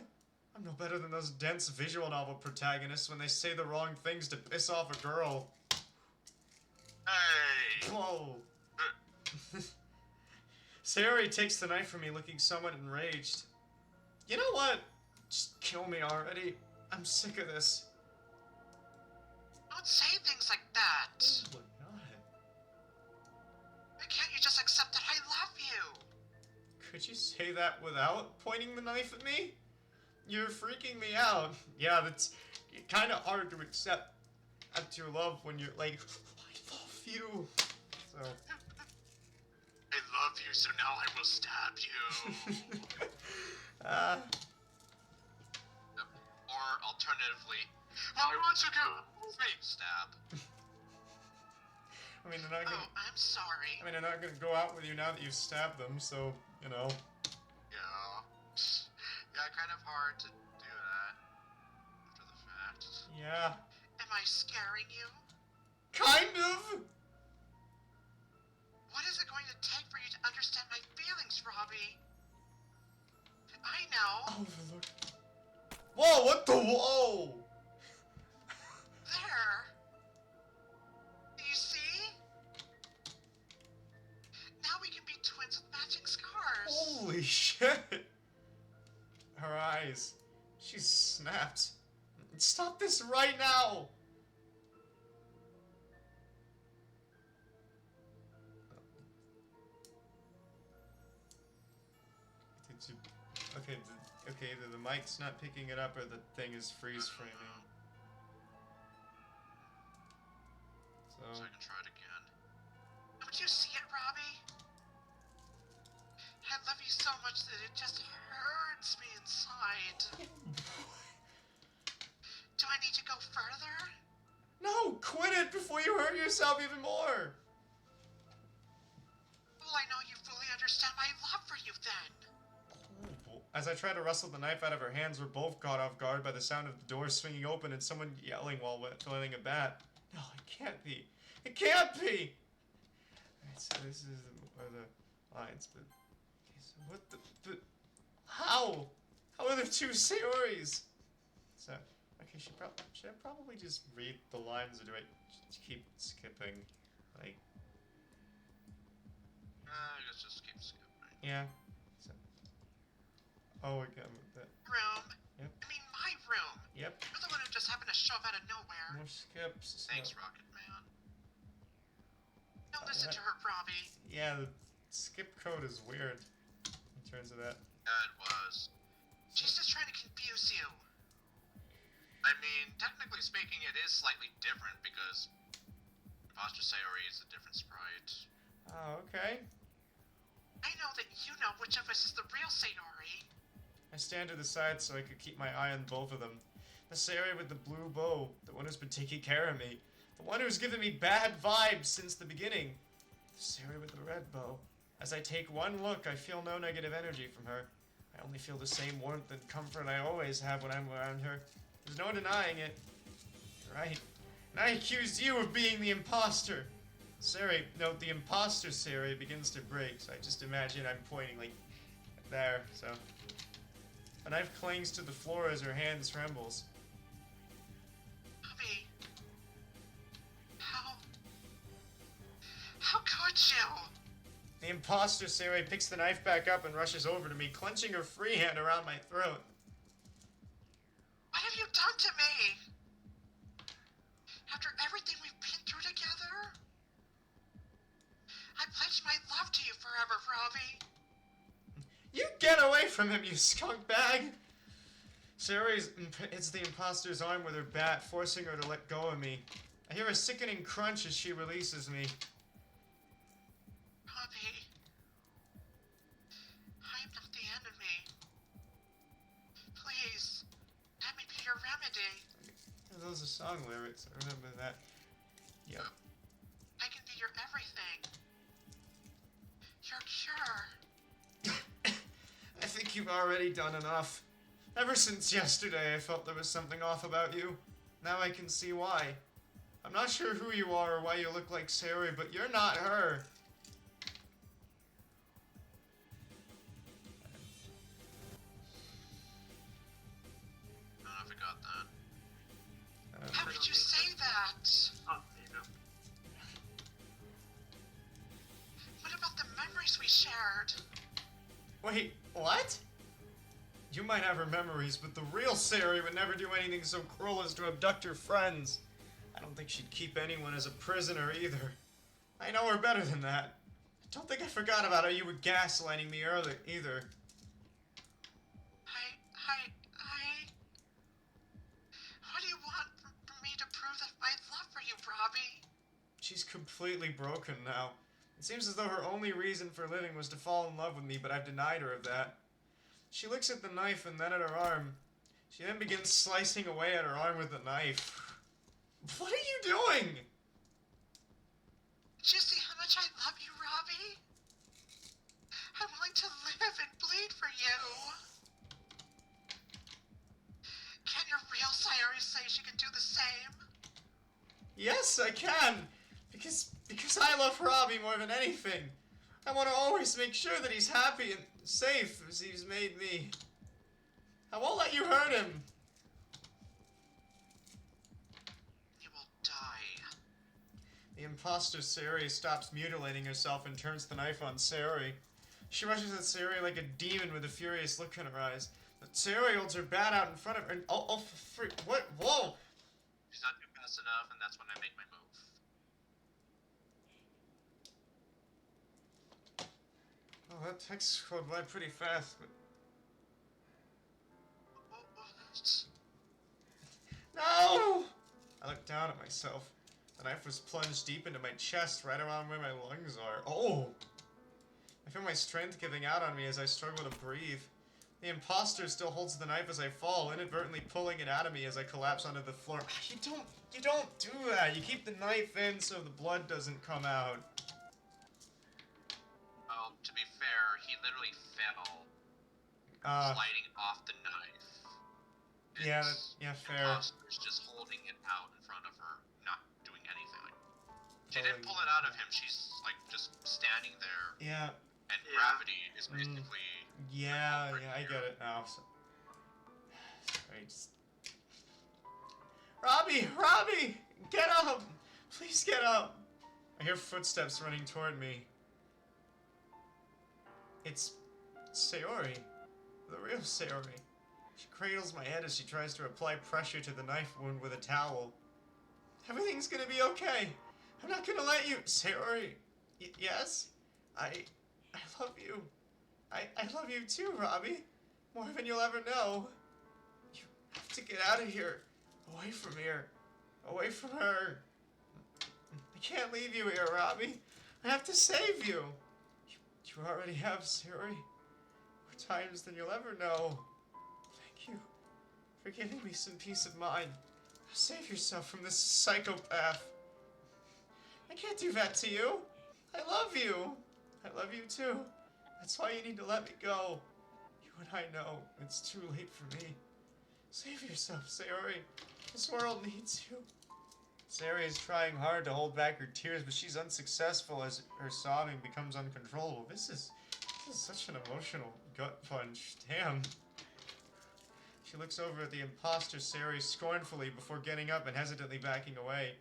I'm no better than those dense visual novel protagonists when they say the wrong things to piss off a girl. Hey! Whoa. Sayori takes the knife from me looking somewhat enraged. You know what? Just kill me already. I'm sick of this. Don't say things like that. Oh my god. Why can't you just accept that I love you? Could you say that without pointing the knife at me? You're freaking me out. Yeah, that's kind of hard to accept your love when you're like, I love you. So. I love you, so now I will stab you. Or alternatively, I want you to move me. Stab. I mean, they're not gonna. Oh, I'm sorry. I mean, they're not gonna go out with you now that you've stabbed them. So, you know. Yeah. Yeah, kind of hard to do that after the fact. Yeah. Am I scaring you? Kind of. What is it going to take for you to understand my feelings, Robbie? I know. Oh, look. Whoa! What the? Whoa! There. Do you see? Now we can be twins with matching scars. Holy shit! Her eyes. She's snapped. Stop this right now! Okay, the mic's not picking it up or the thing is freeze framing. So I can try it again. Don't you see it, Robbie? I love you so much that it just hurts me inside. Do I need to go further? no, quit it before you hurt yourself even more. Well, I know you fully understand my love for you then. As I try to wrestle the knife out of her hands, we're both caught off guard by the sound of the door swinging open and someone yelling while flailing a bat. No, it can't be. It can't be! Alright, so this is are the lines, but... Okay, so what the... But... How? How are there two Sayoris? So, okay, should I probably just read the lines, or do I just keep skipping? Like... I guess just keep skipping. Yeah. So... Oh, again, that... Room. Yep. I mean, my room. Yep. You're the one who just happened to show up out of nowhere. More skips. Thanks, Rocket Man. Don't listen to her, Robbie. Yeah, the skip code is weird in terms of that. Yeah, it was. She's just trying to confuse you. I mean, technically speaking, it is slightly different because Imposter Sayori is a different sprite. Oh, okay. I know that you know which of us is the real Sayori. I stand to the side so I could keep my eye on both of them. The Sayori with the blue bow, the one who's been taking care of me. The one who's given me bad vibes since the beginning. The Sayori with the red bow. As I take one look, I feel no negative energy from her. I only feel the same warmth and comfort I always have when I'm around her. There's no denying it. Right. And I accuse you of being the imposter. Sayori, no, the imposter Sayori begins to break, so I just imagine I'm pointing, like, there, so. A knife clings to the floor as her hand trembles. Robbie. How could you? The imposter Sari picks the knife back up and rushes over to me, clenching her free hand around my throat. What have you done to me? After everything we've been through together? I pledged my love to you forever, Robbie. You get away from him, you skunk bag! Sari hits the imposter's arm with her bat, forcing her to let go of me. I hear a sickening crunch as she releases me. Robbie, I am not the enemy. Please, let me be your remedy. Those are song lyrics, I remember that. Yep. I can be your everything. Your cure. I think you've already done enough. Ever since yesterday, I felt there was something off about you. Now I can see why. I'm not sure who you are or why you look like Sari, but you're not her. I forgot that. How could you say that? Oh, there you go. What about the memories we shared? Wait, what? You might have her memories, but the real Sari would never do anything so cruel as to abduct her friends. I don't think she'd keep anyone as a prisoner either. I know her better than that. I don't think I forgot about how you were gaslighting me earlier either. What do you want from me to prove that my love for you, Robbie? She's completely broken now. It seems as though her only reason for living was to fall in love with me, but I've denied her of that. She looks at the knife and then at her arm. She then begins slicing away at her arm with the knife. What are you doing? Do you see how much I love you, Robbie? I'm willing to live and bleed for you. Can your real Sayori say she can do the same? Yes, I can. Because I love Robbie more than anything. I want to always make sure that he's happy and safe as he's made me. I won't let you hurt him. You will die. The imposter Sari stops mutilating herself and turns the knife on Sari. She rushes at Sari like a demon with a furious look in her eyes. But Sari holds her bat out in front of her and what? Whoa! She's not doing fast enough, and that's when I make my move. Oh, that text code went pretty fast, but... No! I looked down at myself. The knife was plunged deep into my chest, right around where my lungs are. Oh! I feel my strength giving out on me as I struggle to breathe. The imposter still holds the knife as I fall, inadvertently pulling it out of me as I collapse onto the floor. You don't do that! You keep the knife in so the blood doesn't come out. Well, to be fair, he literally fell sliding off the knife. Yeah, fair. Imposter's just holding it out in front of her, not doing anything. She didn't pull it out of him, she's like just standing there. Yeah. And gravity is basically... Yeah, I get it now. So... Sorry, just... Robbie! Get up! Please get up! I hear footsteps running toward me. It's Sayori. The real Sayori. She cradles my head as she tries to apply pressure to the knife wound with a towel. Everything's gonna be okay. I'm not gonna let you... Sayori. Yes? I love you. I love you too, Robbie. More than you'll ever know. You have to get out of here. Away from here. Away from her. I can't leave you here, Robbie. I have to save you. You already have, Sayori. More times than you'll ever know. Thank you for giving me some peace of mind. Save yourself from this psychopath. I can't do that to you. I love you. I love you too. That's why you need to let me go. You and I know it's too late for me. Save yourself, Sayori. This world needs you. Sayori is trying hard to hold back her tears, but she's unsuccessful as her sobbing becomes uncontrollable. This is such an emotional gut punch. Damn. She looks over at the imposter Sayori scornfully before getting up and hesitantly backing away.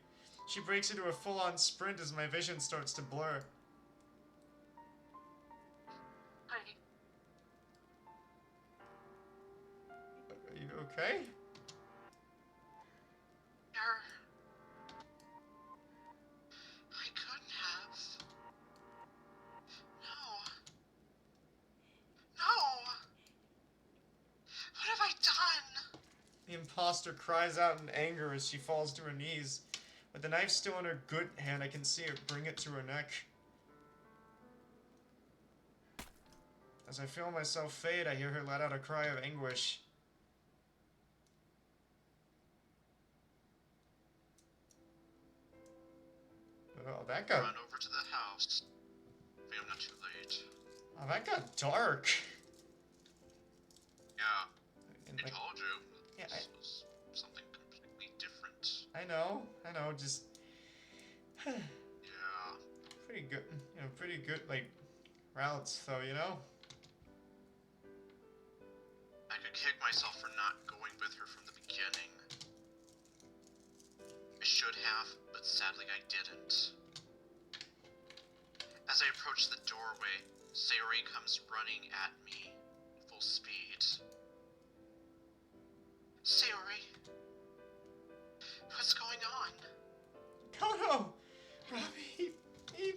She breaks into a full-on sprint as my vision starts to blur. okay? I couldn't have. No. No! What have I done? The imposter cries out in anger as she falls to her knees. With the knife still in her good hand, I can see her bring it to her neck. As I feel myself fade, I hear her let out a cry of anguish. Oh, that got... Run over to the house. Maybe I'm not too late. Oh, that got dark. Yeah, And I like, told you. yeah, This was something completely different. I know, just... Yeah. pretty good, pretty good, like, routes, though, you know? I could kick myself for not going with her from the beginning. I should have, but sadly I didn't. As I approach the doorway, Sayori comes running at me, full speed. Sayori. What's going on? Kono! Robbie, he...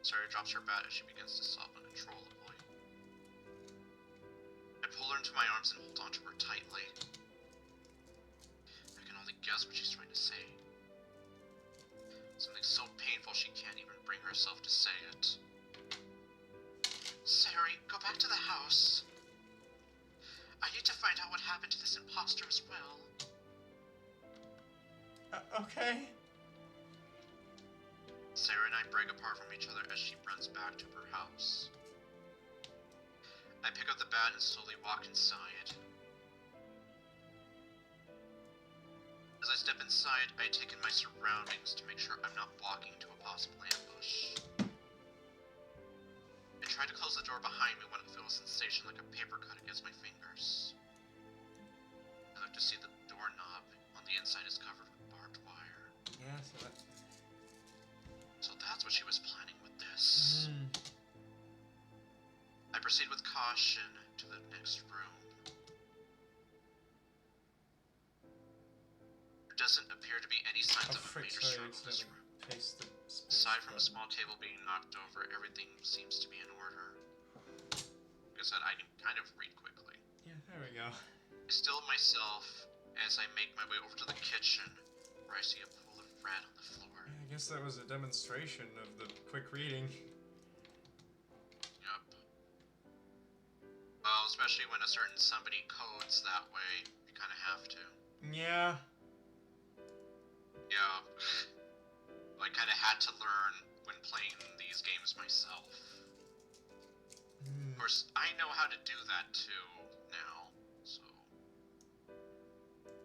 Sayori drops her bat as she begins to sob uncontrollably. I pull her into my arms and hold onto her tightly. I can only guess what she's trying to say. Something so painful she can't even bring herself to say it. Sayori, go back to the house. I need to find out what happened to this imposter as well. Okay. Sayori and I break apart from each other as she runs back to her house. I pick up the bat and slowly walk inside. As I step inside, I take in my surroundings to make sure I'm not walking into a possible ambush. I try to close the door behind me when I feel a sensation like a paper cut against my fingers. I look to see the doorknob on the inside is covered with barbed wire. Yeah, so that... So that's what she was planning with this. I proceed with caution to the next room. There doesn't appear to be any signs of a major struggle in this room. Paste the space Aside from a button. small table being knocked over, everything seems to be in order. Like I said, I can kind of read quickly. Yeah, there we go. I still myself as I make my way over to the kitchen, where I see a pool of red on the floor. Yeah, I guess that was a demonstration of the quick reading. Yup. Well, especially when a certain somebody codes that way, you kind of have to. Yeah. Yeah. I kind of had to learn when playing these games myself. Of course, I know how to do that too now, so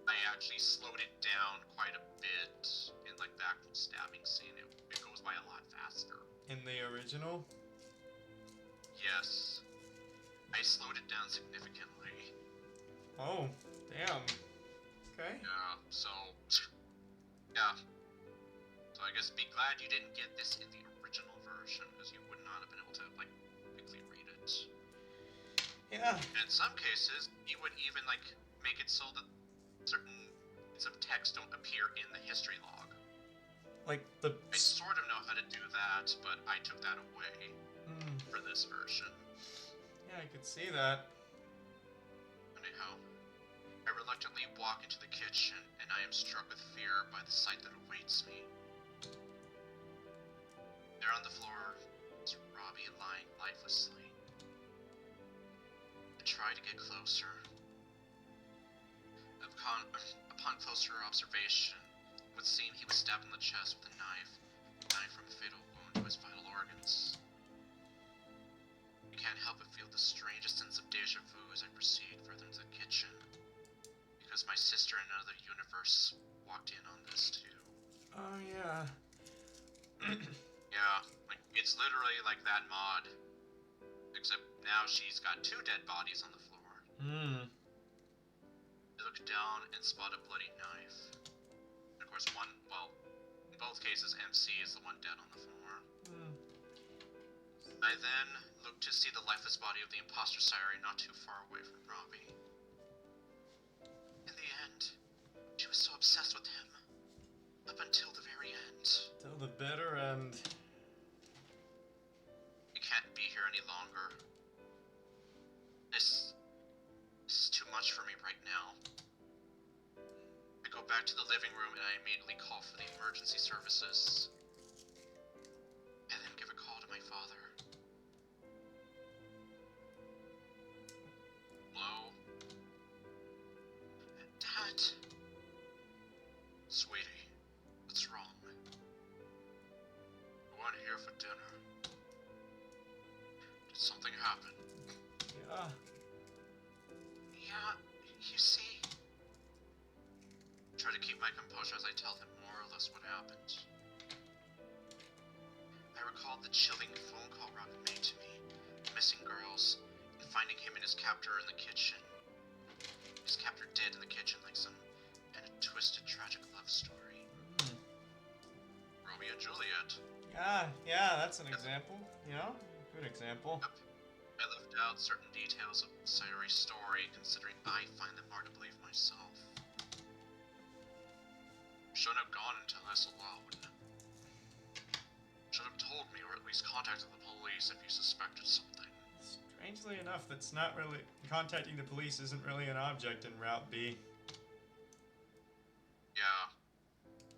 I actually slowed it down quite a bit in like the actual stabbing scene. It goes by a lot faster. In the original? Yes, I slowed it down significantly. Oh, damn. Okay. Yeah, so yeah. So I guess be glad you didn't get this in the original version, because you would not have been able to like quickly read it. Yeah. And in some cases, you would even like make it so that certain bits of text don't appear in the history log. Like the... I sort of know how to do that, but I took that away for this version. Yeah, I could see that. Anyhow, I reluctantly walk into the kitchen, and I am struck with fear by the sight that awaits me. There on the floor is Robbie lying lifelessly. I try to get closer. Upon closer observation, it would seem he was stabbed in the chest with a knife, dying from a fatal wound to his vital organs. I can't help but feel the strangest sense of deja vu as I proceed further into the kitchen, because my sister in another universe walked in on this too. Oh, yeah. Yeah, like, it's literally like that mod, except now she's got two dead bodies on the floor. I look down and spot a bloody knife. And of course, in both cases, MC is the one dead on the floor. I then look to see the lifeless body of the imposter Sayori not too far away from Robbie. was so obsessed with him. Up until the very end. Till the bitter end. I can't be here any longer. This is too much for me right now. I go back to the living room and I immediately call for the emergency services. And then give a call to my father. Hello? Dad? Sweetie, what's wrong? I want here for dinner. Did something happen? Yeah. Yeah, you see? Try to keep my composure as I tell him more or less what happened. I recalled the chilling phone call Rob made to me, missing girls, and finding him and his captor in the kitchen. His captor dead in the kitchen like some kind of twisted, tragic love story. Romeo and Juliet. Yeah, that's an example. You know? Good example. Yep. I left out certain details of Sayori's story, considering I find them hard to believe myself. Shouldn't have gone into this alone. Should have told me, or at least contacted the police if you suspected something. Strangely enough, that's not really... Contacting the police isn't really an object in Route B. Yeah.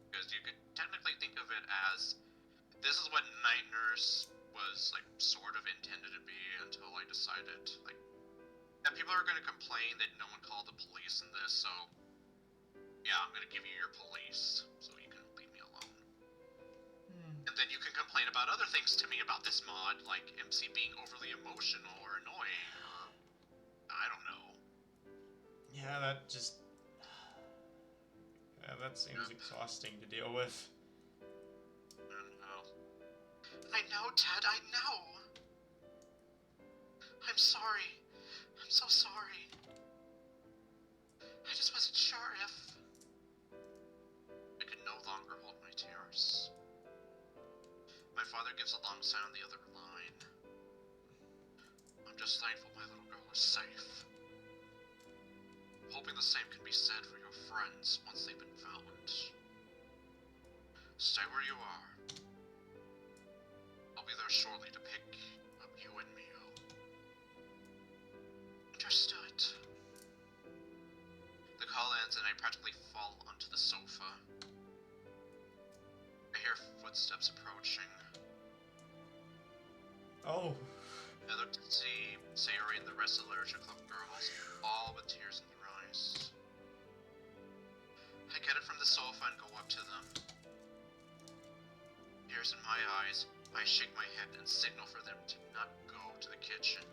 Because you could technically think of it as, this is what Night Nurse was, like, sort of intended to be until I decided, like, yeah, people are gonna complain that no one called the police in this, so, yeah, I'm gonna give you your police, so you can leave me alone. And then you can complain about other things to me about this mod, like MC being overly emotional or annoying, or, I don't know. Yeah, that just... Yeah, that seems exhausting to deal with. I don't know. I know, Dad, I know. I'm sorry. I'm so sorry. I just wasn't sure if... I could no longer hold my tears. My father gives a long sigh on the other line. I'm just thankful my little girl is safe. Hoping the same can be said for your friends once they've been found. Stay where you are. I'll be there shortly to pick up you and Mio. Understood. The call ends and I practically fall onto the sofa. I hear footsteps approaching. Oh. I look to see Sayori and the rest of the literature club girls, all with tears in their eyes. I get it from the sofa and go up to them. Tears in my eyes, I shake my head and signal for them to not go to the kitchen.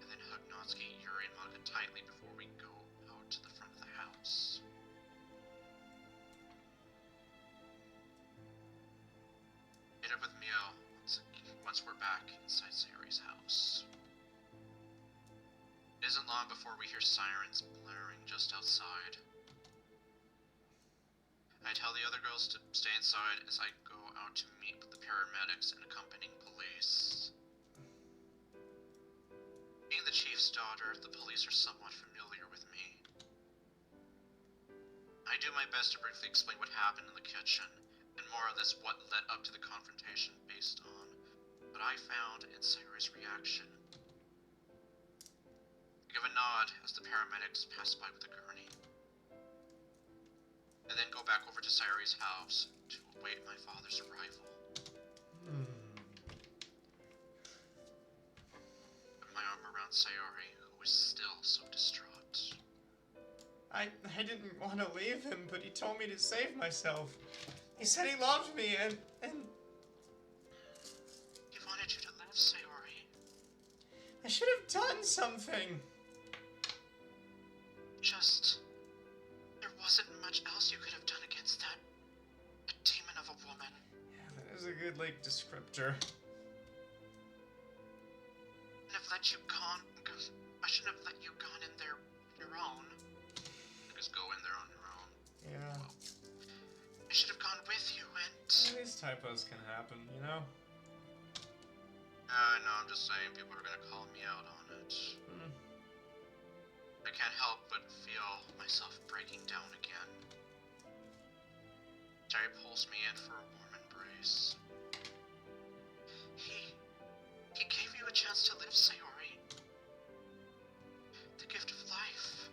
And then hug Natsuki, Yuri, and Monica tightly before we go out to the front of the house. Meet up with Mio once we're back inside Sayori's house. It isn't long before we hear sirens blaring just outside. I tell the other girls to stay inside as I go out to meet with the paramedics and accompanying police. Being the chief's daughter, the police are somewhat familiar with me. I do my best to briefly explain what happened in the kitchen, and more or less what led up to the confrontation based on what I found in Sayori's reaction. I give a nod as the paramedics pass by with a gurney. And then go back over to Sayori's house to await my father's arrival. Put my arm around Sayori, who is still so distraught. I didn't want to leave him, but he told me to save myself. He said he loved me, and... He wanted you to live, Sayori. I should have done something. Just... There wasn't much else you could have done against that... a demon of a woman. Yeah, that is a good, like, descriptor. And have let you gone... I shouldn't have let you gone in there on your own. Just go in there on your own. Yeah. Well, I should have gone with you and... These typos can happen, you know? I know, I'm just saying people are gonna call me out on it. I can't help but feel myself breaking down again. Jerry pulls me in for a warm embrace. He gave you a chance to live, Sayori. The gift of life.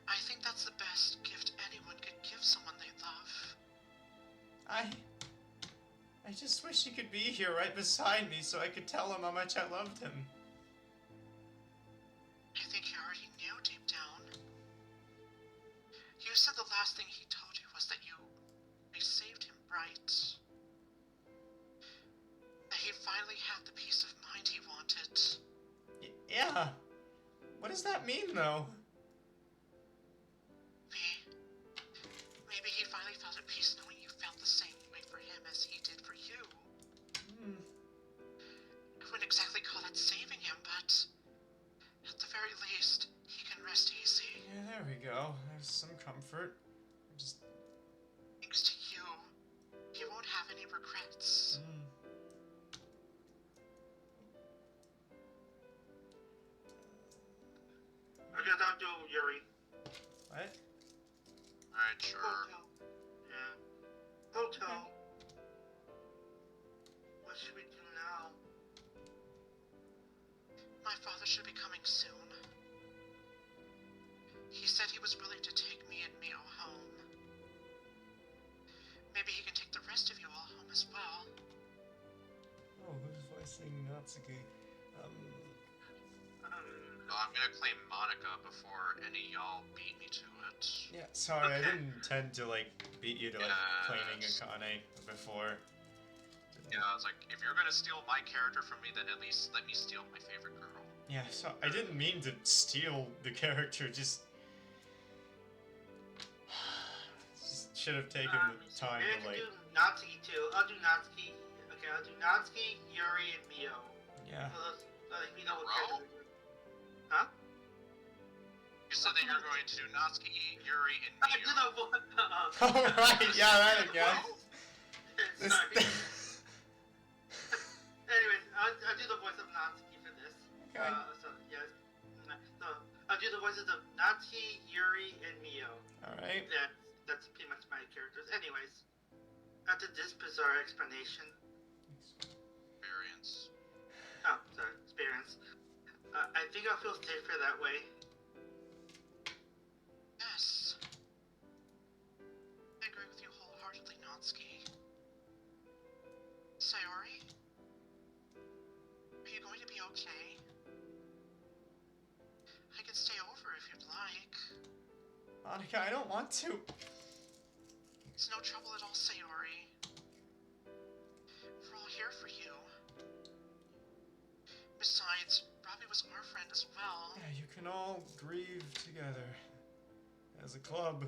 I think that's the best gift anyone could give someone they love. I just wish he could be here right beside me so I could tell him how much I loved him. I think you already knew deep down. You said the last thing he told you was that you saved him, right? That he finally had the peace of mind he wanted. Yeah. What does that mean, though? Maybe he finally felt at peace knowing you felt the same way for him as he did for you. I wouldn't exactly call that saving him, but at the very least, he can rest easy. Yeah, there we go. There's some comfort. Just... Thanks to you, he won't have any regrets. I guess I'll do Yuri. What? Alright, sure. Hotel. Yeah. Hotel. What should we do now? My father should be coming soon. He said he was willing to take me and Mio home. Maybe he can take the rest of you all home as well. Oh, who's voicing Natsuki? No, I'm gonna claim Monica before any y'all beat me to it. Yeah, sorry, I Okay. didn't intend to, like, beat you to, like, claiming Yes. Akane before. Yeah, I was like, if you're gonna steal my character from me, then at least let me steal my favorite girl. Yeah, so I didn't mean to steal the character, just should have taken the time Maybe I to, can like, do Natsuki too. I'll do Natsuki. Okay, I'll do Natsuki, Yuri, and Mio. yeah. So like, we know what Roll? character we're doing. Huh? You said that you're going to do Natsuki, Yuri, and I did Mio. a one. Alright, yeah, that again. This- Sorry. Anyways, I'll do the voice of Natsuki for this. Okay. So, yes. So, I'll do the voices of Natsuki, Yuri, and Mio. Alright. That's pretty much my characters. Anyways, after this bizarre explanation, Experience. experience, I think I'll feel safer that way. Yes. I agree with you wholeheartedly, Natsuki. Sayori? Are you going to be okay? I can stay over if you'd like. Monica, I don't want to. It's no trouble at all, Sayori. We're all here for you. Besides, Robbie was our friend as well. Yeah, you can all grieve together. As a club.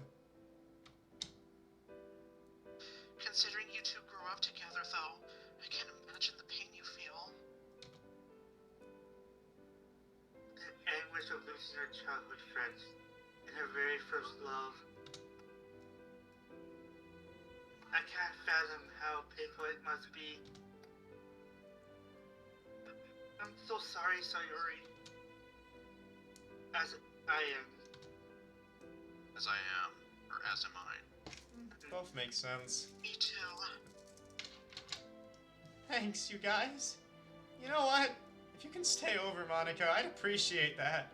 Considering you two grew up together, though, I can't imagine the pain you feel. The anguish of losing her childhood friends and her very first love. I can't fathom how painful it must be. I'm so sorry, Sayori. As I am. As I am, or as am I. Both make sense. Me too. Thanks, you guys. You know what? If you can stay over, Monica, I'd appreciate that.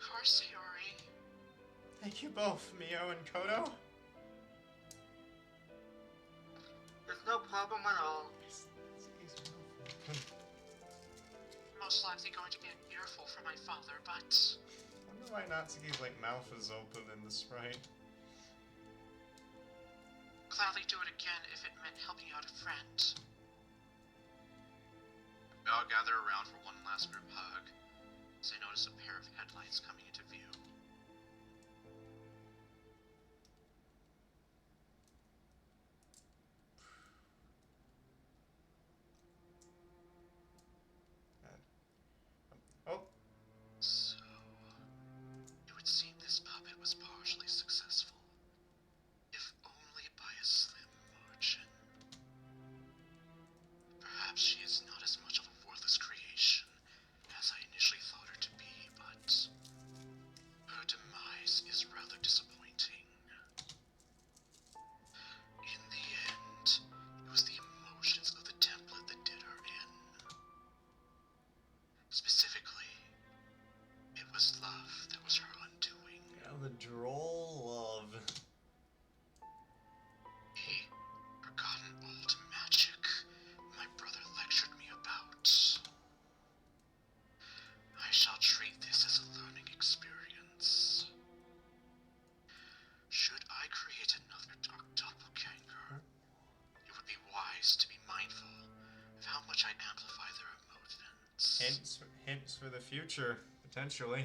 Of course, Sayori. Thank you both, Mio and Kodo. There's no problem at all. Most likely going to be an earful for my father, but I wonder why Natsuki's, like, mouth is open in the sprite. gladly do it again if it meant helping out a friend. We all gather around for one last group hug, as I notice a pair of headlights coming into view. Oh, So, it would seem this puppet was partially successful, if only by a slim margin. Perhaps she is not as much of a worthless creation as I initially thought her to Specifically, it was love that was her undoing. Yeah, the droll love. A forgotten old magic my brother lectured me about. I shall treat this as a learning experience. Should I create another dark doppelganger, it would be wise to be mindful of how much I amplify their emotions. Hints for the future, potentially.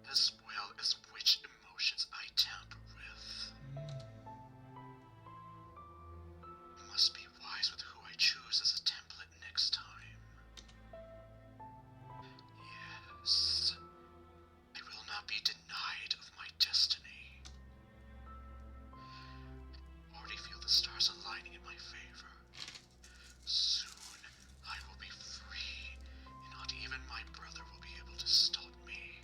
As well as which emotions I tamper with. Must be wise with who I choose as a template next time. Yes, I will not be denied of my destiny. Already feel the stars aligning in my favor. Soon, I will be free, and not even my brother will be able to stop me.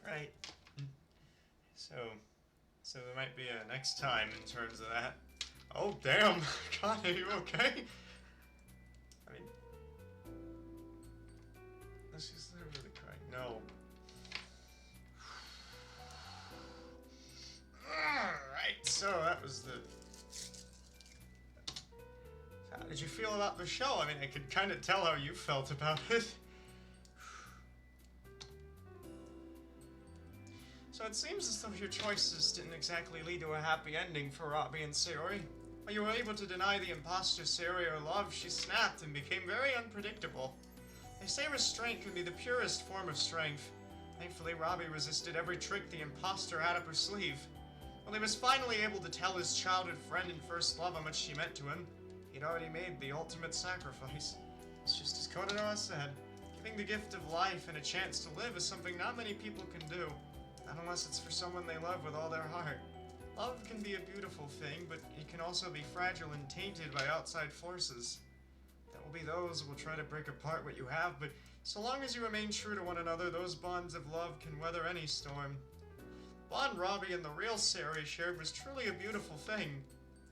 Right. So there might be a next time in terms of that. Oh damn! God, are you okay? I mean, let's just literally cry. No. Alright, so that was the... How did you feel about the show? I mean, I could kind of tell how you felt about it. So it seems as though your choices didn't exactly lead to a happy ending for Robbie and Sayori. While you were able to deny the imposter Sayori her love, she snapped and became very unpredictable. They say restraint can be the purest form of strength. Thankfully, Robbie resisted every trick the imposter had up her sleeve. When he was finally able to tell his childhood friend and first love how much she meant to him, he'd already made the ultimate sacrifice. It's just as Kodano said, giving the gift of life and a chance to live is something not many people can do. Not unless it's for someone they love with all their heart. Love can be a beautiful thing, but it can also be fragile and tainted by outside forces. There will be those who will try to break apart what you have, but so long as you remain true to one another, those bonds of love can weather any storm. The bond Robbie and the real Sayori shared was truly a beautiful thing.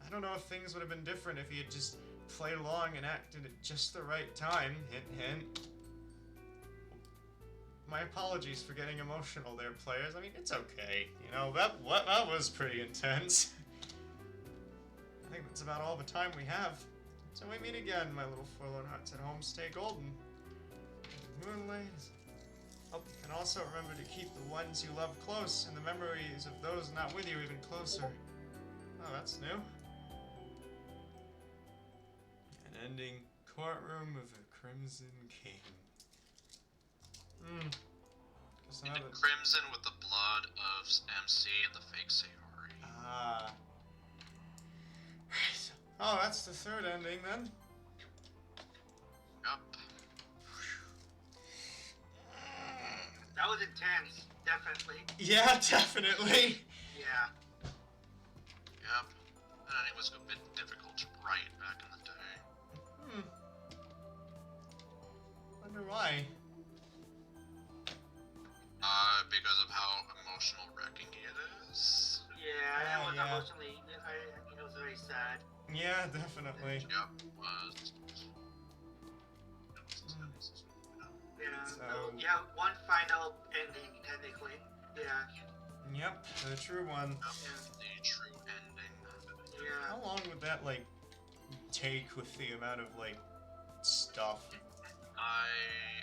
I don't know if things would have been different if he had just played along and acted at just the right time. Hint, hint. My apologies for getting emotional there, players. I mean, it's okay. You know, that was pretty intense. I think that's about all the time we have. So we meet again, my little forlorn hearts at home. Stay golden. Moonlight. Oh, and also remember to keep the ones you love close and the memories of those not with you even closer. Oh, that's new. An ending courtroom of a Crimson King. In the crimson with the blood of MC and the fake Sayori. Ah. Oh, that's the third ending then. Yup. That was intense, definitely. Yeah, definitely. Yeah. Yep. That ending was a bit difficult to write back in the day. Wonder why. Because of how emotional wrecking it is. Yeah, it was yeah. emotionally, it was very sad. Yeah, definitely. Yep, was. Yeah, So- yeah, one final ending, technically. Yeah, Yep, the true one. The true ending. yeah. How long would that, like, take with the amount of, like, stuff? I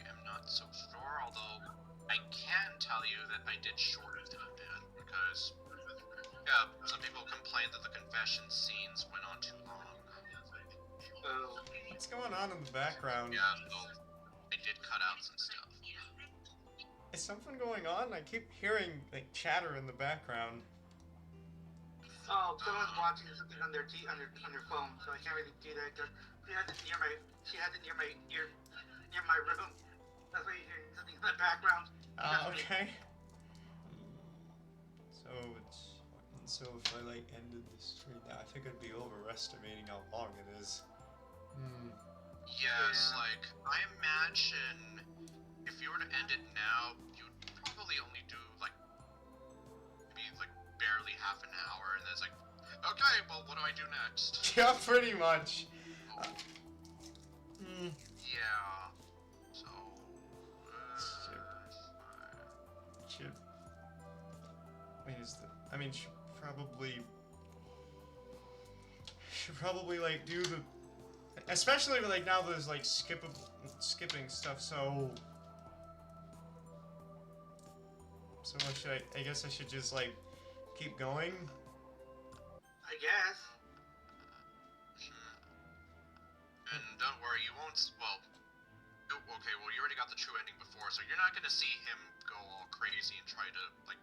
am not so sure, although I can tell you that I did shorten it a bit, because, yeah, some people complained that the confession scenes went on too long. Oh, What's going on in the background? Yeah, so I did cut out some stuff. Is something going on? I keep hearing, like, chatter in the background. oh, someone's watching something on their on their phone, so I can't really do that. Cause she has it near my room. That's why you hear something in the background. Okay. So if I, like, ended the stream now, I think I'd be overestimating how long it is. Yes, Yeah. like, I imagine if you were to end it now, you'd probably only do, like, maybe, like, barely half an hour, and there's, like, Okay, well, what do I do next? Yeah, pretty much. Oh, yeah. So, Should... Wait, I mean, should probably, like, do the... Especially, like, now there's, like, skipping stuff, so... So what should I guess I should just, like, keep going? I guess. And don't worry, you won't. Well, okay. Well, you already got the true ending before, so you're not gonna see him go all crazy and try to like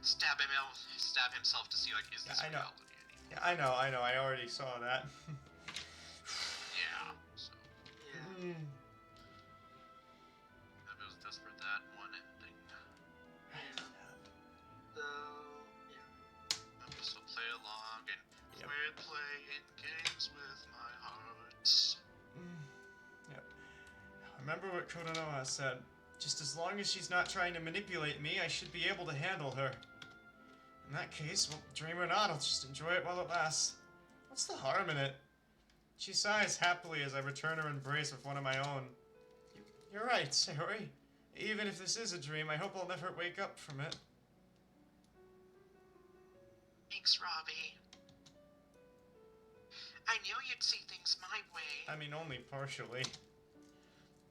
stab himself to see like is this I know. reality anymore? Yeah, I know. I already saw that. Yeah. So Yeah. I was just for that one ending. Yeah. So, yeah. So play along and Yep. quit playing games with my heart. Yep. Remember what Kononoha said. Just as long as she's not trying to manipulate me, I should be able to handle her. In that case, well, dream or not, I'll just enjoy it while it lasts. What's the harm in it? She sighs happily as I return her embrace with one of my own. You're right, Sayori. Even if this is a dream, I hope I'll never wake up from it. Thanks, Robbie. I knew you'd see things my way. I mean, only partially.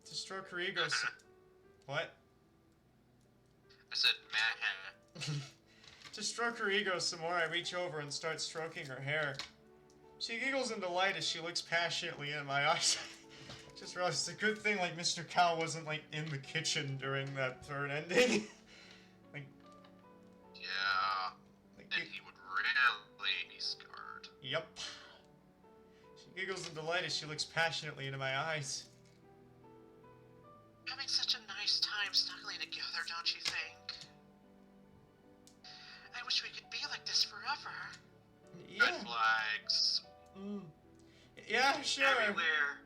To stroke her ego What? I said, meh. To stroke her ego some more, I reach over and start stroking her hair. She giggles in delight as she looks passionately in my eyes. Just realized it's a good thing, like, Mr. Cow wasn't, like, in the kitchen during that third ending. Like... Yeah. Like, Then he would really be scarred. Yep. She giggles in delight as she looks passionately into my eyes. Having such a nice time snuggling together, don't you think? I wish we could be like this forever. Yeah. Red flags. Yeah, sure. Everywhere.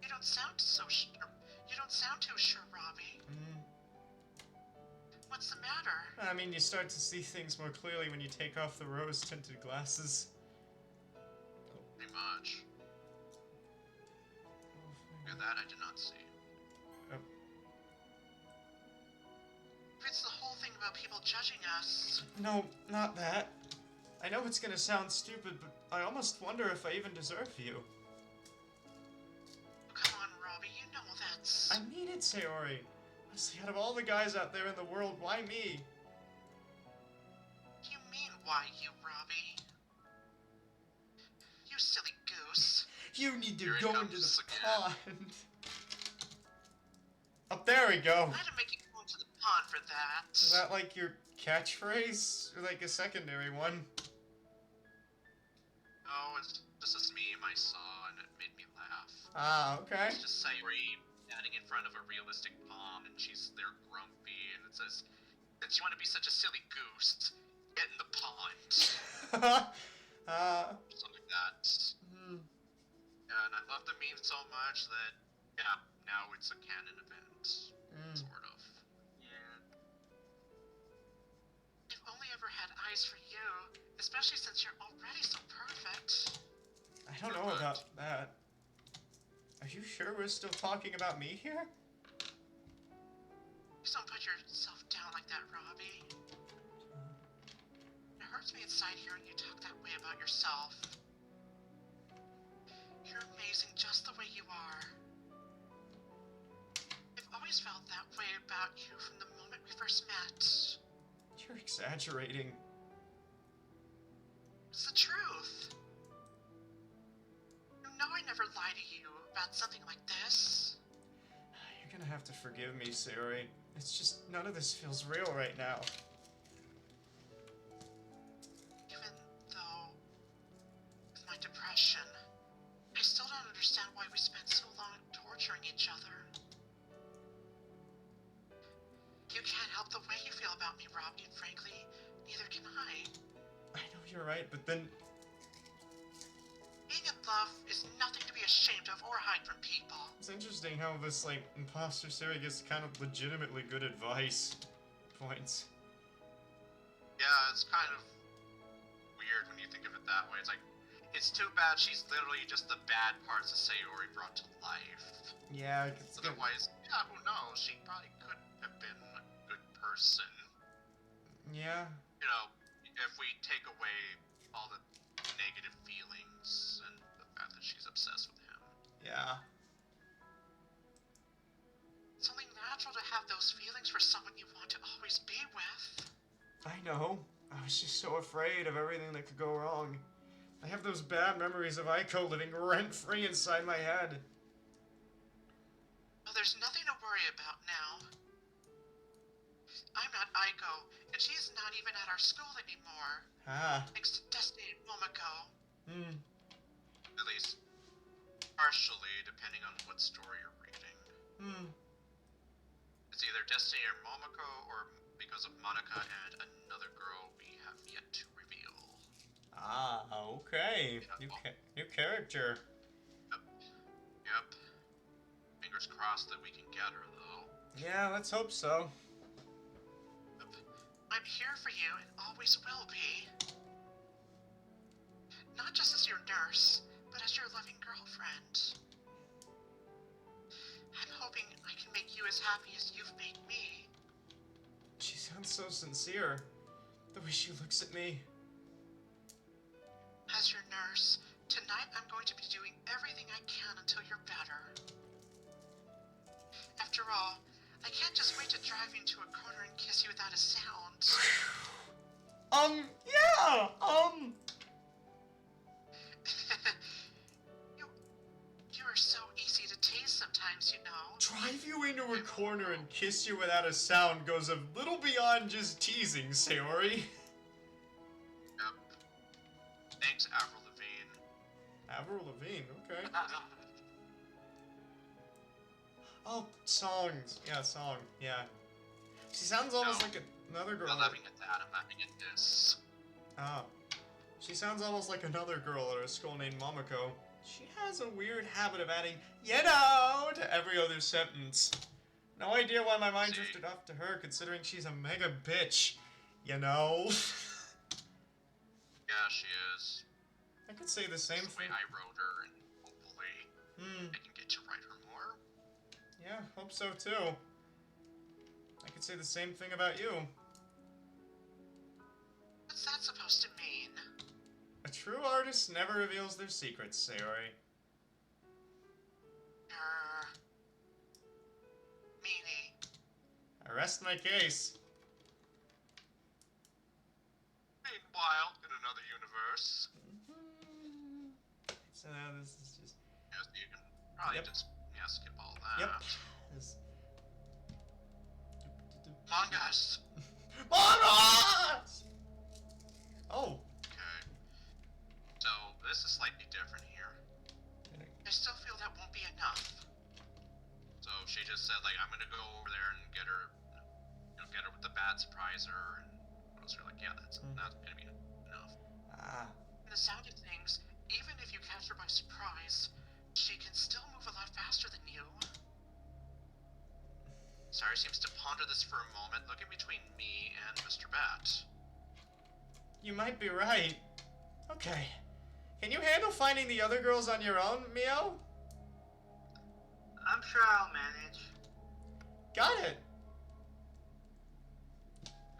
You don't sound so sure. You don't sound too sure, Robbie. What's the matter? I mean, you start to see things more clearly when you take off the rose-tinted glasses. Pretty much. Yeah, that I did not see. Oh. It's the whole thing about people judging us. No, not that. I know it's gonna sound stupid, but I almost wonder if I even deserve you. Come on, Robbie, you know that's... I mean it, Sayori. Honestly, out of all the guys out there in the world, why me? You mean why you, Robbie? You silly goose. You need to Here it go into comes the again. pond. Up there we go. I had to make you go into the pond for that. Is that like your catchphrase? Or like a secondary one? Oh, it's just a meme I saw and it made me laugh. Ah, okay. It's just Sayori standing in front of a realistic pond and she's there grumpy and it says, since you want to be such a silly goose, get in the pond. Something like that. Yeah, and I love the meme so much that, yeah, now it's a canon event. Sort of. Yeah. I've only ever had eyes for you, especially since you're already so perfect. I don't know about that. Are you sure we're still talking about me here? Please don't put yourself down like that, Robbie. It hurts me inside hearing you talk that way about yourself. You're amazing just the way you are. I've always felt that way about you from the moment we first met. You're exaggerating. It's the truth. You know I never lie to you about something like this. You're gonna have to forgive me, Sayori. It's just none of this feels real right now. Even though, with my depression, I still don't understand why we spent so long torturing each other. You can't help the way you feel about me, Robbie, and frankly, neither can I. I know you're right, but then... Being in love is nothing to be ashamed of or hide from people. It's interesting how this, like, imposter Sayori gets kind of legitimately good advice points. Yeah, it's kind of weird when you think of it that way. It's like, it's too bad she's literally just the bad parts of Sayori brought to life. Yeah, it's good. Otherwise, yeah, who knows? She probably could have been a good person. Yeah. You know, if we take away all the negative feelings and the fact that she's obsessed with him. Yeah. It's only natural to have those feelings for someone you want to always be with. I know. I was just so afraid of everything that could go wrong. I have those bad memories of Aiko living rent-free inside my head. Well, there's nothing to worry about now. I'm not Aiko, and she's not even at our school anymore. Ah. Thanks to Destiny and Momoko. Hmm. At least, partially, depending on what story you're reading. Hmm. It's either Destiny or Momoko, or because of Monica and another girl we have yet to reveal. Ah, okay. New character. Yep. Fingers crossed that we can get her, though. Yeah, let's hope so. Yep. I'm here for you and always will be. Not just as your nurse, but as your loving girlfriend. I'm hoping I can make you as happy as you've made me. She sounds so sincere. The way she looks at me. As your nurse, tonight I'm going to be doing everything I can until you're better. After all, I can't just wait to drive you into a corner and kiss you without a sound. Yeah, You are so easy to tease sometimes, you know. drive you into a corner and kiss you without a sound goes a little beyond just teasing, Sayori. Yep. Thanks, Avril Lavigne. Avril Lavigne, okay. Oh, songs. Yeah, song. Yeah. She sounds almost like another girl. I'm not laughing at that, I'm laughing at this. Ah. She sounds almost like another girl at our school named Momoko. She has a weird habit of adding, you know, to every other sentence. No idea why my mind drifted off to her, considering she's a mega bitch. You know? Yeah, she is. I could say the same That's the way thing. I wrote her, and hopefully I can get to write her more. Yeah, hope so too. I could say the same thing about you. What's that supposed to mean? A true artist never reveals their secrets, Sayori. Meanie. I rest my case. Meanwhile, in another universe. So this is just... Yes, you can probably Yep. just skip all that. Yep. This... Mangas! Mangas! Oh. Okay. So, this is slightly different here. I still feel that won't be enough. So, she just said, like, I'm gonna go over there and get her, get her with the bad surpriser, and most are like, yeah, that's not gonna be enough. Ah. In the sound of things, even if you catch her by surprise, she can still move a lot faster than you. Sari seems to ponder this for a moment, looking between me and Mr. Bat. You might be right. Okay. Can you handle finding the other girls on your own, Mio? I'm sure I'll manage. Got it.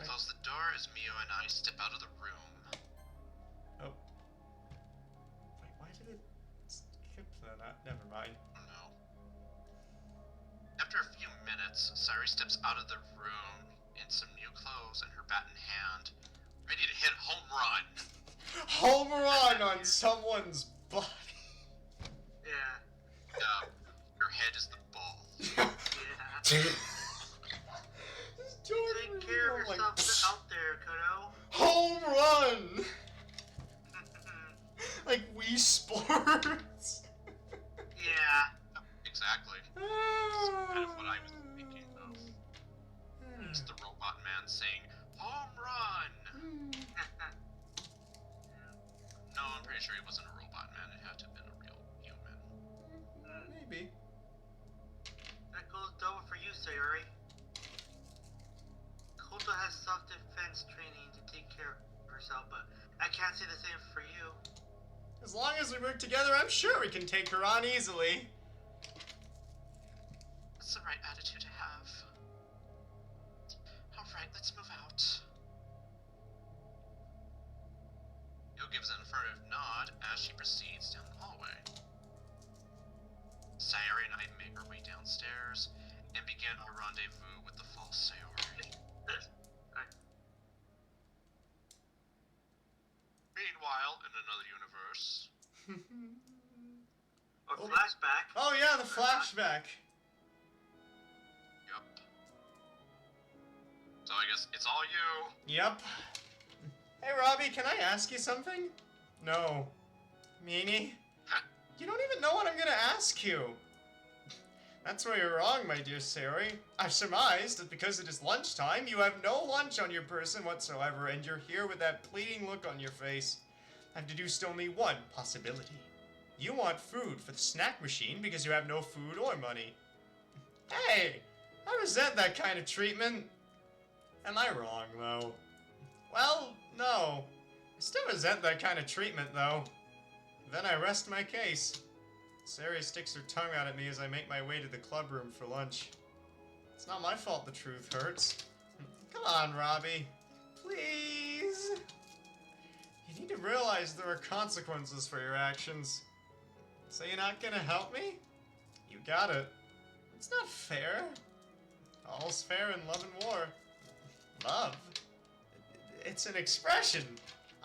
Close the door as Mio and I step out of the room. Oh. Wait, why did it skip that? Never mind. Oh no. After a few minutes, Sari steps out of the room in some new clothes and her bat in hand, ready to hit home run. Home run on someone's body. Yeah. Your head is the ball. Yeah. Take care of yourself out there, Kodo. Home run! Like Wii Sports. Yeah. Exactly. That's kind of what I was thinking of. It's the robot man saying, home run! No, I'm pretty sure he wasn't a robot man. It had to have been a real human. Maybe. That goes double for you, Sayori. Koto has self-defense training to take care of herself, but I can't say the same for you. As long as we work together, I'm sure we can take her on easily. It's the right attitude to have. Alright, let's move out. Yo gives an affirmative nod as she proceeds down the hallway. Sayori and I make our way downstairs and begin our rendezvous with the false Sayori. Meanwhile, in another universe, A flashback. Oh yeah, the flashback. yep. So I guess it's all you. Yep. Hey Robbie, can I ask you something? No. Meanie? You don't even know what I'm gonna ask you. That's where you're wrong, my dear Sayori. I've surmised that because it is lunchtime, you have no lunch on your person whatsoever, and you're here with that pleading look on your face. I've deduced only one possibility. You want food for the snack machine because you have no food or money. Hey, I resent that kind of treatment. Am I wrong, though? Well, no. I still resent that kind of treatment, though. Then I rest my case. Sayori sticks her tongue out at me as I make my way to the club room for lunch. It's not my fault the truth hurts. Come on, Robbie. Please. You need to realize there are consequences for your actions. So you're not gonna help me? You got it. It's not fair. All's fair in love and war. Love? It's an expression.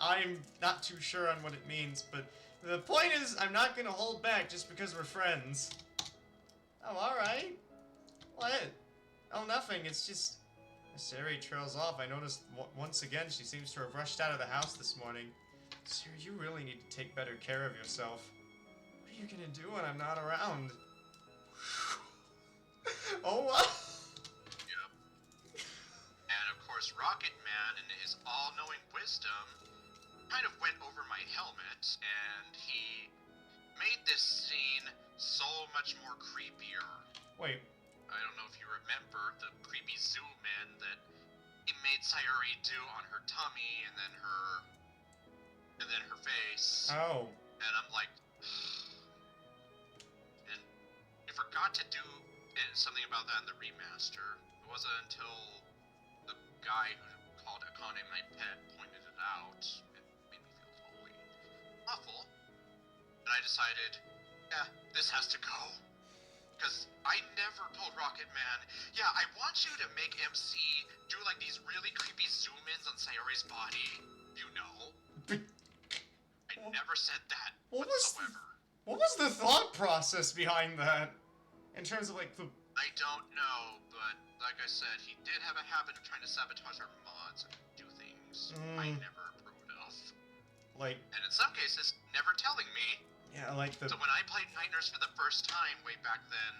I'm not too sure on what it means, but the point is, I'm not gonna hold back just because we're friends. Oh, alright. What? Oh, nothing. It's just... As Sayori trails off, I noticed once again she seems to have rushed out of the house this morning. Sayori, you really need to take better care of yourself. What are you gonna do when I'm not around? Oh, wow. Yep. And of course, Rocket Man, in his all-knowing wisdom, kind of went over my helmet, and he made this scene so much more creepier. Wait. I don't know if you remember the creepy zoom in that he made Sayori do on her tummy, and then her face. Oh. And I'm like, and he forgot to do something about that in the remaster. It wasn't until the guy who called Akane my pet pointed it out. It made me feel totally awful. And I decided, yeah, this has to go. Because I never told Rocket Man, yeah, I want you to make MC do like these really creepy zoom-ins on Sayori's body. You know? I never said that whatsoever. What was the thought process behind that? In terms of like the... I don't know, but like I said, he did have a habit of trying to sabotage our mods and do things I never approved of. Like... And in some cases, never telling me. Yeah, like the... So when I played Night Nurse for the first time way back then,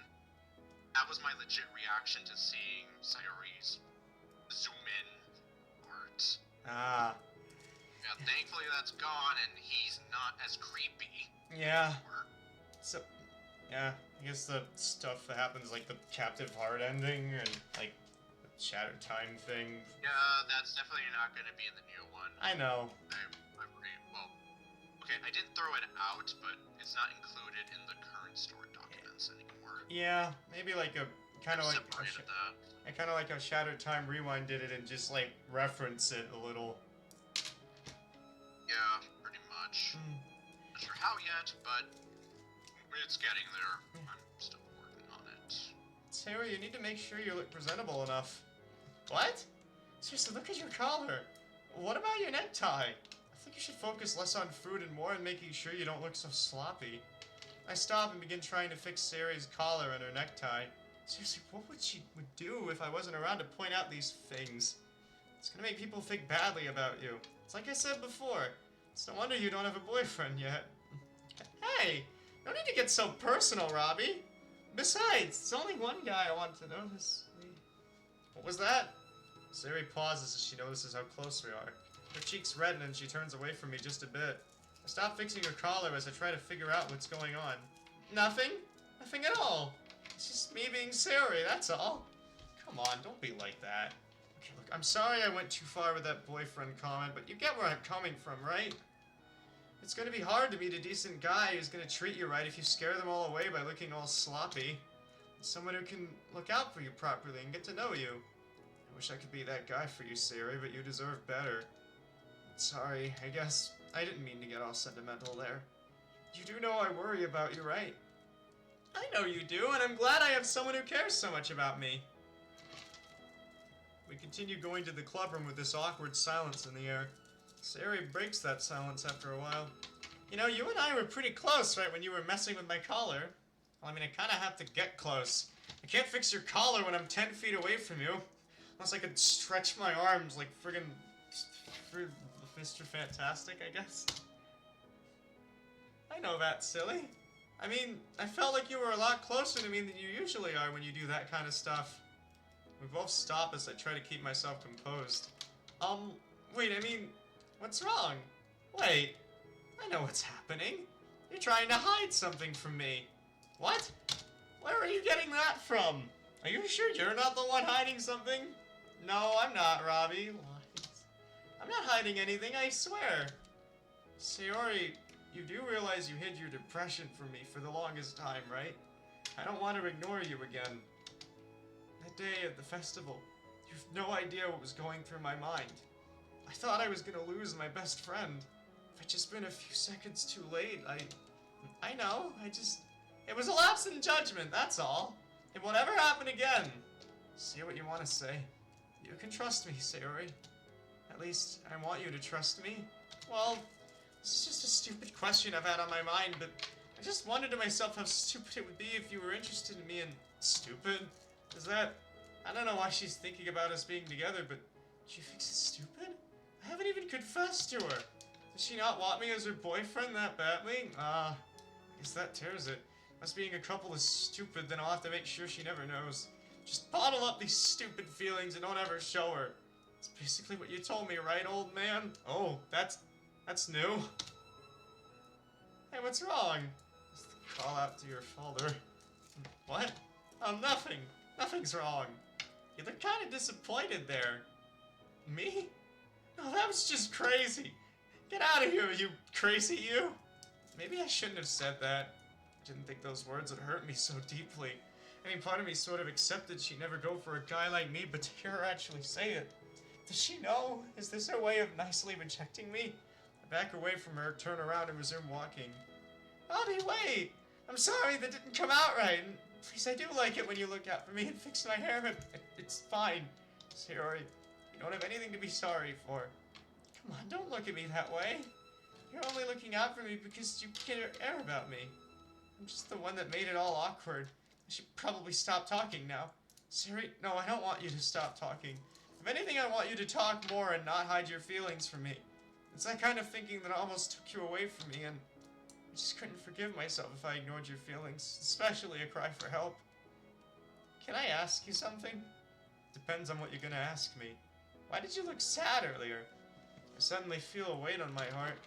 that was my legit reaction to seeing Sayori's zoom-in art. Ah. Yeah, thankfully that's gone, and he's not as creepy. Yeah. anymore. So... Yeah, I guess the stuff that happens, like the captive heart ending, and like the Shattered Time thing. Yeah, that's definitely not going to be in the new one. I know. Well, okay, I didn't throw it out, but it's not included in the current story documents anymore. Yeah, maybe like a kind of like separated that. I kind of like how Shattered Time Rewind did it and just like reference it a little. Yeah, pretty much. Not sure how yet, but it's getting there. I'm still working on it. Sayori, you need to make sure you look presentable enough. What? Seriously, look at your collar. What about your necktie? I think you should focus less on food and more on making sure you don't look so sloppy. I stop and begin trying to fix Sayori's collar and her necktie. Seriously, what would she do if I wasn't around to point out these things? It's gonna make people think badly about you. It's like I said before. It's no wonder you don't have a boyfriend yet. Hey! No need to get so personal, Robbie. Besides, it's only one guy I want to notice. What was that? Sayori pauses as she notices how close we are. Her cheeks redden and she turns away from me just a bit. I stop fixing her collar as I try to figure out what's going on. Nothing? Nothing at all. It's just me being Sayori, that's all. Come on, don't be like that. Okay, look, I'm sorry I went too far with that boyfriend comment, but you get where I'm coming from, right? It's gonna be hard to meet a decent guy who's gonna treat you right if you scare them all away by looking all sloppy. Someone who can look out for you properly and get to know you. I wish I could be that guy for you, Sayori, but you deserve better. Sorry, I guess I didn't mean to get all sentimental there. You do know I worry about you, right? I know you do, and I'm glad I have someone who cares so much about me. We continue going to the clubroom with this awkward silence in the air. Sayori breaks that silence after a while. You know, you and I were pretty close, right, when you were messing with my collar? Well, I mean, I kinda have to get close. I can't fix your collar when I'm 10 feet away from you. Unless I could stretch my arms like friggin' Mr. Fantastic, I guess. I know that, silly. I mean, I felt like you were a lot closer to me than you usually are when you do that kind of stuff. We both stop as I try to keep myself composed. Wait, I mean, what's wrong? Wait, I know what's happening. You're trying to hide something from me. What? Where are you getting that from? Are you sure you're not the one hiding something? No, I'm not, Robbie. Lies. I'm not hiding anything, I swear. Sayori, you do realize you hid your depression from me for the longest time, right? I don't want to ignore you again. That day at the festival, you've no idea what was going through my mind. I thought I was gonna lose my best friend. If I'd just been a few seconds too late, I know, it was a lapse in judgment, that's all. It won't ever happen again. Say what you want to say. You can trust me, Sayori. At least, I want you to trust me. Well, this is just a stupid question I've had on my mind, but I just wondered to myself how stupid it would be if you were interested in me and... Stupid? Is that... I don't know why she's thinking about us being together, but... She thinks it's stupid? I haven't even confessed to her. Does she not want me as her boyfriend that badly? I guess that tears it. Us being a couple is stupid, then I'll have to make sure she never knows. Just bottle up these stupid feelings and don't ever show her. It's basically what you told me, right, old man? Oh, that's new. Hey, what's wrong? Just call out to your father. What? Oh, nothing. Nothing's wrong. You look kind of disappointed there. Me? No, that was just crazy. Get out of here, you crazy you. Maybe I shouldn't have said that. I didn't think those words would hurt me so deeply. I mean, part of me sort of accepted she'd never go for a guy like me, but to hear her actually say it. Does she know? Is this her way of nicely rejecting me? I back away from her, turn around, and resume walking. Bobby, wait! I'm sorry that didn't come out right. And please, I do like it when you look out for me and fix my hair, but it's fine. Sayori, you don't have anything to be sorry for. Come on, don't look at me that way. You're only looking out for me because you care about me. I'm just the one that made it all awkward. I should probably stop talking now. Sayori, no, I don't want you to stop talking. If anything, I want you to talk more and not hide your feelings from me. It's that kind of thinking that almost took you away from me, and I just couldn't forgive myself if I ignored your feelings, especially a cry for help. Can I ask you something? Depends on what you're gonna ask me. Why did you look sad earlier? I suddenly feel a weight on my heart.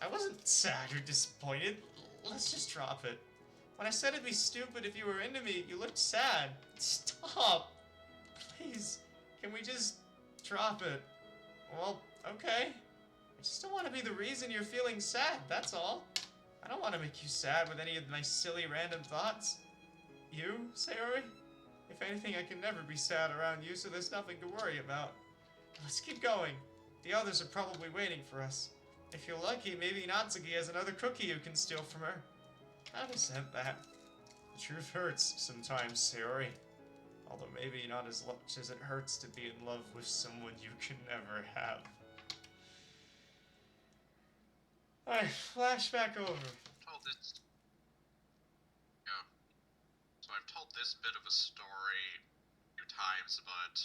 I wasn't sad or disappointed. Let's just drop it. When I said it'd be stupid if you were into me, you looked sad. Stop! Please, can we just drop it? Well, okay. I just don't want to be the reason you're feeling sad, that's all. I don't want to make you sad with any of my silly random thoughts. You, Sayori? If anything, I can never be sad around you, so there's nothing to worry about. Let's keep going. The others are probably waiting for us. If you're lucky, maybe Natsuki has another cookie you can steal from her. I resent that. The truth hurts sometimes, Sayori. Although maybe not as much as it hurts to be in love with someone you can never have. Alright, flashback over. So I've told this bit of a story a few times, but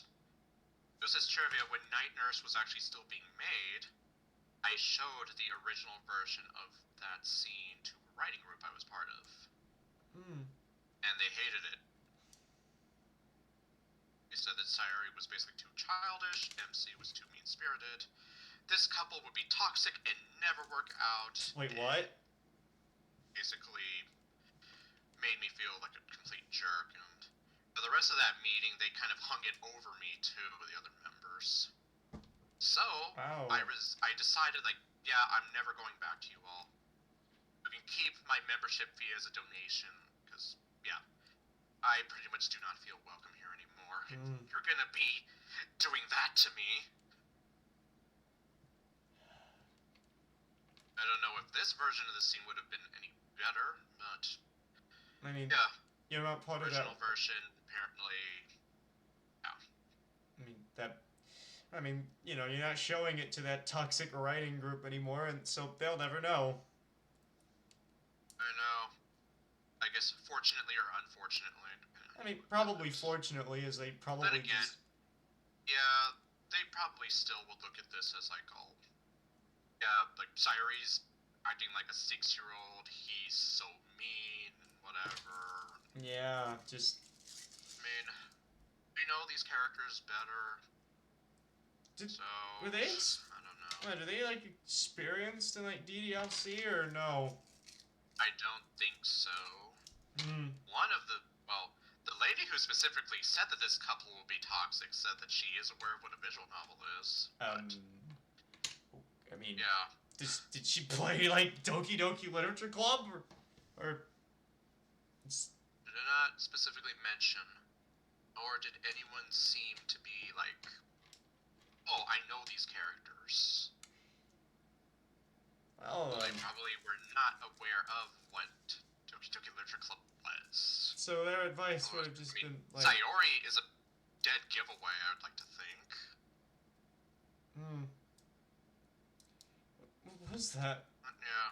there's this trivia when Night Nurse was actually still being made. I showed the original version of that scene to a writing group I was part of. And they hated it. They said that Sayori was basically too childish, MC was too mean-spirited. This couple would be toxic and never work out. Wait, what? Basically made me feel like a complete jerk, and For the rest of that meeting, they kind of hung it over me too, the other members. So, Wow. I decided, like, yeah, I'm never going back to you all. You can keep my membership fee as a donation, because, yeah, I pretty much do not feel welcome here anymore. You're gonna be doing that to me. I don't know if this version of the scene would have been any better, but I mean, yeah, you're not part of that. original version apparently. Yeah. I mean, you know, you're not showing it to that toxic writing group anymore, and so they'll never know. I know. I guess fortunately or unfortunately. I mean, probably fortunately, as they probably Then again, yeah, they probably still would look at this as like all, yeah, like Cyrie's acting like a 6-year-old. He's so mean and whatever. Yeah, just. I mean, we know these characters better. So Were they? I don't know. What, are they like experienced in like DDLC or no? I don't think so. One of the lady who specifically said that this couple will be toxic said that she is aware of what a visual novel is. I mean, yeah. Did she play like Doki Doki Literature Club or? Did not specifically mention, or did anyone seem to be like, oh, I know these characters. Well, they probably were not aware of what Doki Doki Literature Club was. So their advice would have just been like... Sayori is a dead giveaway, I would like to think. What was that? Yeah.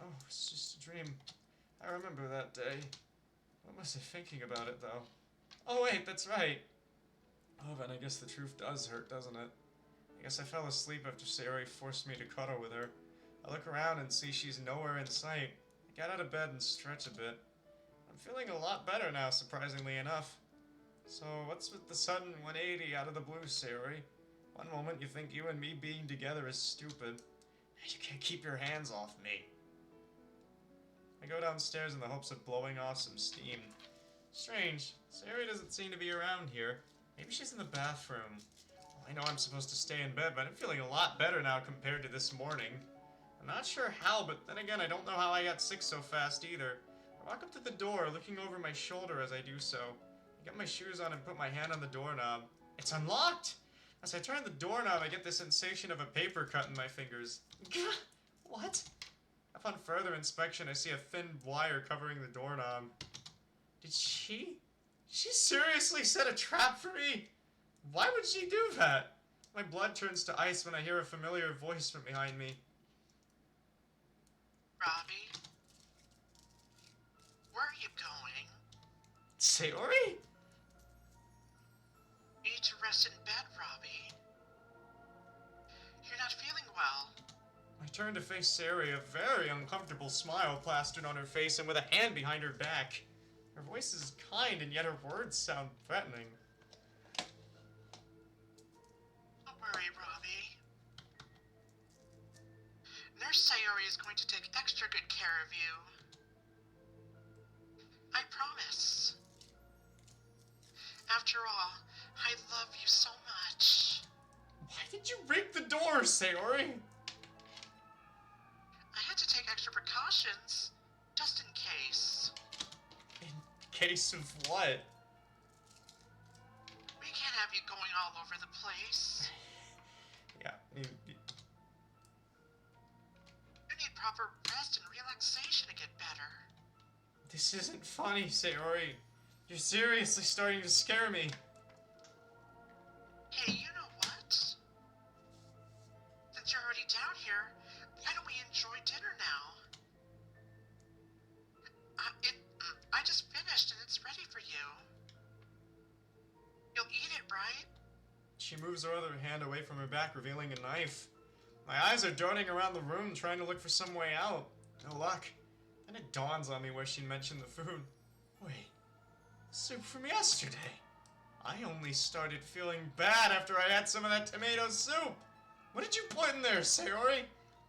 Oh, it's just a dream. I remember that day. What was I thinking about it, though? Oh, wait, that's right. Oh, then I guess the truth does hurt, doesn't it? I guess I fell asleep after Sayori forced me to cuddle with her. I look around and see she's nowhere in sight. I get out of bed and stretch a bit. I'm feeling a lot better now, surprisingly enough. So, what's with the sudden 180 out of the blue, Sayori? One moment you think you and me being together is stupid. You can't keep your hands off me. I go downstairs in the hopes of blowing off some steam. Strange. Sayori doesn't seem to be around here. Maybe she's in the bathroom. Well, I know I'm supposed to stay in bed, but I'm feeling a lot better now compared to this morning. I'm not sure how, but then again, I don't know how I got sick so fast either. I walk up to the door, looking over my shoulder as I do so. I get my shoes on and put my hand on the doorknob. It's unlocked! As I turn the doorknob, I get the sensation of a paper cut in my fingers. What? Upon further inspection, I see a thin wire covering the doorknob. Did she seriously set a trap for me? Why would she do that? My blood turns to ice when I hear a familiar voice from behind me. Robbie? Where are you going? Sayori? You need to rest in bed, Robbie. You're not feeling well. I turn to face Sayori, a very uncomfortable smile plastered on her face and with a hand behind her back. Her voice is kind, and yet her words sound threatening. Don't worry, Robbie. Nurse Sayori is going to take extra good care of you. I promise. After all, I love you so much. Why did you break the door, Sayori? I had to take extra precautions, just in case. In case of what? We can't have you going all over the place. Yeah. You need proper rest and relaxation to get better. This isn't funny, Sayori. You're seriously starting to scare me. Hey, you know what? Since you're already down here, why don't we enjoy dinner now? I just finished and it's ready for you. You'll eat it, right? She moves her other hand away from her back, revealing a knife. My eyes are darting around the room, trying to look for some way out. No luck. Then it dawns on me where she mentioned the food. Wait, soup from yesterday. I only started feeling bad after I had some of that tomato soup. What did you put in there, Sayori?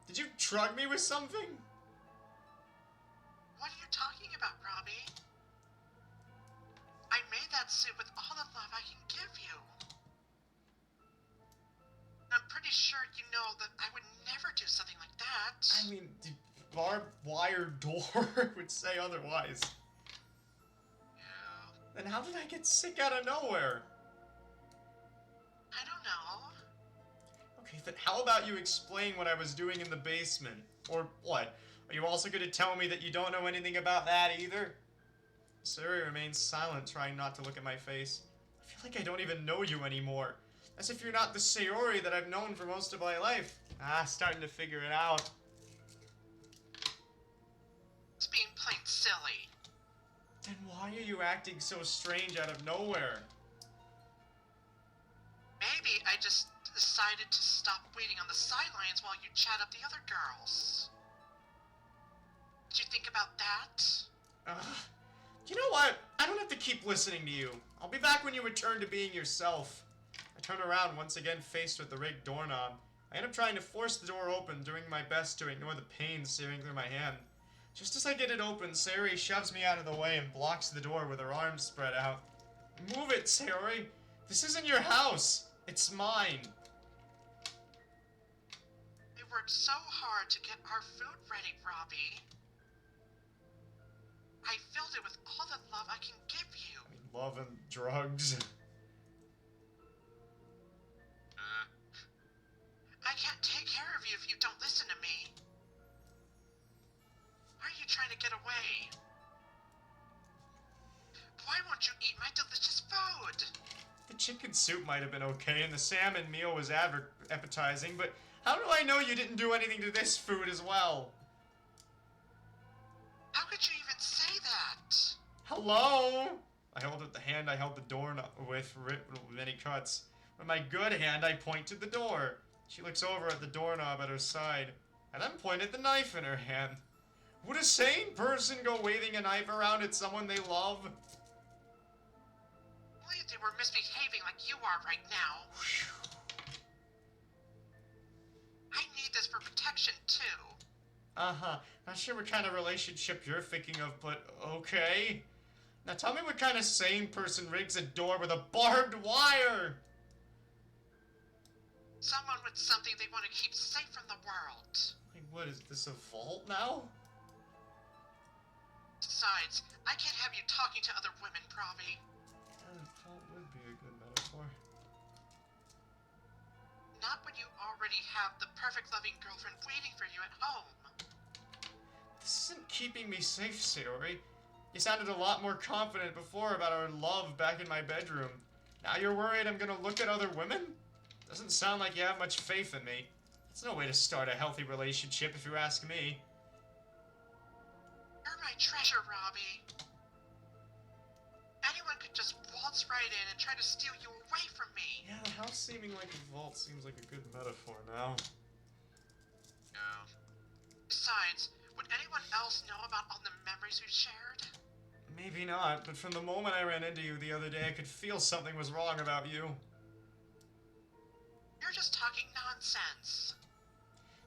Did you drug me with something? What are you talking about, Robbie? I made that suit with all the love I can give you. I'm pretty sure you know that I would never do something like that. I mean, the barbed wire door would say otherwise. Yeah. Then how did I get sick out of nowhere? I don't know. Okay, then how about you explain what I was doing in the basement? Or what? Are you also going to tell me that you don't know anything about that either? Sayori remains silent, trying not to look at my face. I feel like I don't even know you anymore. As if you're not the Sayori that I've known for most of my life. Starting to figure it out. It's being plain silly. Then why are you acting so strange out of nowhere? Maybe I just decided to stop waiting on the sidelines while you chat up the other girls. Did you think about that? You know what? I don't have to keep listening to you. I'll be back when you return to being yourself. I turn around, once again faced with the rigged doorknob. I end up trying to force the door open, doing my best to ignore the pain searing through my hand. Just as I get it open, Sayori shoves me out of the way and blocks the door with her arms spread out. Move it, Sayori! This isn't your house! It's mine! We worked so hard to get our food ready, Robbie. I filled it with all the love I can give you. I mean, love and drugs. I can't take care of you if you don't listen to me. Why are you trying to get away? Why won't you eat my delicious food? The chicken soup might have been okay, and the salmon meal was appetizing, but how do I know you didn't do anything to this food as well? How could you even say that? Hello? I held up the hand I held the door with many cuts. With my good hand, I point to the door. She looks over at the doorknob at her side, and then pointed the knife in her hand. Would a sane person go waving a knife around at someone they love? Only if they were misbehaving like you are right now. I need this for protection, too. Not sure what kind of relationship you're thinking of, but okay. Now tell me what kind of sane person rigs a door with a barbed wire? Someone with something they want to keep safe from the world. Like, what, is this a vault now? Besides, I can't have you talking to other women, Pravi. Yeah, that would be a good metaphor. Not when you already have the perfect loving girlfriend waiting for you at home. This isn't keeping me safe, Sayori. You sounded a lot more confident before about our love back in my bedroom. Now you're worried I'm gonna look at other women? Doesn't sound like you have much faith in me. It's no way to start a healthy relationship if you ask me. You're my treasure, Robbie. Anyone could just waltz right in and try to steal you away from me. Yeah, the house seeming like a vault seems like a good metaphor now. Yeah. Besides, would anyone else know about all the memories we've shared? Maybe not, but from the moment I ran into you the other day, I could feel something was wrong about you. You're just talking nonsense.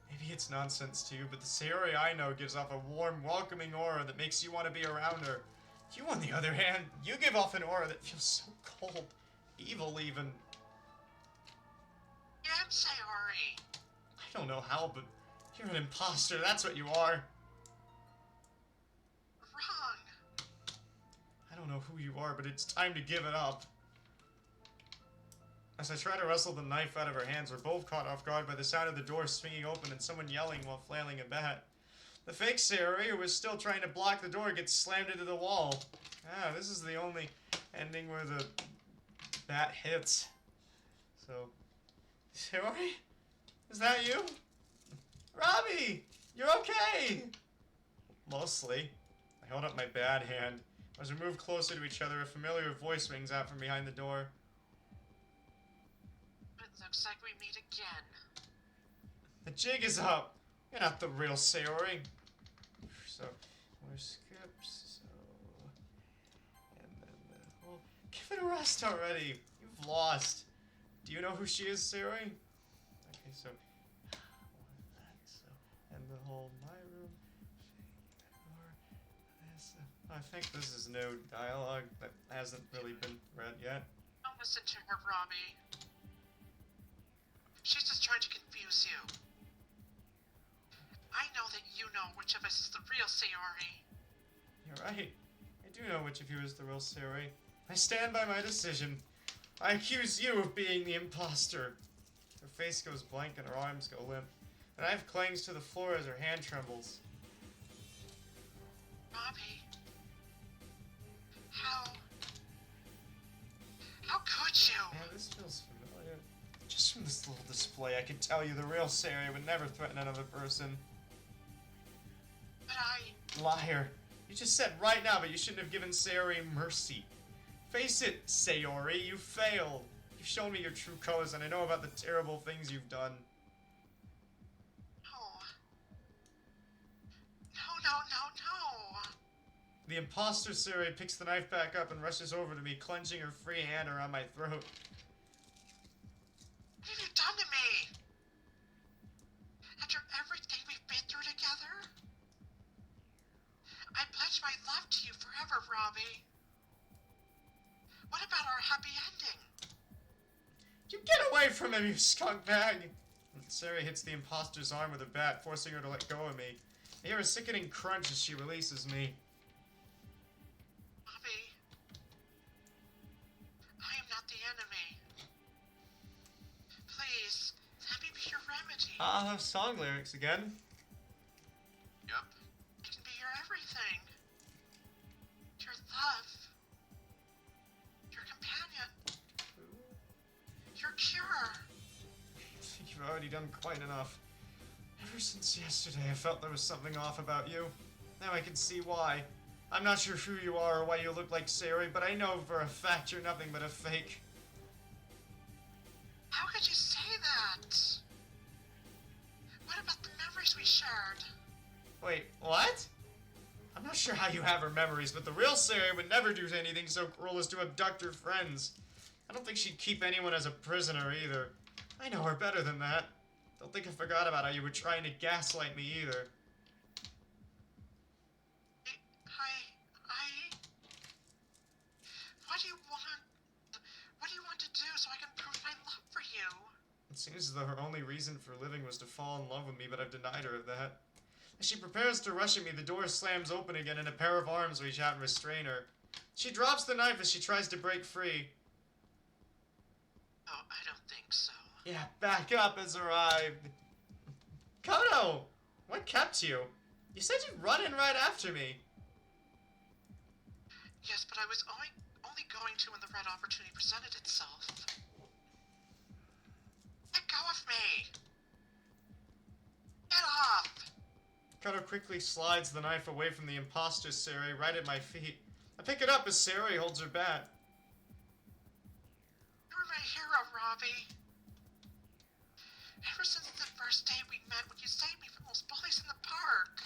Maybe it's nonsense to you, but the Sayori I know gives off a warm, welcoming aura that makes you want to be around her. You, on the other hand, you give off an aura that feels so cold, evil even. Yeah, Sayori. I don't know how, but you're an imposter, that's what you are. Wrong. I don't know who you are, but it's time to give it up. As I try to wrestle the knife out of her hands, we're both caught off guard by the sound of the door swinging open and someone yelling while flailing a bat. The fake Sayori, who was still trying to block the door, gets slammed into the wall. This is the only ending where the bat hits. So, Sayori? Is that you? Robbie! You're okay! Mostly. I held up my bad hand. As we move closer to each other, a familiar voice rings out from behind the door. It looks like we meet again. The jig is up! You're not the real Sayori. So, more skips, so... And then the whole... Give it a rest already! You've lost. Do you know who she is, Sayori? Okay, so... So, and the whole my room... Or this... I think this is no dialogue that hasn't really been read yet. Don't listen to her, Robbie. She's just trying to confuse you. I know that you know which of us is the real Sayori. You're right. I do know which of you is the real Sayori. I stand by my decision. I accuse you of being the imposter. Her face goes blank and her arms go limp. The knife clings to the floor as her hand trembles. Robbie. How could you? Man, this feels familiar. Just from this little display, I can tell you the real Sayori would never threaten another person. But I... Liar. You just said right now that you shouldn't have given Sayori mercy. Face it, Sayori, you failed. You've shown me your true colors, and I know about the terrible things you've done. No. The imposter Sayori picks the knife back up and rushes over to me, clenching her free hand around my throat. What have you done to me? After everything we've been through together? I pledge my love to you forever, Robbie. What about our happy ending? You get away from him, you skunk bag! Sayori hits the imposter's arm with a bat, forcing her to let go of me. I hear a sickening crunch as she releases me. Robbie, I am not the enemy. Please, let me be your remedy. Ah, song lyrics again. Yup. I can be your everything. Your love. Your companion. Your cure. I think you've already done quite enough. Ever since yesterday, I felt there was something off about you. Now I can see why. I'm not sure who you are or why you look like Sayori, but I know for a fact you're nothing but a fake. How could you say that? What about the memories we shared? Wait, what? I'm not sure how you have her memories, but the real Sayori would never do anything so cruel as to abduct her friends. I don't think she'd keep anyone as a prisoner either. I know her better than that. Don't think I forgot about how you were trying to gaslight me either. What do you want to do so I can prove my love for you? It seems as though her only reason for living was to fall in love with me, but I've denied her of that. As she prepares to rush at me, the door slams open again and a pair of arms reach out and restrain her. She drops the knife as she tries to break free. Oh, I don't think so. Yeah, backup has arrived. Kono! What kept you? You said you'd run in right after me. Yes, but I was only going to when the right opportunity presented itself. Let go of me! Get off! Kono quickly slides the knife away from the imposter Sayori right at my feet. I pick it up as Sayori holds her bat. You're my hero, Robbie. Ever since the first day we met when you saved me from those bullies in the park.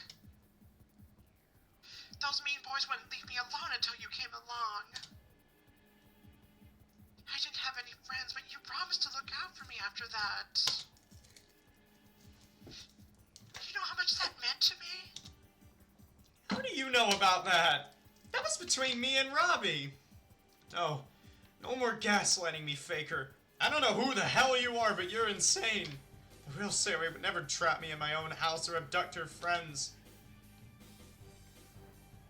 Those mean boys wouldn't leave me alone until you came along. I didn't have any friends, but you promised to look out for me after that. You know how much that meant to me? How do you know about that? That was between me and Robbie. No. No more gaslighting me, faker. I don't know who the hell you are, but you're insane. The real Sayori would never trap me in my own house or abduct her friends.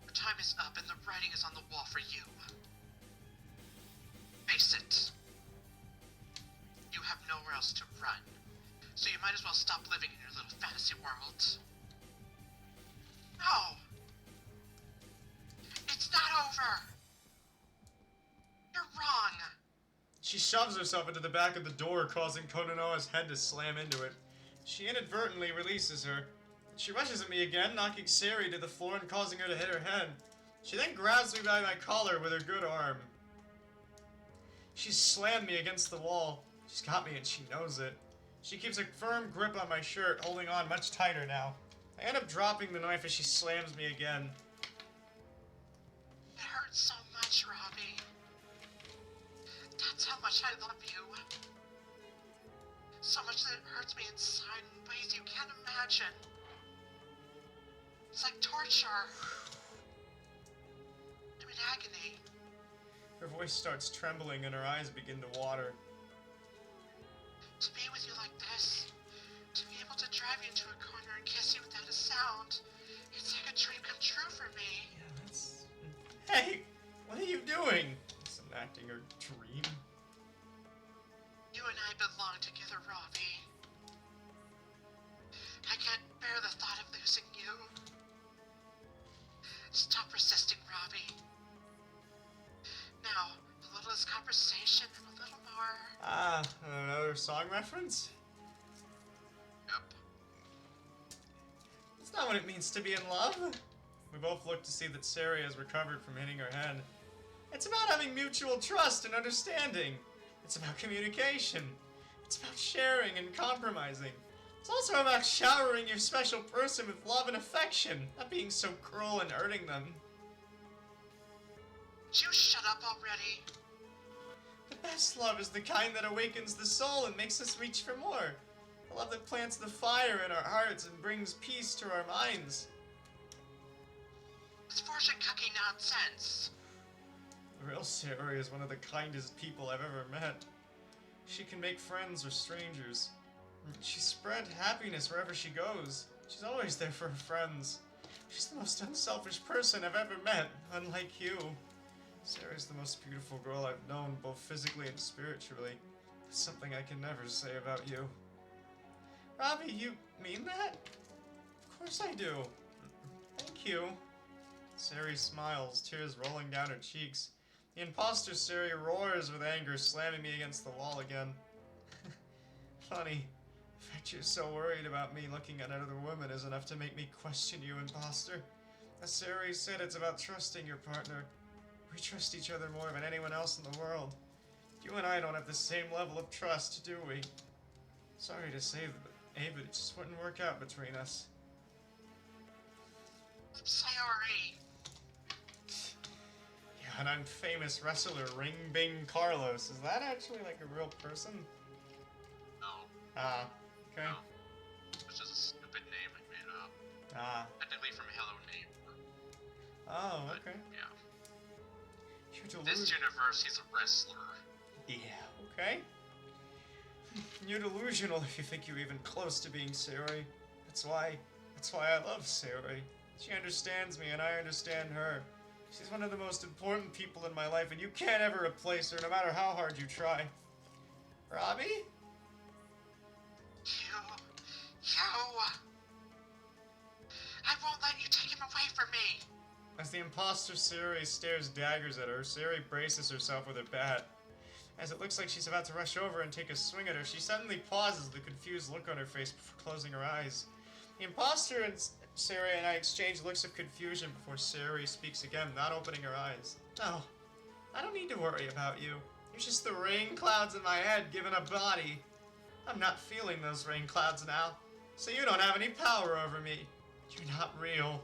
Your time is up and the writing is on the wall for you. Face it. You have nowhere else to run. So you might as well stop living in your little fantasy world. No! It's not over! You're wrong! She shoves herself into the back of the door, causing Kononoa's head to slam into it. She inadvertently releases her. She rushes at me again, knocking Sayori to the floor and causing her to hit her head. She then grabs me by my collar with her good arm. She slammed me against the wall. She's got me and she knows it. She keeps a firm grip on my shirt, holding on much tighter now. I end up dropping the knife as she slams me again. It hurts so much, Robbie. That's how much I love you. So much that it hurts me inside in ways you can't imagine. It's like torture. agony. Her voice starts trembling and her eyes begin to water. To be with you like this, to be able to drive you into a corner and kiss you without a sound, it's like a dream come true for me. Yeah, that's... Hey! What are you doing? It's enacting her dream. You and I belong together, Robbie. I can't bear the thought of losing you. Stop resisting, Robbie. Now, a little less conversation and a little more. Ah, another song reference? Yep. That's not what it means to be in love. We both look to see that Sari has recovered from hitting her head. It's about having mutual trust and understanding. It's about communication. It's about sharing and compromising. It's also about showering your special person with love and affection, not being so cruel and hurting them. Would you shut up already? The best love is the kind that awakens the soul and makes us reach for more. The love that plants the fire in our hearts and brings peace to our minds. It's fortune cookie nonsense. The real Sari is one of the kindest people I've ever met. She can make friends or strangers. She spread happiness wherever she goes. She's always there for her friends. She's the most unselfish person I've ever met, unlike you. Sari's the most beautiful girl I've known, both physically and spiritually. That's something I can never say about you. Robbie, you mean that? Of course I do. Thank you. Sari smiles, tears rolling down her cheeks. The imposter Sari roars with anger, slamming me against the wall again. Funny. The fact you're so worried about me looking at another woman is enough to make me question you, imposter. As Sari said, it's about trusting your partner. We trust each other more than anyone else in the world. You and I don't have the same level of trust, do we? Sorry to say, but Ava, it just wouldn't work out between us. I'm sorry. Yeah, and I'm famous wrestler Ring Bing Carlos. Is that actually like a real person? No. Ah, okay. No. It's just a stupid name I made up. Ah. Technically from Hello Neighbor. Oh, But, okay. yeah. You're This universe, he's a wrestler. Yeah, okay. You're delusional if you think you're even close to being Sari. That's why I love Sari. She understands me and I understand her. She's one of the most important people in my life and you can't ever replace her no matter how hard you try. Robbie? You... I won't let you take him away from me! As the imposter Sari stares daggers at her, Sari braces herself with her bat. As it looks like she's about to rush over and take a swing at her, she suddenly pauses, the confused look on her face before closing her eyes. The imposter and Sari and I exchange looks of confusion before Sari speaks again, not opening her eyes. No, I don't need to worry about you. You're just the rain clouds in my head given a body. I'm not feeling those rain clouds now, so you don't have any power over me. You're not real.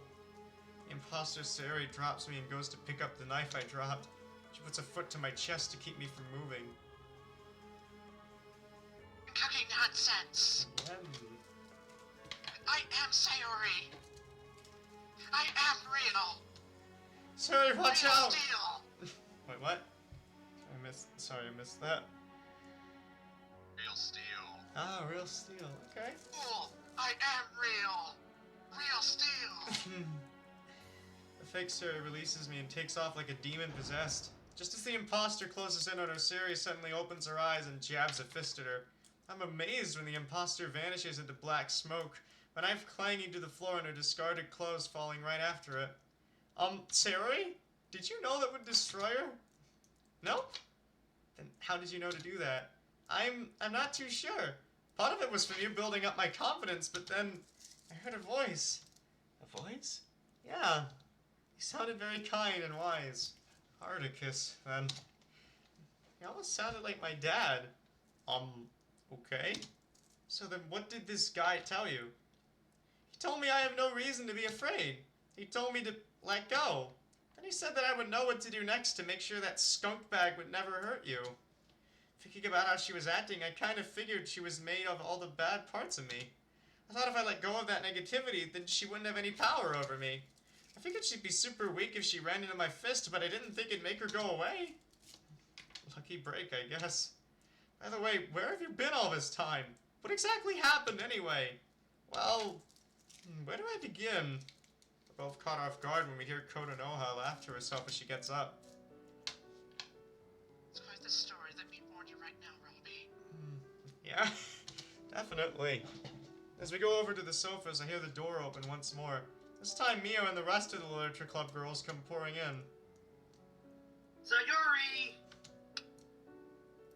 The imposter Sari drops me and goes to pick up the knife I dropped. She puts a foot to my chest to keep me from moving. Cooking nonsense! I am Sayori! I am real! Sari, watch real out! Steel. Wait, what? Sorry, I missed that. Real steel. Ah, real steel. Okay. Fool! I am real! Real steel! The fake Sari releases me and takes off like a demon possessed. Just as the imposter closes in on her, Sari suddenly opens her eyes and jabs a fist at her. I'm amazed when the imposter vanishes into black smoke, my knife clanging to the floor and her discarded clothes falling right after it. Sari? Did you know that would destroy her? No? Then how did you know to do that? I'm not too sure. Part of it was from you building up my confidence, but then I heard a voice. A voice? Yeah. You sounded very kind and wise. Hardicus, then. You almost sounded like my dad. Okay. So then what did this guy tell you? He told me I have no reason to be afraid. He told me to let go. Then he said that I would know what to do next to make sure that skunk bag would never hurt you. Thinking about how she was acting, I kind of figured she was made of all the bad parts of me. I thought if I let go of that negativity, then she wouldn't have any power over me. I figured she'd be super weak if she ran into my fist, but I didn't think it'd make her go away. Lucky break, I guess. By the way, where have you been all this time? What exactly happened anyway? Well, where do I begin? We're both caught off guard when we hear Konoha laugh to herself as she gets up. It's quite the story. Let me warn you right now, Robbie. Yeah, definitely. As we go over to the sofas, I hear the door open once more. This time, Mio and the rest of the Literature Club girls come pouring in. Sayori!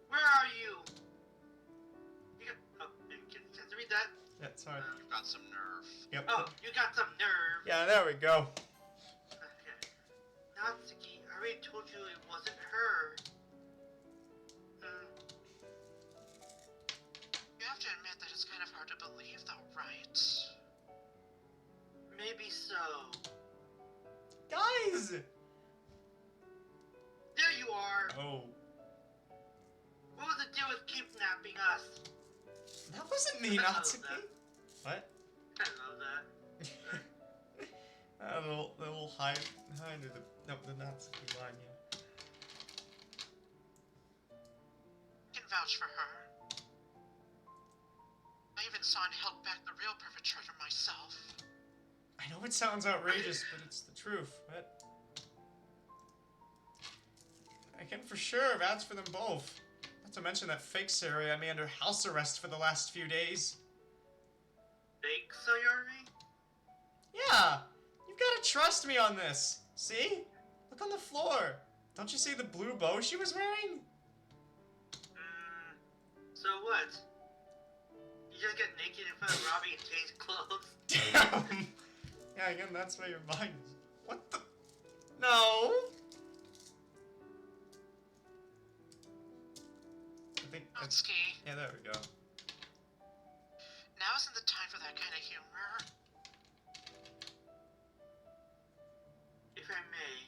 Where are you? You got... Oh, can you read that? Yeah, sorry. You've got some nerve. Yep. Oh, you got some nerve. Yeah, there we go. Okay. Natsuki, I already told you it wasn't her. You have to admit that it's kind of hard to believe, though, right? Maybe so. Guys! There you are. Oh. What was the deal with kidnapping us? That wasn't me, I love Natsuki. that. What? I love that. The little hide behind her, the Natsuki line, yeah. I can vouch for her. I even saw and held back the real perpetrator myself. I know it sounds outrageous, but it's the truth. What? I can for sure vouch for them both. Not to mention that fake Sayori had me under house arrest for the last few days. Fake Sayori? Yeah! You've gotta trust me on this. See? Look on the floor. Don't you see the blue bow she was wearing? So what? You just get naked in front of Robbie and change clothes? Damn! Yeah, again, that's where your mind is. What the? No! I think that's... Natsuki, Yeah, there we go. now isn't the time for that kind of humor. If I may,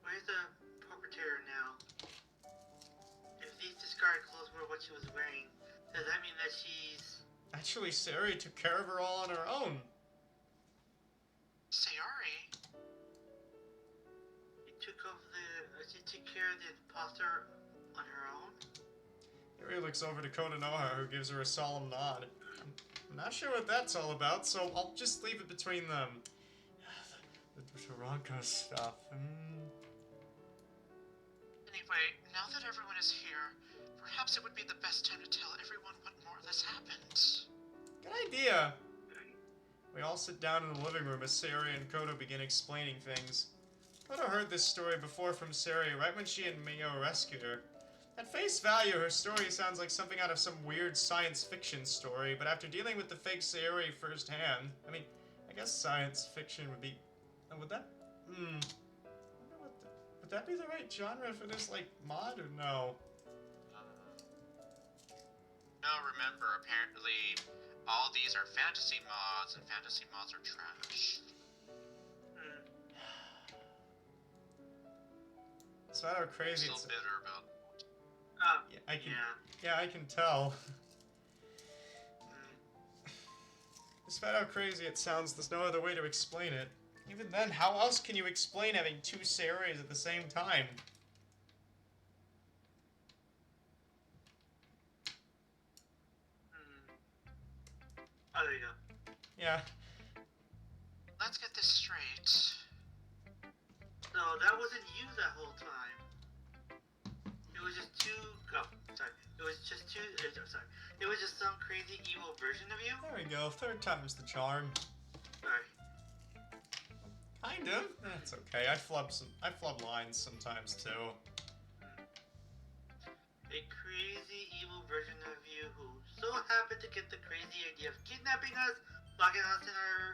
where's the perpetrator now? If these discarded clothes were what she was wearing, does that mean that she's... Actually, Sayori took care of her all on her own. Sayori? She took care of the imposter on her own? Sayori looks over to Konoha, who gives her a solemn nod. I'm not sure what that's all about, so I'll just leave it between them. The Taranka stuff. Anyway, now that everyone is here, perhaps it would be the best time to tell everyone what more or less happened. Good idea. We all sit down in the living room as Sayori and Koto begin explaining things. Koto heard this story before from Sayori right when she and Mio rescued her. At face value, her story sounds like something out of some weird science fiction story, but after dealing with the fake Sayori firsthand, I mean, I guess science fiction would be... would that... I wonder would that be the right genre for this, like, mod, or no? No, remember, apparently all these are fantasy mods, and fantasy mods are trash. It's not how crazy Still it's... bitter about... Yeah, I can... Yeah, I can tell. Despite how crazy it sounds, there's no other way to explain it. Even then, how else can you explain having two Sayoris at the same time? Oh, there you go. Yeah. Let's get this straight. So that wasn't you that whole time. It was just two... Oh, sorry. It was just two... sorry. It was just some crazy evil version of you? There we go. Third time's the charm. Sorry. Kind of. That's okay. I flub lines sometimes too. A crazy evil version of you who so happened to get the crazy idea of kidnapping us, locking us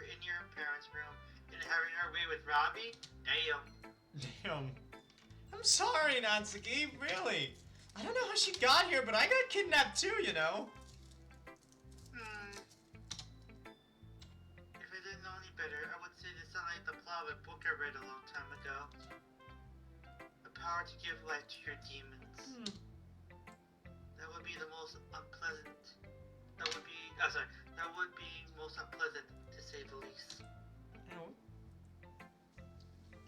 in your parents' room, and having our way with Robbie? Damn. Damn. I'm sorry, Natsuki. Really. I don't know how she got here, but I got kidnapped too, you know. If I didn't know any better, I would say this sounded like the plot of a book I read a long time ago. The power to give life to your demons. That would be the most unpleasant. That would be most unpleasant, to say the least.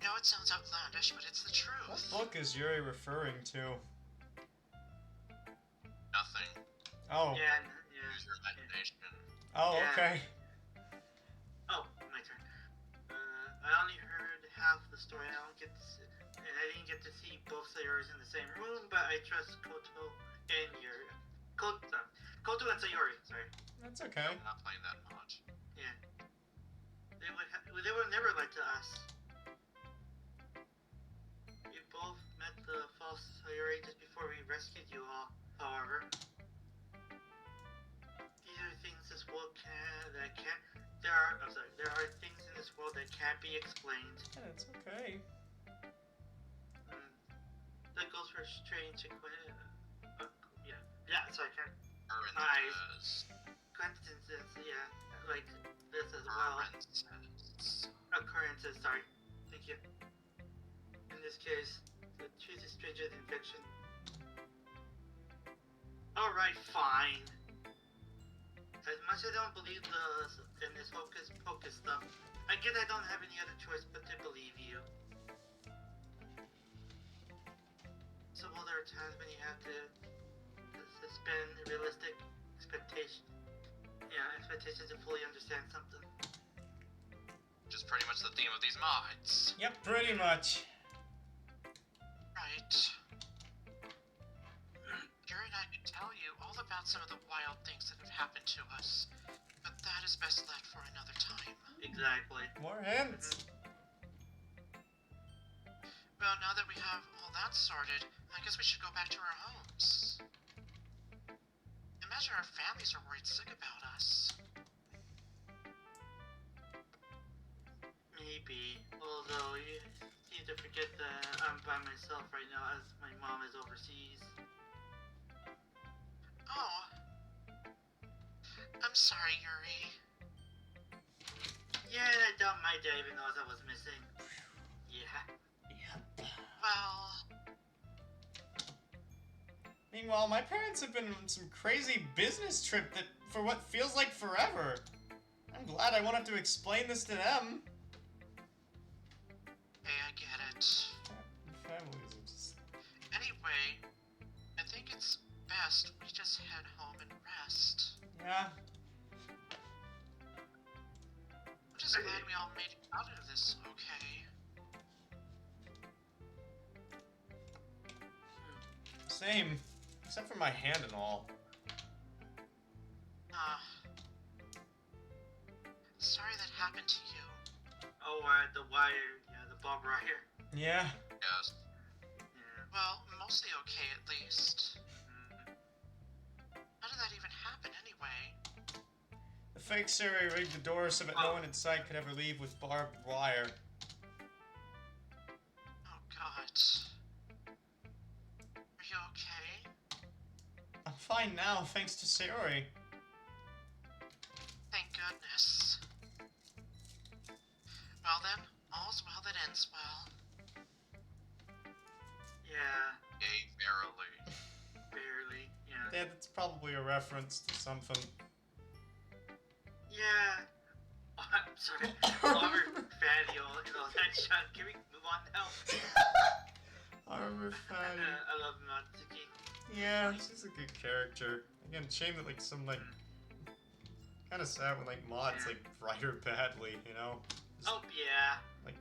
know it sounds outlandish, but it's the What truth. book is Yuri referring to? Nothing. Oh. Yeah, Use your imagination. Oh, Yeah. okay. Oh, my turn. I only heard half the story. I didn't get to see both Sayori's in the same room, but I trust Koto and Yuri. Koto and Sayori, sorry. That's okay. I'm not playing that much. Yeah. They would never lie to us. We both met the false Sayori just before we rescued you all, however. These are things this world there are things in this world that can't be explained. Yeah, it's okay. That goes for strange so I can't. Coincidences, yeah, like this as well. Occurrences, sorry. Thank you. In this case, the truth is stranger than fiction. Alright, fine. As much as I don't believe in this hocus pocus stuff, I guess I don't have any other choice but to believe you. So while there are times when you have to suspend realistic expectations to fully understand something. Which is pretty much the theme of these mods. Yep, pretty much. Right. Yuri and I could tell you all about some of the wild things that have happened to us, but that is best left for another time. Exactly. More hints. Well, now that we have all that sorted, I guess we should go back to our homes. Imagine our families are worried sick about us. Maybe. Although you seem to forget that I'm by myself right now as my mom is overseas. Oh. I'm sorry, Yuri. Yeah, and I doubt my dad even knows I was missing. Yeah. Yep. Well, Meanwhile, my parents have been on some crazy business trip that for what feels like forever. I'm glad I won't have to explain this to them. hey, I get it. Families are just... Anyway, I think it's best we just head home and rest. Yeah. I'm just glad we all made it out of this okay. Same. Except for my hand and all. Sorry that happened to you. Oh, the wire. Yeah, the barbed wire. Yeah. Yes. Yeah. Well, mostly okay at least. How did that even happen anyway? The fake Siri rigged the door so that no one inside could ever leave with barbed wire. Oh god. Are you okay? I'm fine now, thanks to Sayori. Thank goodness. Well then, all's well that ends well. Yeah, Yay, verily. barely. Yeah. Yeah, that's probably a reference to something. Yeah. I'm sorry. Armor fatty, that shot. Can we move on now? Armor Fatty. I love Natsuki. Yeah, she's a good character. Again, shame that like some like kind of sad when like mods like write her badly, you know? Just, Oh yeah. like,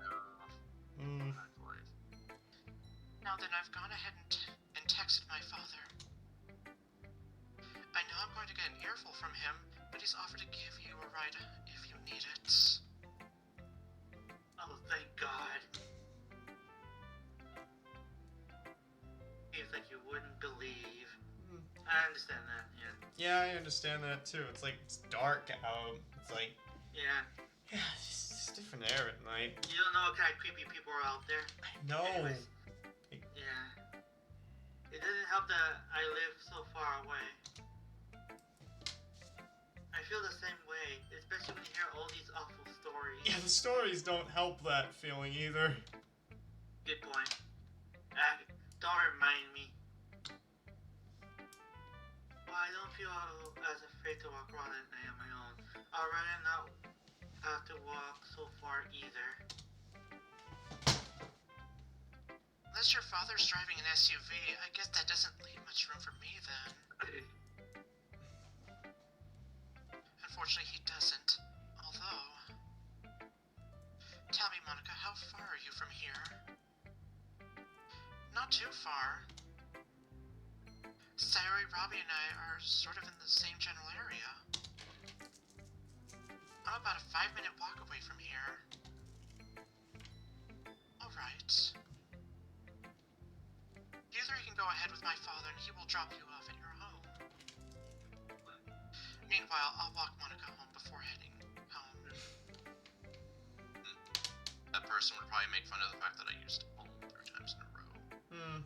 Now then, I've gone ahead and texted my father. I know I'm going to get an earful from him, but he's offered to give you a ride if you need it. Oh, thank God. Seems like you wouldn't believe. I understand that. Yeah. Yeah, I understand that too. It's like it's dark out. It's like Yeah. it's just different air at night. You don't know what kind of creepy people are out there. I know. Anyways. Yeah. It doesn't help that I live so far away. I feel the same way, especially when you hear all these awful stories. Yeah, the stories don't help that feeling either. Good point. Don't remind me. Well, I don't feel as afraid to walk around at night on my own. I'd rather not have to walk so far either. Since your father's driving an SUV, I guess that doesn't leave much room for me then. Unfortunately, he doesn't. Although... Tell me, Monica, how far are you from here? Not too far. Sayori, Robbie, and I are sort of in the same general area. I'm about a 5-minute walk away from here. Alright. You three can go ahead with my father and he will drop you off at your home. Meanwhile, I'll walk Monica home before heading home. That person would probably make fun of the fact that I used home 3 times in a row.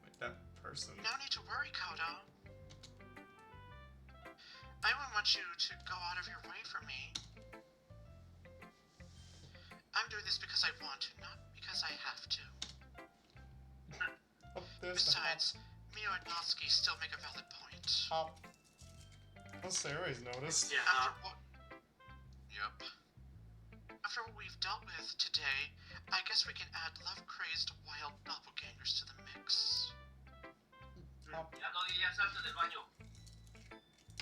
Like that person. No need to worry, Kodo. I wouldn't want you to go out of your way for me. I'm doing this because I want to, not because I have to. Oh, there's the Besides, Mio and Natsuki still make a valid point. hop. Oh, Sayori's noticed. Yeah. Yep. After what we've dealt with today, I guess we can add love-crazed wild doppelgangers to the mix. Hop.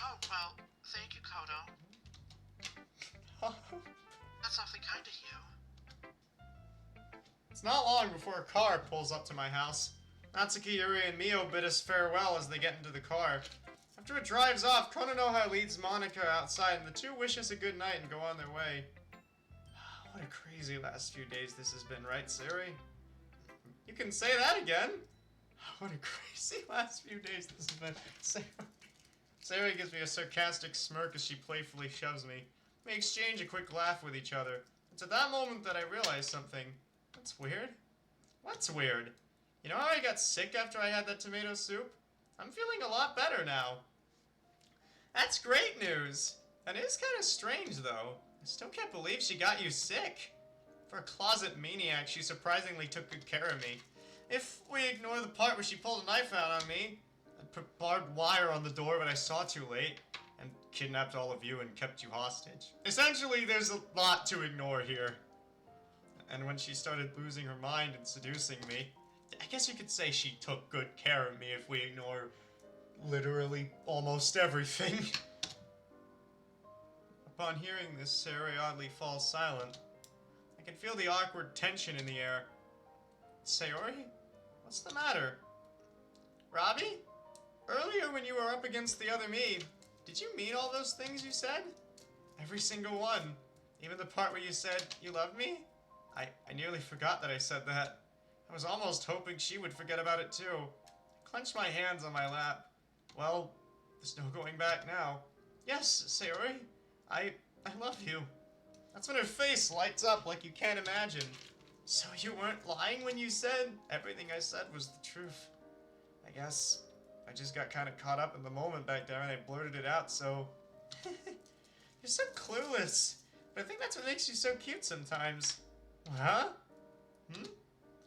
Oh, well, thank you, Kodo. That's awfully kind of you. It's not long before a car pulls up to my house. Natsuki, Yuri, and Mio bid us farewell as they get into the car. After it drives off, Kononoha leads Monica outside, and the two wish us a good night and go on their way. What a crazy last few days this has been, right, Sayori? You can say that again! What a crazy last few days this has been. Sayori gives me a sarcastic smirk as she playfully shoves me. We exchange a quick laugh with each other. It's at that moment that I realize something. That's weird. What's weird? You know how I got sick after I had that tomato soup? I'm feeling a lot better now. That's great news. That is kind of strange, though. I still can't believe she got you sick. For a closet maniac, she surprisingly took good care of me. If we ignore the part where she pulled a knife out on me, I put barbed wire on the door when I saw too late, and kidnapped all of you and kept you hostage. Essentially, there's a lot to ignore here. And when she started losing her mind and seducing me, I guess you could say she took good care of me if we ignore literally almost everything. Upon hearing this, Sayori oddly falls silent. I can feel the awkward tension in the air. Sayori? What's the matter? Robbie? Earlier when you were up against the other me, did you mean all those things you said? Every single one. Even the part where you said you loved me? I nearly forgot that I said that. I was almost hoping she would forget about it too. I clenched my hands on my lap. Well, there's no going back now. Yes, Sayori, I love you. That's when her face lights up like you can't imagine. So you weren't lying when you said everything I said was the truth. I guess I just got kind of caught up in the moment back there and I blurted it out, so... You're so clueless. But I think that's what makes you so cute sometimes. Huh?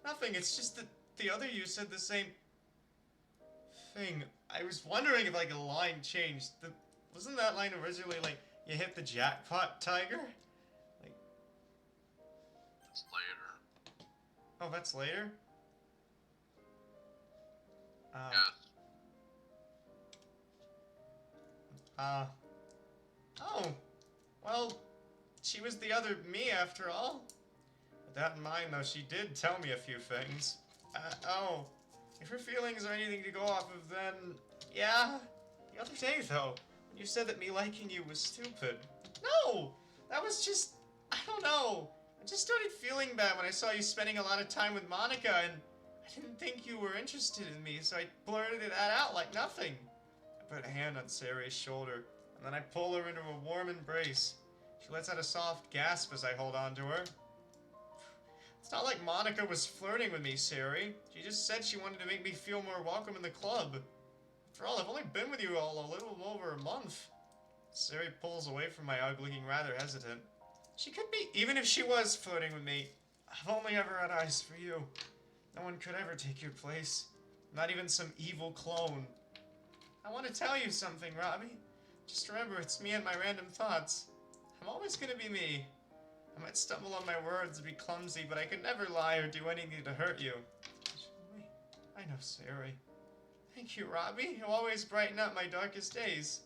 Nothing, it's just that the other you said the same thing. I was wondering if like a line changed. Wasn't that line originally like, you hit the jackpot, tiger? Like... It's later. Oh, that's later? Yes. Oh. Well, she was the other me after all. With that in mind, though, she did tell me a few things. Oh. If her feelings are anything to go off of, then... Yeah. The other day, though, when you said that me liking you was stupid. No! That was just... I don't know. I just started feeling bad when I saw you spending a lot of time with Monica, and I didn't think you were interested in me, so I blurted it out like nothing. I put a hand on Sayori's shoulder, and then I pull her into a warm embrace. She lets out a soft gasp as I hold on to her. It's not like Monica was flirting with me, Sayori. She just said she wanted to make me feel more welcome in the club. After all, I've only been with you all a little over a month. Sayori pulls away from my ugly, looking rather hesitant. She could be, even if she was flirting with me, I've only ever had eyes for you. No one could ever take your place. Not even some evil clone. I want to tell you something, Robbie. Just remember, it's me and my random thoughts. I'm always gonna be me. I might stumble on my words and be clumsy, but I could never lie or do anything to hurt you. I know, Sari. Thank you, Robbie. You always brighten up my darkest days.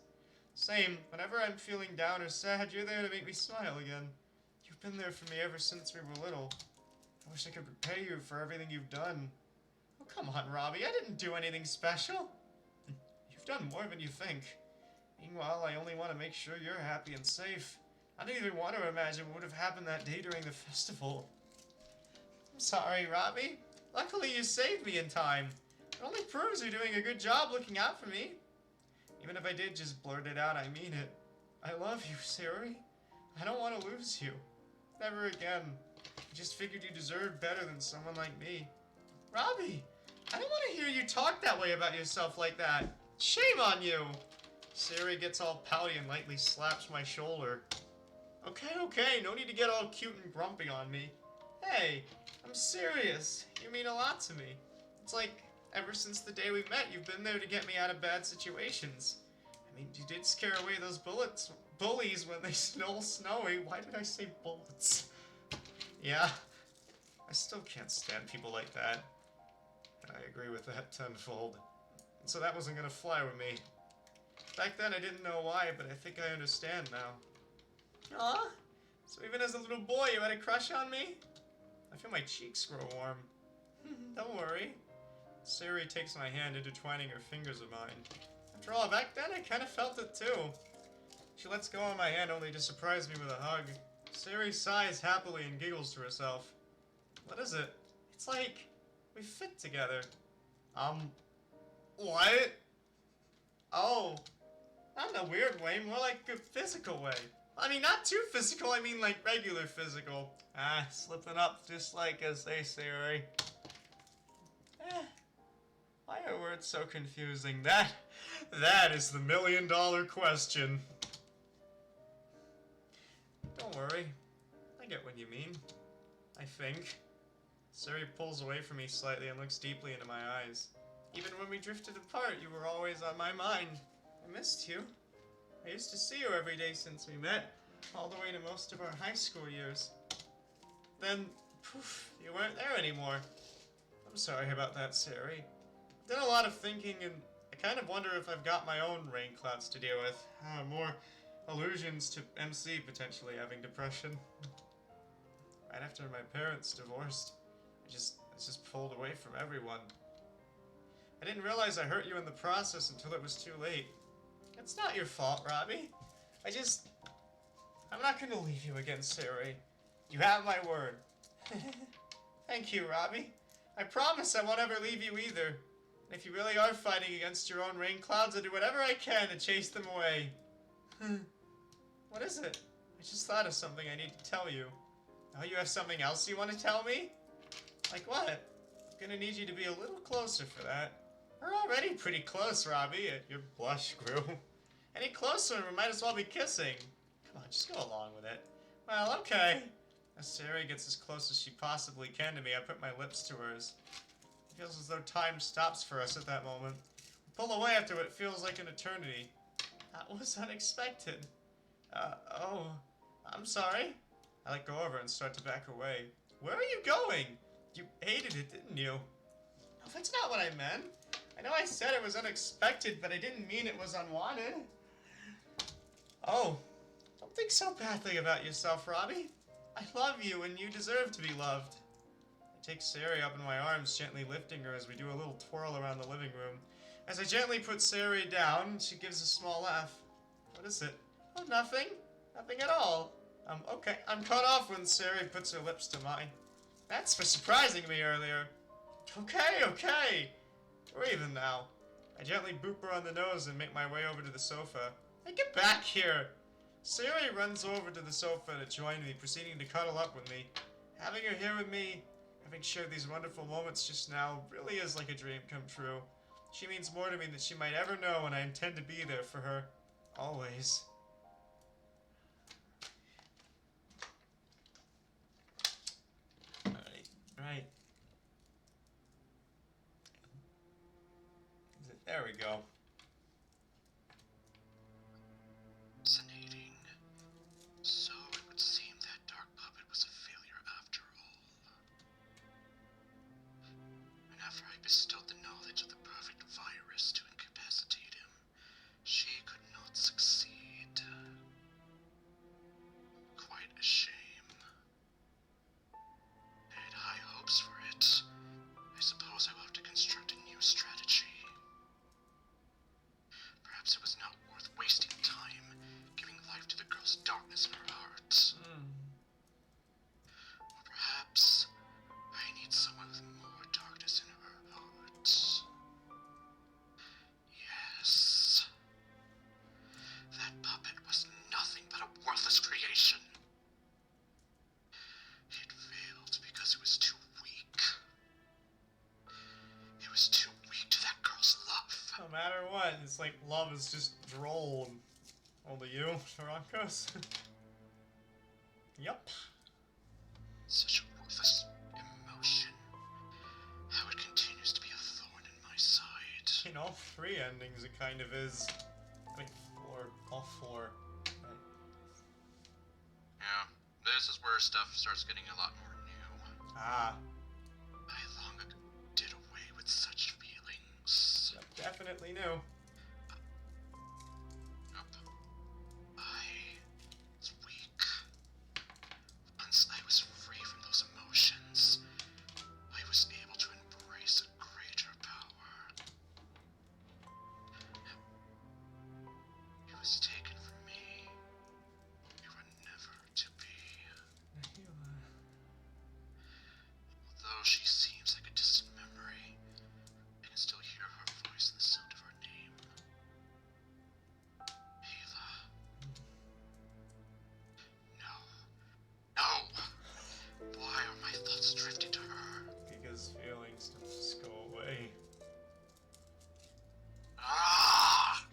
Same. Whenever I'm feeling down or sad, you're there to make me smile again. You've been there for me ever since we were little. I wish I could repay you for everything you've done. Oh, come on, Robbie. I didn't do anything special. You've done more than you think. Meanwhile, I only want to make sure you're happy and safe. I don't even want to imagine what would have happened that day during the festival. I'm sorry, Robbie. Luckily, you saved me in time. It only proves you're doing a good job looking out for me. Even if I did just blurt it out, I mean it. I love you, Sari. I don't want to lose you. Never again. I just figured you deserved better than someone like me. Robbie, I don't want to hear you talk that way about yourself like that. Shame on you. Sari gets all pouty and lightly slaps my shoulder. Okay, no need to get all cute and grumpy on me. Hey, I'm serious. You mean a lot to me. It's like, ever since the day we met, you've been there to get me out of bad situations. I mean, you did scare away those bullies when they stole Snowy. Why did I say bullets? Yeah, I still can't stand people like that. And I agree with that tenfold. And so that wasn't gonna fly with me. Back then I didn't know why, but I think I understand now. Aw, so even as a little boy you had a crush on me? I feel my cheeks grow warm. Don't worry. Sari takes my hand, intertwining her fingers with mine. After all, back then I kind of felt it too. She lets go of my hand only to surprise me with a hug. Sari sighs happily and giggles to herself. What is it? It's like we fit together. What? Oh, not in a weird way, more like a physical way. I mean, not too physical, I mean like regular physical. Slipping up just like as they say, right? Why are words so confusing? That is the million-dollar question. Don't worry. I get what you mean. I think. Sari pulls away from me slightly and looks deeply into my eyes. Even when we drifted apart, you were always on my mind. I missed you. I used to see you every day since we met, all the way to most of our high school years. Then, poof, you weren't there anymore. I'm sorry about that, Sari. I've done a lot of thinking, and I kind of wonder if I've got my own rain clouds to deal with. More allusions to MC potentially having depression. Right after my parents divorced, I just pulled away from everyone. I didn't realize I hurt you in the process until it was too late. It's not your fault, Robbie. I'm not gonna leave you again, Sari. You have my word. Thank you, Robbie. I promise I won't ever leave you either. And if you really are fighting against your own rain clouds, I'll do whatever I can to chase them away. What is it? I just thought of something I need to tell you. Oh, you have something else you want to tell me? Like what? I'm gonna need you to be a little closer for that. We're already pretty close, Robbie. Your blush grew. Any closer and we might as well be kissing. Come on, just go along with it. Well, okay. As Sari gets as close as she possibly can to me, I put my lips to hers. It feels as though time stops for us at that moment. We pull away after what feels like an eternity. That was unexpected. Oh, I'm sorry. I let go of her and start to back away. Where are you going? You hated it, didn't you? No, that's not what I meant. I know I said it was unexpected, but I didn't mean it was unwanted. Oh, don't think so badly about yourself, Robbie. I love you, and you deserve to be loved. I take Sari up in my arms, gently lifting her as we do a little twirl around the living room. As I gently put Sari down, she gives a small laugh. What is it? Oh, nothing. Nothing at all. Okay. I'm cut off when Sari puts her lips to mine. That's for surprising me earlier. Okay. We're even now. I gently boop her on the nose and make my way over to the sofa. Hey, get back here! Sari runs over to the sofa to join me, proceeding to cuddle up with me. Having her here with me, having shared these wonderful moments just now, really is like a dream come true. She means more to me than she might ever know, and I intend to be there for her. Always. Right. There we go. Fascinating. So it would seem that Dark Puppet was a failure after all. And after I bestowed the knowledge a shame. I had high hopes for it. I suppose I will have to construct a new strategy. Perhaps it was not worth wasting time giving life to the girl's darkness in her heart. Or perhaps I need someone with more darkness in her heart. Yes. That puppet was nothing but a worthless creation. It failed because it was too weak. It was too weak to that girl's love. No matter what, it's like love is just droll. Only you, Sharankos. Yup. Such a worthless emotion. How it continues to be a thorn in my side. In all three endings, it kind of is. I think all four. Right. Yeah, this is where stuff starts getting a lot more new. Ah, I long ago did away with such feelings. yep, definitely new. Yup. I was weak. Once I was free from those emotions, I was able to embrace a greater power. It was taken from me. We were never to be. Although she seems like a distant memory, I can still hear her voice and the sound of her name. Ayla. No. No! Why are my thoughts drifting to her? Because feelings don't just go away. Ah!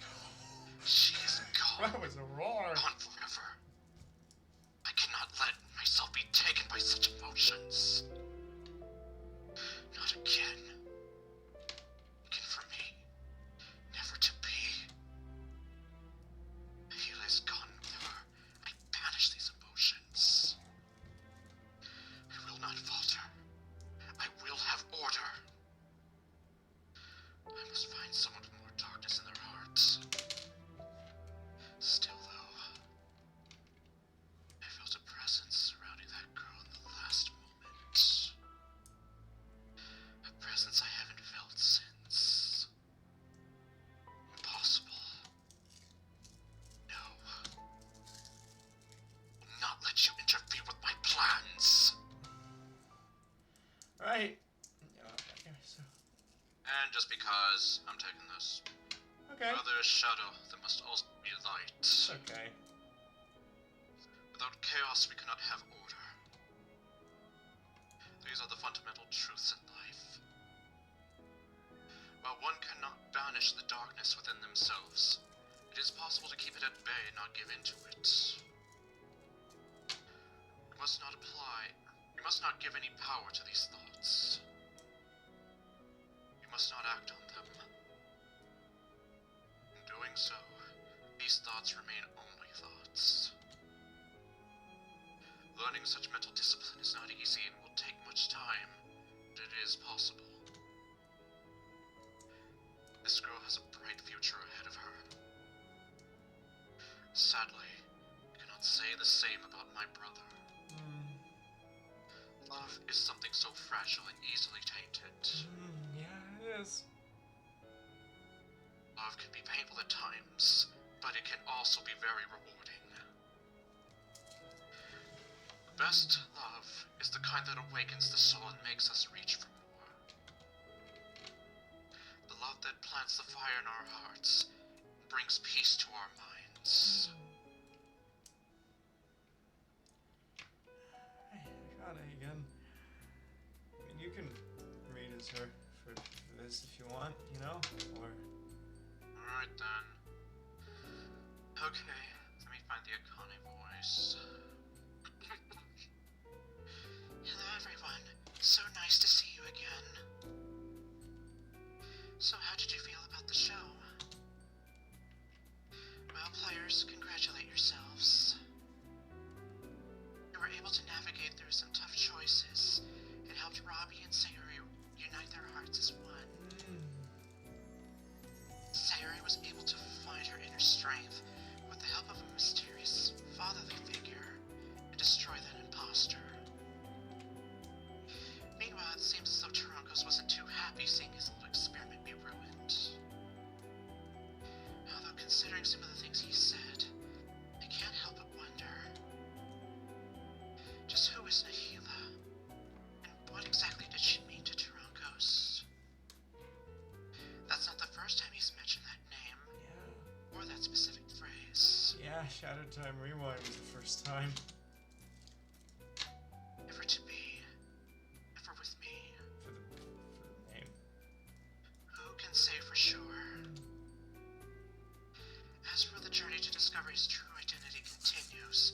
She is gone. That was a roar. Gone forever. I cannot let myself be taken by such emotions. Not again. Again for me. Never to be. Ayla is gone with her. I banish these emotions. I will not falter. I will have order. I must find someone with more darkness in their hearts. Still, though, I felt a presence surrounding that girl in the last moment. A presence I haven't felt since. Impossible. No. Will not let you interfere with my plans. Right. Yeah, okay, so. And just because I'm taking this. Okay. Where there is shadow, there must also be light. Okay. Without chaos, we cannot have order. These are the fundamental truths in life. While one cannot banish the darkness within themselves, it is possible to keep it at bay and not give in to it. We must not give any power to these thoughts. We must not act on them. In doing so, these thoughts remain only thoughts. Learning such mental discipline is not easy and will take much time, but it is possible. This girl has a bright future ahead of her. Sadly, I cannot say the same about my brother. Love is something so fragile and easily tainted. Yeah, it is. Love can be painful at times, but it can also be very rewarding. The best love is the kind that awakens the soul and makes us reach for more. The love that plants the fire in our hearts and brings peace to our minds. I got it again. I mean, you can read as her for this if you want, you know? Or. Alright then. Okay, let me find the Akane voice. Hello everyone, so nice to see you again. So how did you feel about the show? Well, players, congratulate yourselves. You were able to navigate through some tough choices and helped Robbie and Sayuri unite their hearts as one. Sayuri was able to find her inner strength with the help of a mysterious fatherly figure and a Shattered Time Rewind was the first time. Ever to be, ever with me. For the name. Who can say for sure? As for the journey to discover his true identity continues,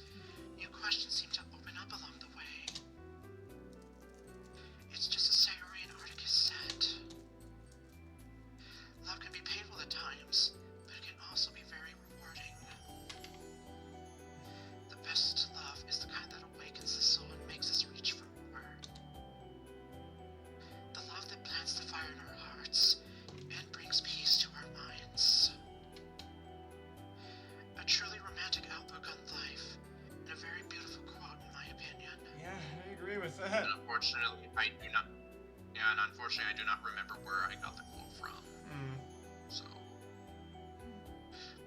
new questions seem to open up along the way. It's just as Sayori and Arctic has said. Love can be painful at times, but it can also be very rewarding. The best love is the kind that awakens the soul and makes us reach for more. The love that plants the fire in our hearts and brings peace to our minds. A truly romantic outlook on life, and a very beautiful quote in my opinion. Yeah, I agree with that. And unfortunately, I do not remember where I got the quote from. So,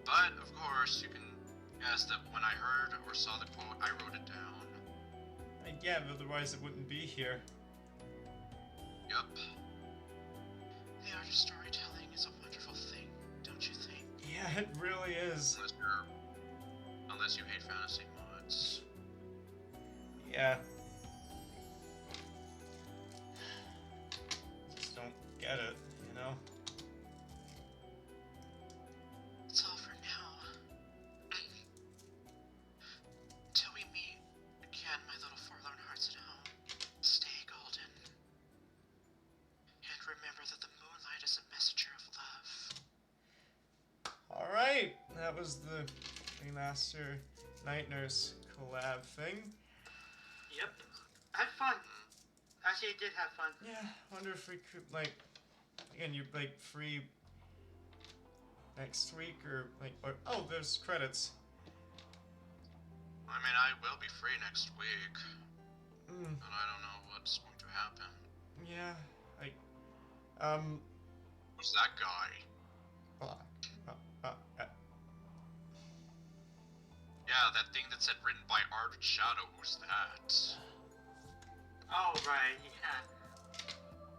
but of course, you can guess that when I heard or saw the quote, I wrote it down. Yeah, otherwise it wouldn't be here. Yup. The art of storytelling is a wonderful thing, don't you think? Yeah, it really is. Unless you hate fantasy mods. Yeah. Just don't get it, you know? That's all for now. Till we meet again, my little forlorn hearts at home. Stay golden. And remember that the moonlight is a messenger of love. Alright, that was the Remaster Night Nurse collab thing. Yep. Had fun. Actually, I did have fun. Yeah, wonder if we could, like, again, you're, like, free next week, or, like, oh, there's credits. I mean, I will be free next week, Mm, but I don't know what's going to happen. yeah, Who's that guy? Yeah, that thing that said written by ArdrethShadow, who's that? Oh, right, yeah.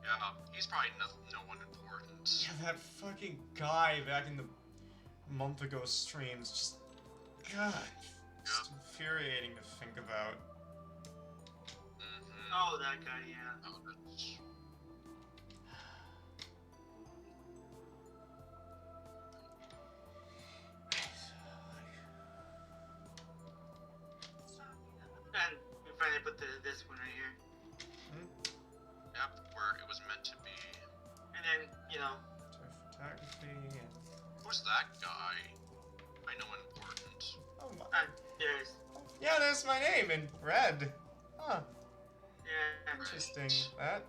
Yeah, he's probably no one important. yeah, that fucking guy back in the month ago streams, just, God, just infuriating to think about. Mm-hmm. Oh, that guy, yeah. Oh, that's... And we finally put this one right here. Yep, where it was meant to be. And then, you know, Photography and, Who's that guy? I know important. oh my, there's, yeah, there's my name in red. Huh, yeah, interesting, that.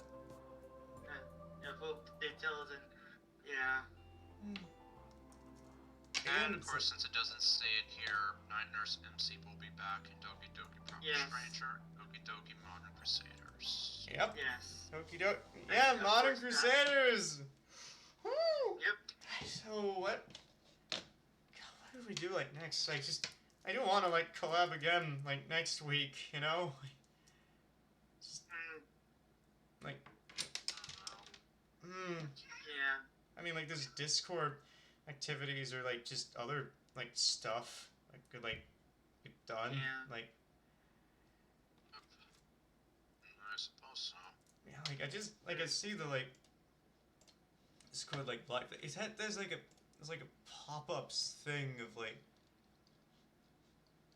yeah, full details and, yeah. And of course, since it doesn't say it here, Night Nurse MC will be back in Doki Doki Pro Yes. Stranger, Doki Doki Modern Crusaders. Yep. Yes. Okie doke. Yeah, Of Modern course not. Crusaders! Woo! Yep. So what? God, what do we do like next? I do want to like collab again like next week, you know? Like, Yeah. I mean like there's Discord activities or like just other like stuff that could like get done. Yeah. Like, I suppose so. yeah, like I see the like Discord like live. There's like a pop-ups thing of like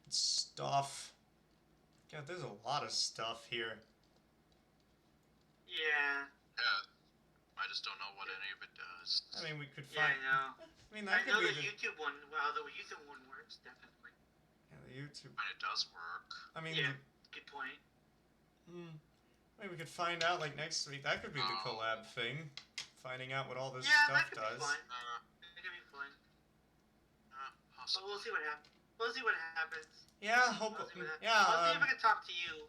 stuff. God, there's a lot of stuff here. Yeah. Yeah, I just don't know what any of it does. I mean, we could Yeah, find. I know. I mean, I that know could the be YouTube one, well, the YouTube one works, definitely. yeah, the YouTube. And it does work. I mean, Yeah, good point. maybe we could find out like next week. That could be the Oh. collab thing. Finding out what all this Yeah, stuff that could does. be fun. Uh, That could be fun. But possibly. we'll see what happens. We'll see what happens. Yeah, hope. I'll see what happens. Yeah, I'll see if I can talk to you.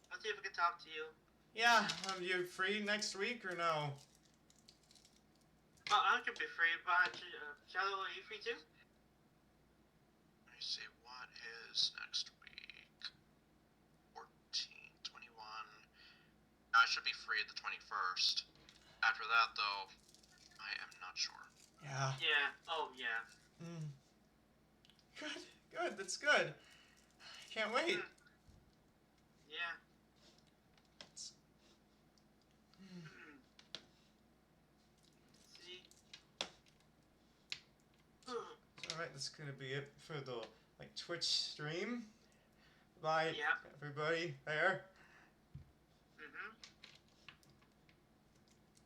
I'll see if I can talk to you. yeah. You free next week or no? I could be free, but Shadow, are you free too? Let me see, what is next week? 14, 21. I should be free at the 21st. After that, though, I am not sure. Yeah. Yeah. Oh, yeah. Good, that's good. Can't wait. Yeah. See? Alright, that's gonna be it for the Twitch stream. Bye, Yeah. everybody there. Mm-hmm.